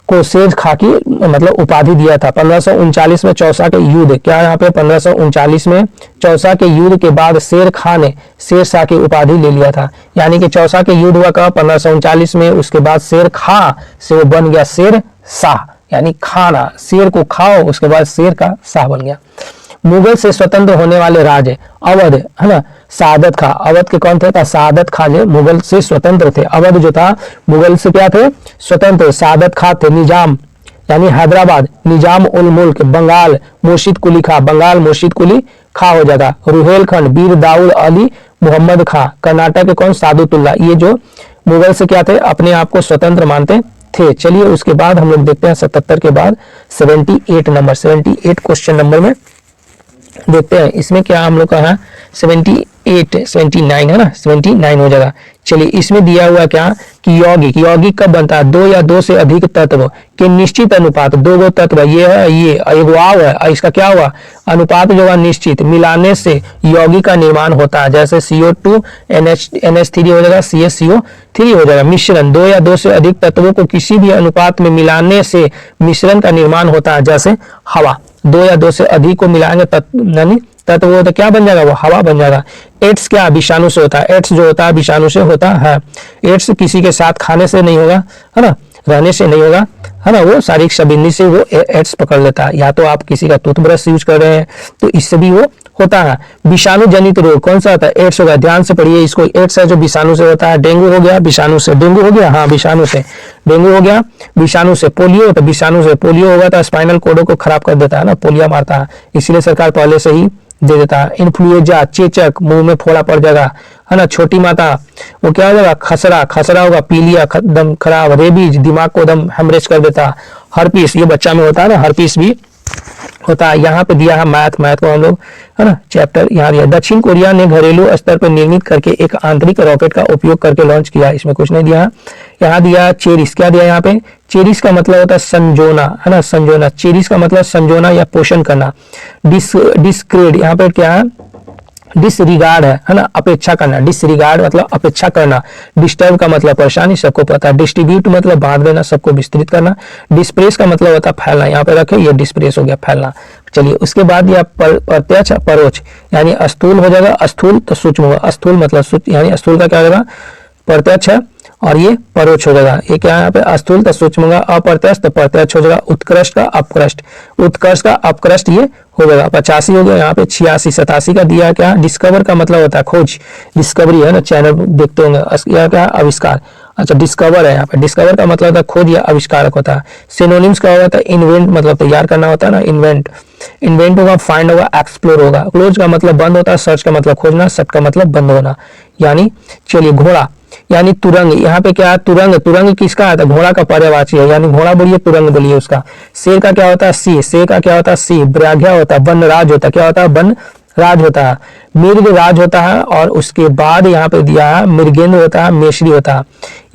को शेर खां की मतलब उपाधि दिया था। 1539 में चौसा के युद्ध, क्या यहाँ पे 1539 में चौसा के युद्ध के बाद शेर खां ने शेरशाह की उपाधि ले लिया था। यानी कि चौसा के युद्ध हुआ कब, 1539 में। उसके बाद शेर खां से वो बन गया शेर शाह, यानी खाना, शेर को खाओ, उसके बाद शेर का शाह बन गया। मुगल से स्वतंत्र होने वाले राज्य अवध, है ना, सादत खां। अवध के कौन थे, था सादत खां जो मुगल से स्वतंत्र थे। अवध जो था मुगल से क्या थे, स्वतंत्र। सादत खां थे। निजाम यानी हैदराबाद, निजाम उल मुल्क बंगाल मुर्शिद कुली खां, बंगाल मुर्शिद कुली खां हो जाएगा। रुहेलखंड वीर दाऊद अली मोहम्मद खां। कर्नाटक के कौन, सादुतुल्ला। ये जो मुगल से क्या थे, अपने आप को स्वतंत्र मानते थे। चलिए उसके बाद हम लोग देखते हैं 77 के बाद 78 क्वेश्चन नंबर में देखते हैं। इसमें क्या हम लोग का है 79 है ना, 79 हो जाएगा। चलिए इसमें दिया हुआ क्या कि यौगिक कब बनता है, 2 या 2 से अधिक तत्व के निश्चित अनुपात, 2 गो तत्व ये है, ये एक वाव है, इसका क्या हुआ अनुपात जो है निश्चित मिलाने से यौगिक का निर्माण होता है। जैसे CO2 NH3 हो जाएगा, CaCO3 हो जाएगा। मिश्रण 2 या 2 से अधिक तत्वों को किसी भी अनुपात में मिलाने से मिश्रण का निर्माण होता है। जैसे हवा, 2 या 2 से अधिक को मिलाएंगे तत्व वो तो क्या बन जाएगा, वो हवा बन जाएगा। एड्स क्या विषाणु से होता है, एड्स जो होता है विषाणु से होता है। एड्स किसी के साथ खाने से नहीं होगा, है ना, रहने से नहीं होगा, है ना, वो शारीरिक संबंधी से वो एड्स पकड़ लेता है। या तो आप किसी का टूथब्रश यूज कर रहे हैं तो इससे भी वो होता है। विषाणु जनित रोग कौन सा होता है, एड्स होगा। ध्यान से पढ़िए इसको, एड्स है जो विषाणु से होता है। डेंगू हो गया विषाणु से, डेंगू हो गया, हाँ विषाणु से, डेंगू हो गया विषाणु से। पोलियो तो विषाणु से, पोलियो होगा तो स्पाइनल कोड को खराब कर देता है ना, पोलियो मारता है, इसीलिए सरकार पहले से ही दे देता है। इन्फ्लुएंजा चेचक, मुंह में फोड़ा पड़ जाएगा, है ना। छोटी माता वो क्या हो जाएगा, खसरा होगा, पीलिया दम खराब, रेबीज दिमाग को दम हेमरेज कर देता। हर्पीस ये बच्चा में होता है ना, हर्पीस भी होता है। यहाँ पे दिया है मैथ को हम लोग, है ना, चैप्टर यहाँ दिया। दक्षिण कोरिया ने घरेलू स्तर पर निर्मित करके एक आंतरिक रॉकेट का उपयोग करके लॉन्च किया। इसमें कुछ नहीं दिया है। यहाँ दिया चेरिस, क्या दिया यहाँ पे, चेरिस का मतलब होता है संजोना, है ना, संजोना। चेरिस का मतलब संजोना या पोषण करना। डिस्क्रेड यहाँ पे क्या है, डिसरिगार्ड है ना, अपेक्षा करना। डिसरिगार्ड मतलब अपेक्षा करना। डिस्टर्ब का मतलब परेशानी, सबको पता है। डिस्ट्रीब्यूट मतलब बांट देना, सबको विस्तृत करना। डिस्प्रेस का मतलब होता है फैलना, यहाँ पे रखे, ये डिस्प्रेस हो गया फैलना। चलिए उसके बाद यह प्रत्यक्ष परोक्ष, यानी स्थूल हो जाएगा, स्थूल तो सूक्ष्म होगा। स्थूल मतलब यानी स्थूल का क्या होगा, प्रत्यक्ष है, और ये परोक्ष हो जाएगा। ये क्या है यहाँ पे, स्थूल तो सूक्ष्म होगा, अप्रत्यक्ष तो प्रत्यक्ष हो जाएगा। उत्कृष्ट का अपकृष्ट, उत्कर्ष का अपकृष्ट ये हो जाएगा। 85 हो गया। यहाँ पे 86 87 का दिया क्या, डिस्कवर का मतलब होता है खोज, डिस्कवरी है ना, चैनल देखते होंगे। यह क्या, आविष्कार। अच्छा डिस्कवर है यहाँ पे, डिस्कवर का मतलब होता है खोज या आविष्कारक होता है। सिनोनिम्स का होता है इन्वेंट, मतलब तैयार करना होता है ना, इन्वेंट। इन्वेंट होगा, फाइंड होगा, एक्सप्लोर होगा। क्लोज का मतलब बंद होता है, सर्च का मतलब खोजना, सट का मतलब बंद होना। यानी चलिए घोड़ा यानी तुरंग, यहाँ पे क्या है तुरंग, तुरंग किसका आता है, घोड़ा का पर्यायवाची है, यानी घोड़ा बोलिए तुरंग बोलिए उसका। शेर का क्या होता है सी, शेर का क्या होता है सी, ब्राघ्या होता है, वन राज होता है, क्या होता है वन राज होता है, मृग राज होता है, और उसके बाद यहाँ पे दिया है मृगेंद्र होता है, मेषरी होता है।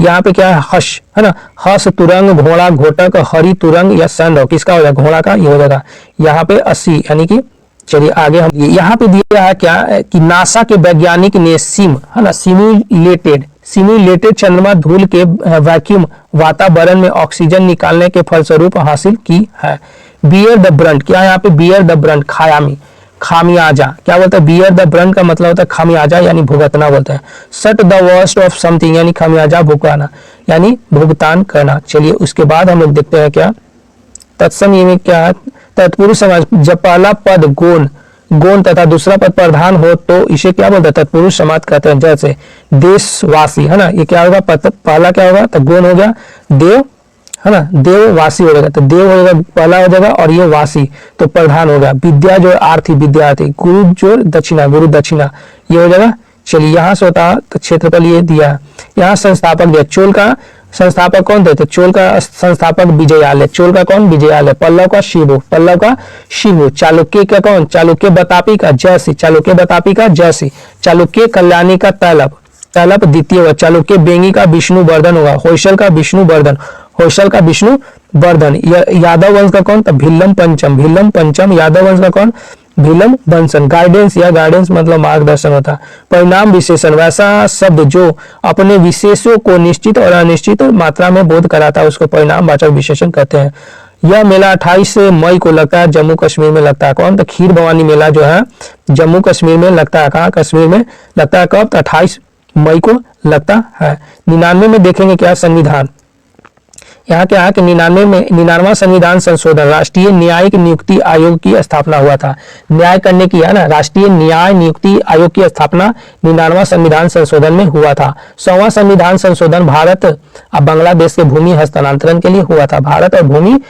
यहाँ पे क्या है हर्ष है ना, हर्ष तुरंग, घोड़ा घोटक, हरि तुरंग या संड किसका हो जाएगा घोड़ा का, ये हो जाएगा यहाँ पे 80। यानी कि चलिए आगे हम यहाँ पे दिया है क्या कि नासा के वैज्ञानिक ने सिम है ना सिम्युलेटेड चंद्रमा धूल के वैक्यूम वातावरण में ऑक्सीजन निकालने के फलस्वरूप हासिल की है। बियर द ब्रंट, क्या यहाँ पे बियर द ब्रंट खामियाजा, क्या बोलता है बियर द ब्रंट का मतलब होता है खामियाजा यानी भुगतना बोलता है। सट द वर्स्ट ऑफ समथिंग यानी खामियाजा भुगताना यानी भुगतान करना। चलिए उसके बाद हम लोग देखते हैं क्या तत्सम में क्या है, तत्पुरुष समाज जब पहला पद गौण तथा दूसरा पद प्रधान हो तो इसे क्या बोलते हैं तत्पुरुष समाज कहते हैं। जैसे देशवासी है ना, ये क्या होगा पहला क्या होगा तो गौण हो गया, देव है ना, देववासी हो जाएगा तो देव हो जाएगा पहला हो जाएगा, और ये वासी तो प्रधान हो गया। विद्या जो आर्थी विद्यार्थी, गुरु जो दक्षिणा गुरु दक्षिणा ये हो जाएगा। चलिए यहाँ से होता तो क्षेत्रफल ये दिया, यहाँ संस्थापक दिया, चोल का संस्थापक कौन थे तो चोल का संस्थापक विजयालय, चोल का कौन विजयालय, पल्लव का शिवु, चालुक्य का कौन चालुक्य बतापी का जयसी, चालुक्य बतापी का जयसी, चालुक्य कल्याणी का तैलप द्वितीय होगा, चालुक्य बेंगी का विष्णुवर्धन होगा, होयसल का विष्णुवर्धन, यादव वंश का कौन तो भिल्लम पंचम, यादव वंश का कौन भिलम बंसन। गाइडेंस मतलब मार्गदर्शन होता है। परिणाम विशेषण वैसा शब्द जो अपने विशेषों को निश्चित और अनिश्चित मात्रा में बोध कराता है उसको परिणामवाचक विशेषण कहते हैं। यह मेला 28 मई को लगता है, जम्मू कश्मीर में लगता है। कौन तो खीर भवानी मेला जो है जम्मू कश्मीर में लगता है। कहाँ कश्मीर में लगता है, कब तो 28 मई को लगता है। 99 में देखेंगे क्या संविधान, यहाँ क्या है कि 99वां संविधान संशोधन राष्ट्रीय न्यायिक नियुक्ति आयोग की स्थापना हुआ था। न्याय करने की है ना, राष्ट्रीय न्याय नियुक्ति आयोग की स्थापना 99वां संविधान संशोधन में हुआ था। 100वां संविधान संशोधन भारत और बांग्लादेश के भूमि हस्तांतरण के लिए हुआ था। भारत और भूमि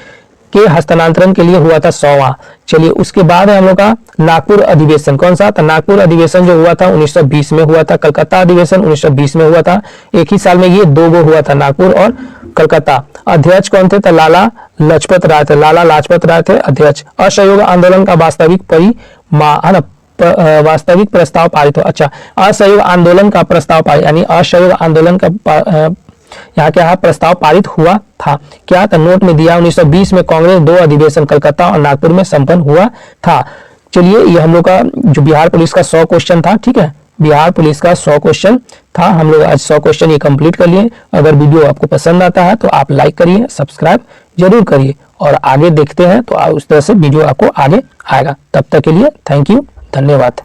के हस्तांतरण के लिए हुआ था 100वां। चलिए उसके बाद है हम लोग का नागपुर अधिवेशन, कौन सा था नागपुर अधिवेशन जो हुआ था 1920 में हुआ था। कलकत्ता अधिवेशन 1920 में हुआ था। एक ही साल में ये दो गो हुआ था, नागपुर और कलकत्ता। अध्यक्ष कौन थे तो लाला लाजपत राय थे अध्यक्ष। असहयोग आंदोलन का वास्तविक प्रस्ताव पारित हो। अच्छा, असहयोग आंदोलन का प्रस्ताव पारित यानी असहयोग आंदोलन का यहाँ क्या है प्रस्ताव पारित हुआ था। क्या था नोट में दिया 1920 में कांग्रेस 2 अधिवेशन कलकत्ता और नागपुर में संपन्न हुआ था। चलिए ये हम लोग का जो बिहार पुलिस का 100 क्वेश्चन था, ठीक है, बिहार पुलिस का 100 क्वेश्चन था। हम लोग आज 100 क्वेश्चन ये कंप्लीट कर लिए। अगर वीडियो आपको पसंद आता है तो आप लाइक करिए, सब्सक्राइब जरूर करिए और आगे देखते हैं तो उस तरह से वीडियो आपको आगे आएगा। तब तक के लिए थैंक यू, धन्यवाद।